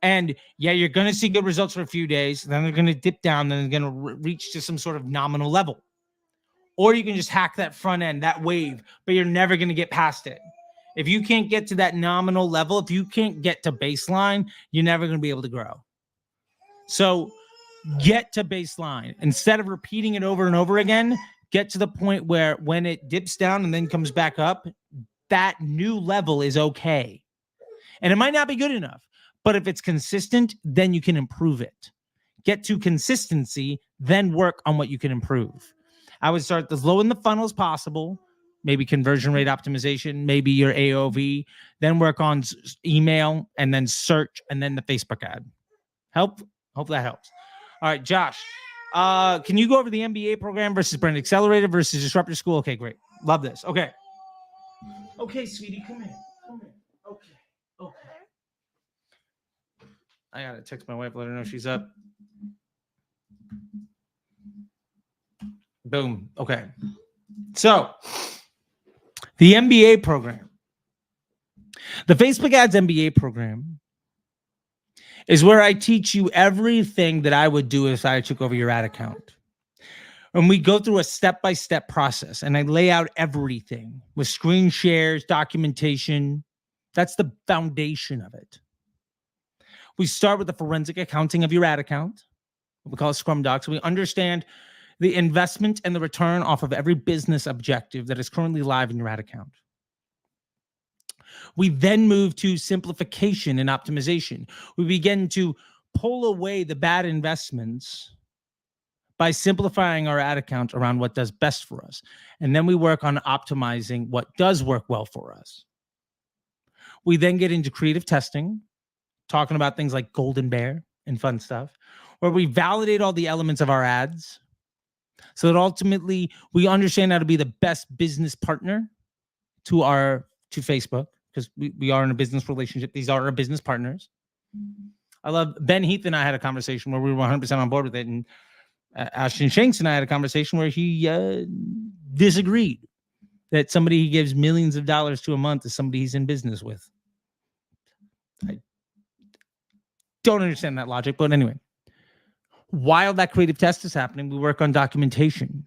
And yeah, you're going to see good results for a few days. Then they're going to dip down. Then they're going to reach to some sort of nominal level. Or you can just hack that front end, that wave, but you're never going to get past it. If you can't get to that nominal level, if you can't get to baseline, you're never going to be able to grow. So get to baseline. Instead of repeating it over and over again, get to the point where when it dips down and then comes back up, that new level is okay. And it might not be good enough, but if it's consistent, then you can improve it. Get to consistency, then work on what you can improve. I would start as low in the funnel as possible, maybe conversion rate optimization, maybe your AOV, then work on email and then search and then the Facebook ad. Hope that helps. All right, Josh, can you go over the MBA program versus Brand Accelerator versus Disruptor School? Okay, great. Love this. Okay. Okay, sweetie, come here. Come here. Okay. I gotta text my wife, let her know she's up. Boom. Okay. So, the MBA program, the Facebook Ads MBA program, is where I teach you everything that I would do if I took over your ad account. And we go through a step-by-step process, and I lay out everything with screen shares, documentation. That's the foundation of it. We start with the forensic accounting of your ad account. We call it Scrum Docs. So we understand the investment and the return off of every business objective that is currently live in your ad account. We then move to simplification and optimization. We begin to pull away the bad investments by simplifying our ad account around what does best for us. And then we work on optimizing what does work well for us. We then get into creative testing, talking about things like Golden Bear and fun stuff, where we validate all the elements of our ads so that ultimately we understand how to be the best business partner to Facebook, because we are in a business relationship. These are our business partners. I love Ben Heath and I had a conversation where we were 100% on board with it. And Ashton Shanks and I had a conversation where he disagreed that somebody he gives millions of dollars to a month is somebody he's in business with. I don't understand that logic, but anyway, while that creative test is happening, we work on documentation.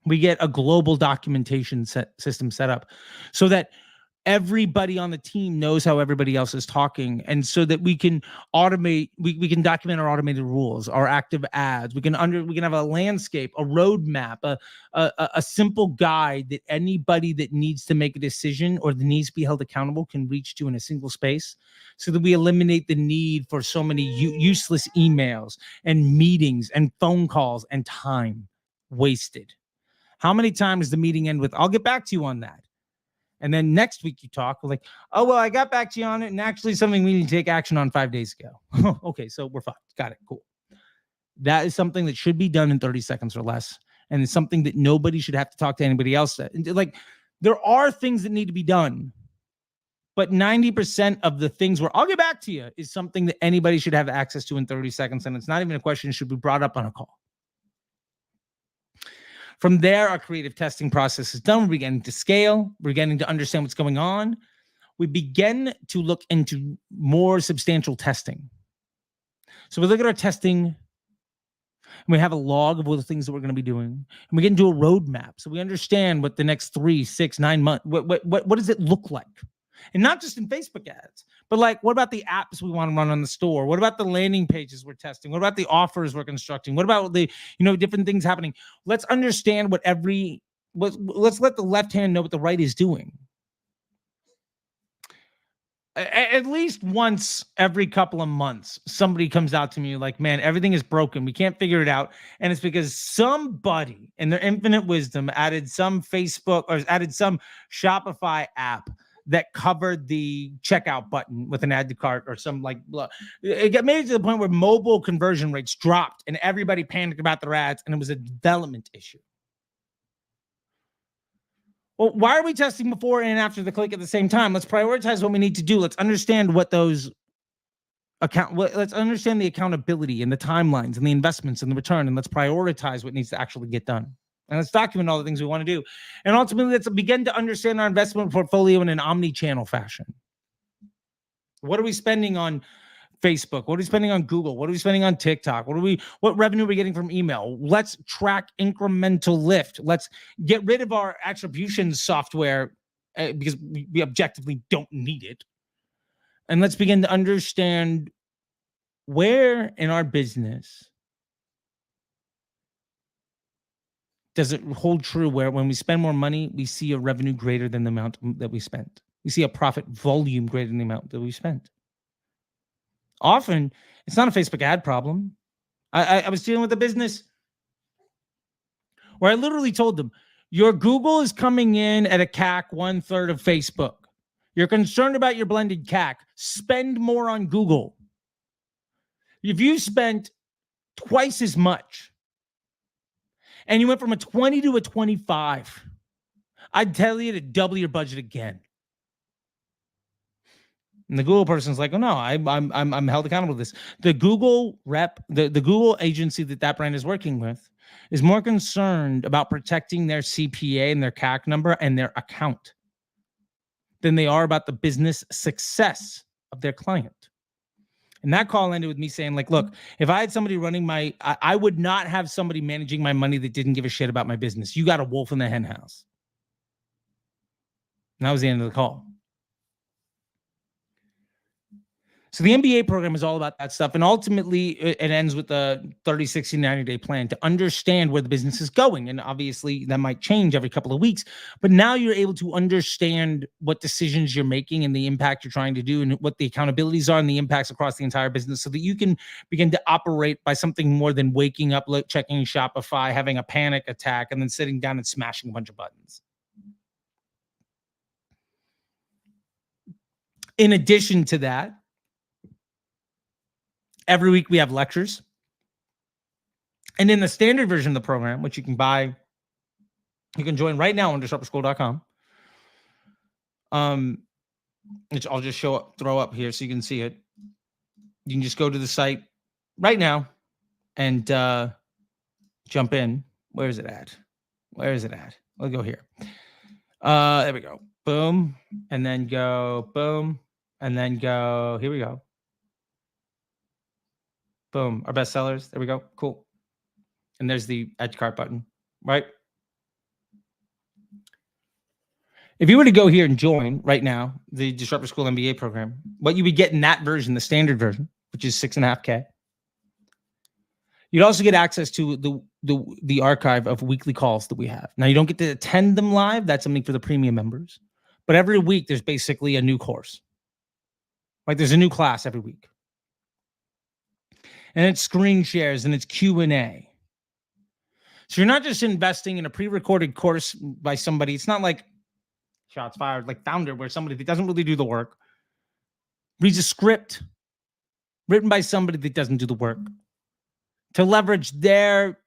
We get a global documentation system set up so that everybody on the team knows how everybody else is talking, and so that we can automate, we can document our automated rules, our active ads. We can have a landscape, a roadmap, a simple guide that anybody that needs to make a decision or that needs to be held accountable can reach to in a single space, so that we eliminate the need for so many useless emails and meetings and phone calls and time wasted. How many times does the meeting end with, I'll get back to you on that? And then next week you talk like, oh, well, I got back to you on it. And actually something we need to take action on 5 days ago. Okay, so we're fine. Got it. Cool. That is something that should be done in 30 seconds or less. And it's something that nobody should have to talk to anybody else. Like, there are things that need to be done, but 90% of the things where I'll get back to you is something that anybody should have access to in 30 seconds. And it's not even a question should be brought up on a call. From there, our creative testing process is done. We're beginning to scale. We're beginning to understand what's going on. We begin to look into more substantial testing. So we look at our testing, and we have a log of all the things that we're going to be doing. And we get into a roadmap. So we understand what the next 3, 6, 9 months, what does it look like? And not just in Facebook ads, But like, what about the apps we want to run on the store? What about the landing pages we're testing? What about the offers we're constructing? What about the, different things happening? Let's understand let's let the left hand know what the right is doing. At least once every couple of months, somebody comes out to me like, man, everything is broken. We can't figure it out. And it's because somebody in their infinite wisdom added some Facebook or added some Shopify app that covered the checkout button with an add to cart or some like, it got made to the point where mobile conversion rates dropped and everybody panicked about their ads, and it was a development issue. Well, why are we testing before and after the click at the same time? Let's prioritize what we need to do. Let's understand what those let's understand the accountability and the timelines and the investments and the return, and let's prioritize what needs to actually get done. And let's document all the things we want to do. And ultimately, let's begin to understand our investment portfolio in an omni-channel fashion. What are we spending on Facebook? What are we spending on Google? What are we spending on TikTok? What revenue are we getting from email? Let's track incremental lift. Let's get rid of our attribution software because we objectively don't need it. And let's begin to understand where in our business does it hold true where when we spend more money, we see a revenue greater than the amount that we spent. We see a profit volume greater than the amount that we spent. Often, it's not a Facebook ad problem. I was dealing with a business where I literally told them, your Google is coming in at a CAC 1/3 of Facebook. You're concerned about your blended CAC. Spend more on Google. If you spent twice as much and you went from a 20 to a 25, I'd tell you to double your budget again. And the Google person's like, oh no, I'm held accountable to this. The Google rep, the Google agency that brand is working with is more concerned about protecting their CPA and their CAC number and their account than they are about the business success of their client. And that call ended with me saying, like, look, if I had somebody running I would not have somebody managing my money that didn't give a shit about my business. You got a wolf in the hen house. And that was the end of the call. So the MBA program is all about that stuff. And ultimately, it ends with a 30, 60, 90-day plan to understand where the business is going. And obviously, that might change every couple of weeks. But now you're able to understand what decisions you're making and the impact you're trying to do and what the accountabilities are and the impacts across the entire business so that you can begin to operate by something more than waking up, checking Shopify, having a panic attack, and then sitting down and smashing a bunch of buttons. In addition to that, every week we have lectures. And in the standard version of the program, which you can buy, you can join right now on disruptorschool.com. Which I'll just throw up here so you can see it. You can just go to the site right now and jump in. Where is it at? We'll go here. There we go. Boom. And then go boom. And then go. Here we go. Boom, our best sellers. There we go. Cool. And there's the add to cart button, right? If you were to go here and join right now the Disruptor School MBA program, what you would get in that version, the standard version, which is $6.5K, you'd also get access to the archive of weekly calls that we have. Now, you don't get to attend them live. That's something for the premium members. But every week, there's basically a new course. Like there's a new class every week. And it's screen shares and it's Q&A. So you're not just investing in a pre-recorded course by somebody. It's not like shots fired, like Founder, where somebody that doesn't really do the work reads a script written by somebody that doesn't do the work to leverage their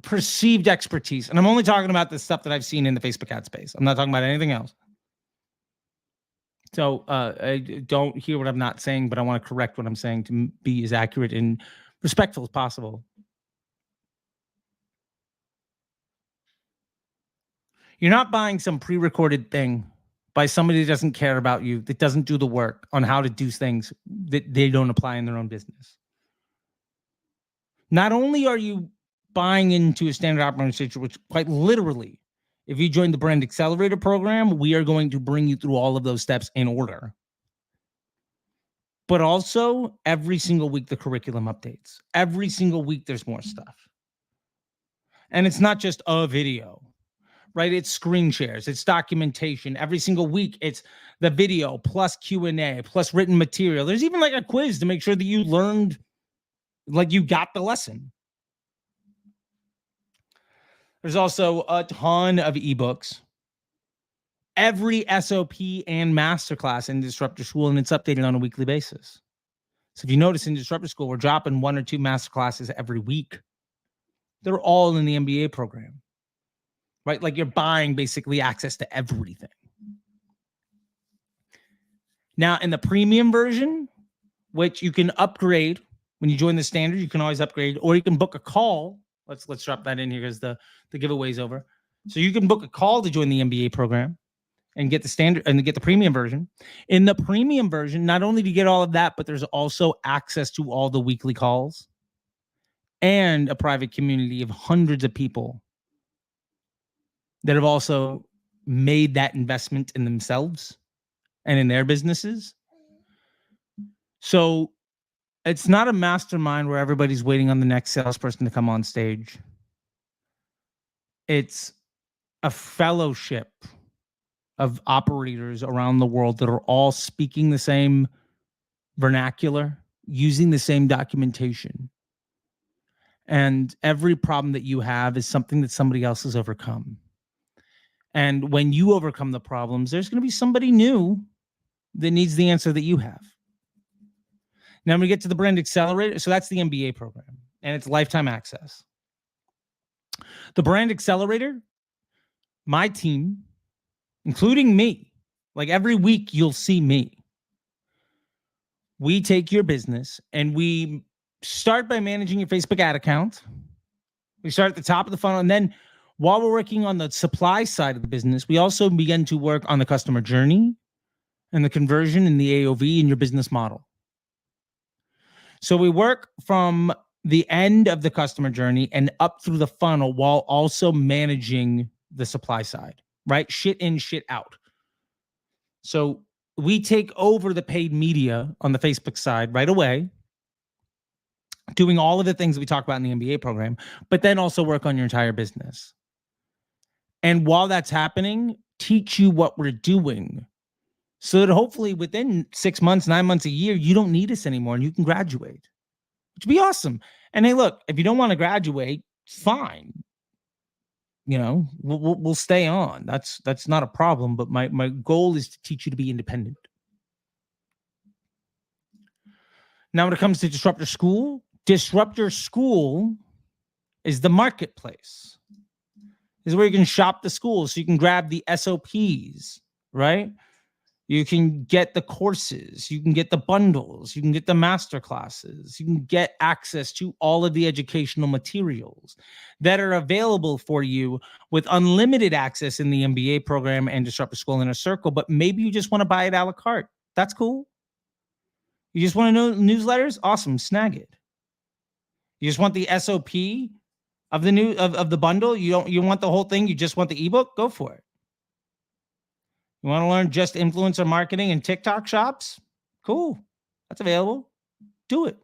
perceived expertise. And I'm only talking about the stuff that I've seen in the Facebook ad space. I'm not talking about anything else. So I don't hear what I'm not saying, but I want to correct what I'm saying to be as accurate and respectful as possible. You're not buying some pre-recorded thing by somebody that doesn't care about you, that doesn't do the work on how to do things that they don't apply in their own business. Not only are you buying into a standard operating procedure, which quite literally If you join the Brand Accelerator program, we are going to bring you through all of those steps in order. But also, every single week, the curriculum updates. Every single week, there's more stuff. And it's not just a video, right? It's screen shares. It's documentation. Every single week, it's the video plus Q&A plus written material. There's even like a quiz to make sure that you learned, like you got the lesson. There's also a ton of ebooks. Every SOP and masterclass in Disruptor School, and it's updated on a weekly basis. So if you notice in Disruptor School, we're dropping 1 or 2 masterclasses every week. They're all in the MBA program, right? Like you're buying basically access to everything. Now in the premium version, which you can upgrade when you join the standard, you can always upgrade, or you can book a call. Let's drop that in here because the giveaway's over. So you can book a call to join the MBA program and get the standard and get the premium version. In the premium version, not only do you get all of that, but there's also access to all the weekly calls and a private community of hundreds of people that have also made that investment in themselves and in their businesses. So it's not a mastermind where everybody's waiting on the next salesperson to come on stage. It's a fellowship of operators around the world that are all speaking the same vernacular, using the same documentation. And every problem that you have is something that somebody else has overcome. And when you overcome the problems, there's going to be somebody new that needs the answer that you have. Now we get to the Brand Accelerator. So that's the MBA program, and it's lifetime access. The Brand Accelerator, my team, including me, like every week you'll see me. We take your business and we start by managing your Facebook ad account. We start at the top of the funnel, and then while we're working on the supply side of the business, we also begin to work on the customer journey and the conversion and the AOV in your business model. So we work from the end of the customer journey and up through the funnel while also managing the supply side, right? Shit in, shit out. So we take over the paid media on the Facebook side right away, doing all of the things that we talk about in the MBA program, but then also work on your entire business. And while that's happening, teach you what we're doing so that hopefully within 6 months, 9 months, a year, you don't need us anymore and you can graduate, which would be awesome. And hey, look, if you don't want to graduate, fine. You know, we'll stay on. That's not a problem. But my goal is to teach you to be independent. Now, when it comes to Disruptor School is the marketplace. This is where you can shop the schools. So you can grab the SOPs, right? You can get the courses, you can get the bundles, you can get the master classes, you can get access to all of the educational materials that are available for you with unlimited access in the MBA program and Disruptor School Inner Circle. But maybe you just want to buy it a la carte. That's cool. You just want to know newsletters? Awesome, snag it. You just want the SOP of the of the bundle? You want the whole thing? You just want the ebook? Go for it. You want to learn just influencer marketing and TikTok shops? Cool. That's available. Do it.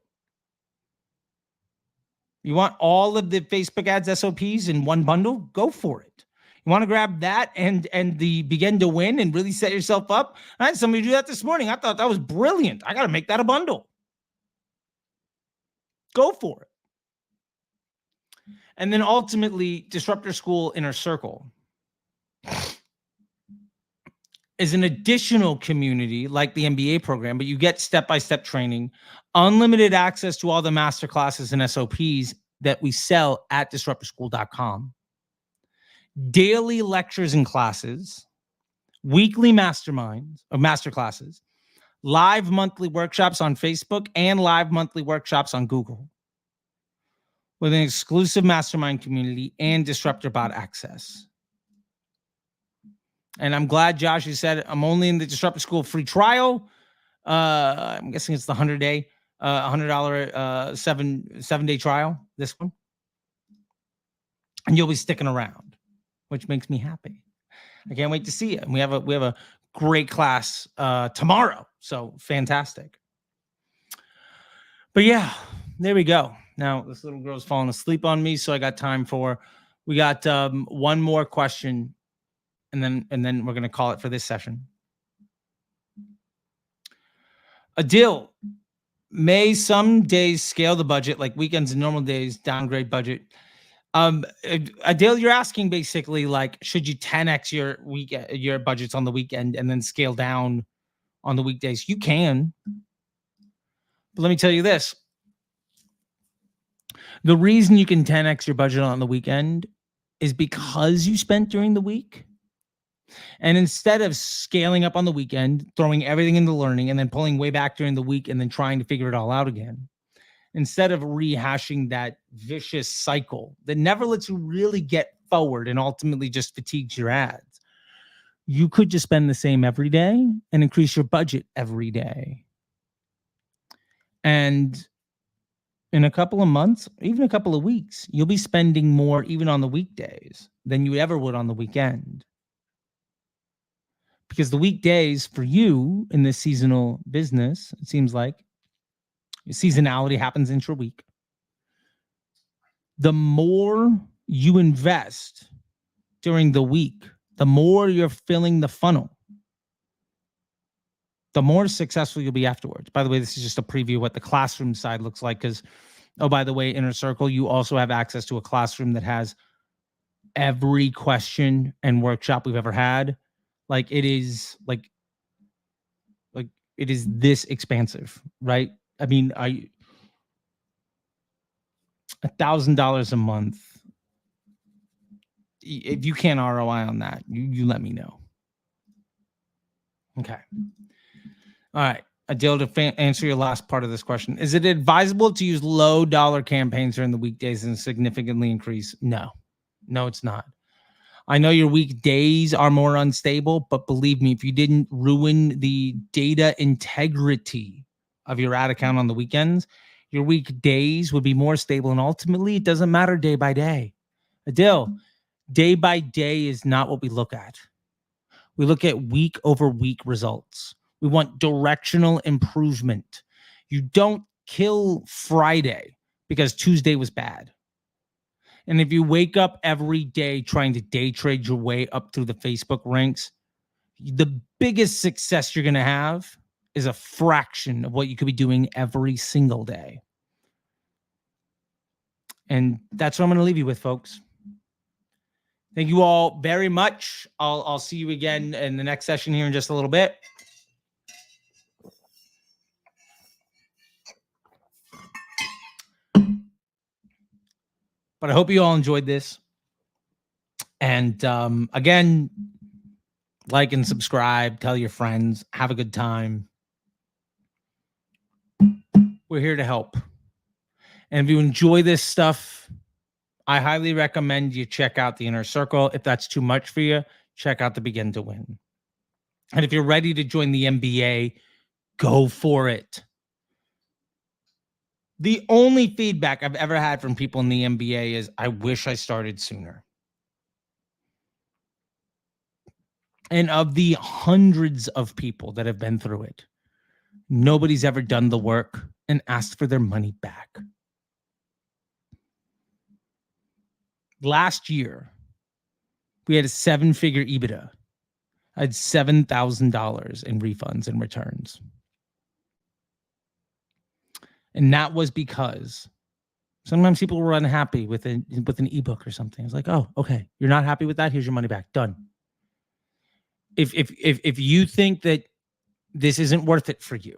You want all of the Facebook ads SOPs in one bundle? Go for it. You want to grab that and the begin to win and really set yourself up? I had somebody do that this morning. I thought that was brilliant. I got to make that a bundle. Go for it. And then ultimately, Disruptor School Inner Circle is an additional community like the MBA program, but you get step-by-step training, unlimited access to all the masterclasses and SOPs that we sell at disruptorschool.com, daily lectures and classes, weekly masterclasses, live monthly workshops on Facebook, and live monthly workshops on Google, with an exclusive mastermind community and Disruptor Bot access. And I'm glad Josh, you said I'm only in the Disruptor School free trial. I'm guessing it's the $100 7-day trial, this one. And you'll be sticking around. which makes me happy. I can't wait to see it. And we have a great class tomorrow. So fantastic. But yeah, there we go. Now this little girl's falling asleep on me, so I got time for. We got one more question, and then we're gonna call it for this session. Adil, may some days scale the budget, like weekends and normal days, downgrade budget. Adil, you're asking basically like, should you 10x your budgets on the weekend and then scale down on the weekdays? You can. But let me tell you this. The reason you can 10x your budget on the weekend is because you spent during the week. And instead of scaling up on the weekend, throwing everything into learning and then pulling way back during the week and then trying to figure it all out again, instead of rehashing that vicious cycle that never lets you really get forward and ultimately just fatigues your ads, you could just spend the same every day and increase your budget every day. And in a couple of months, even a couple of weeks, you'll be spending more even on the weekdays than you ever would on the weekend. Because the weekdays for you in this seasonal business, it seems like seasonality happens intra-week. The more you invest during the week, the more you're filling the funnel, the more successful you'll be afterwards. By the way, this is just a preview of what the classroom side looks like because, oh, by the way, Inner Circle, you also have access to a classroom that has every question and workshop we've ever had. Like it is like it is this expansive, right? I mean, $1,000 a month. If you can't ROI on that, you let me know. Okay. All right. Adil, to answer your last part of this question, is it advisable to use low dollar campaigns during the weekdays and significantly increase? No, it's not. I know your weekdays are more unstable, but believe me, if you didn't ruin the data integrity of your ad account on the weekends, your weekdays would be more stable. And ultimately, it doesn't matter day by day. Adil, day by day is not what we look at. We look at week over week results. We want directional improvement. You don't kill Friday because Tuesday was bad. And if you wake up every day trying to day trade your way up through the Facebook ranks, the biggest success you're going to have is a fraction of what you could be doing every single day. And that's what I'm going to leave you with, folks. Thank you all very much. I'll see you again in the next session here in just a little bit. But I hope you all enjoyed this. And again, like and subscribe, tell your friends, have a good time. We're here to help. And if you enjoy this stuff, I highly recommend you check out the Inner Circle. If that's too much for you, check out the Begin to Win. And if you're ready to join the MBA, go for it. The only feedback I've ever had from people in the MBA is, I wish I started sooner. And of the hundreds of people that have been through it, nobody's ever done the work and asked for their money back. Last year, we had a 7-figure EBITDA. I had $7,000 in refunds and returns. And that was because sometimes people were unhappy with an ebook or something. It's like, oh, okay, you're not happy with that? Here's your money back. Done. If you think that this isn't worth it for you,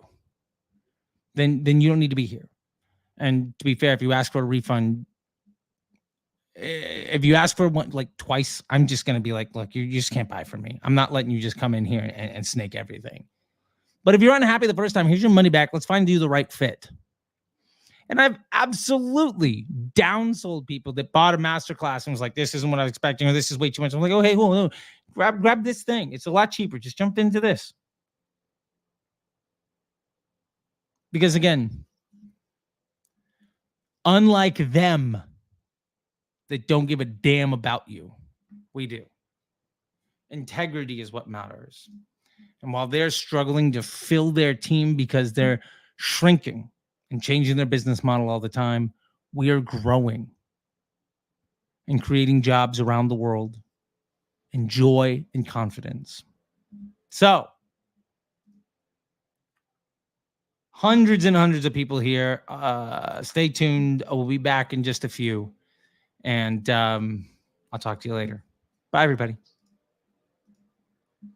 then you don't need to be here. And to be fair, if you ask for a refund, if you ask for one like twice, I'm just going to be like, look, you just can't buy from me. I'm not letting you just come in here and snake everything. But if you're unhappy the first time, here's your money back. Let's find you the right fit. And I've absolutely downsold people that bought a masterclass and was like, this isn't what I was expecting, or this is way too much. I'm like, oh, hey, hold on. Grab this thing. It's a lot cheaper. Just jump into this. Because again, unlike them that don't give a damn about you, We do. Integrity is what matters. And while they're struggling to fill their team because they're shrinking and changing their business model all the time, we are growing and creating jobs around the world in joy and confidence. So, hundreds and hundreds of people here. Stay tuned. We'll be back in just a few. And I'll talk to you later. Bye, everybody.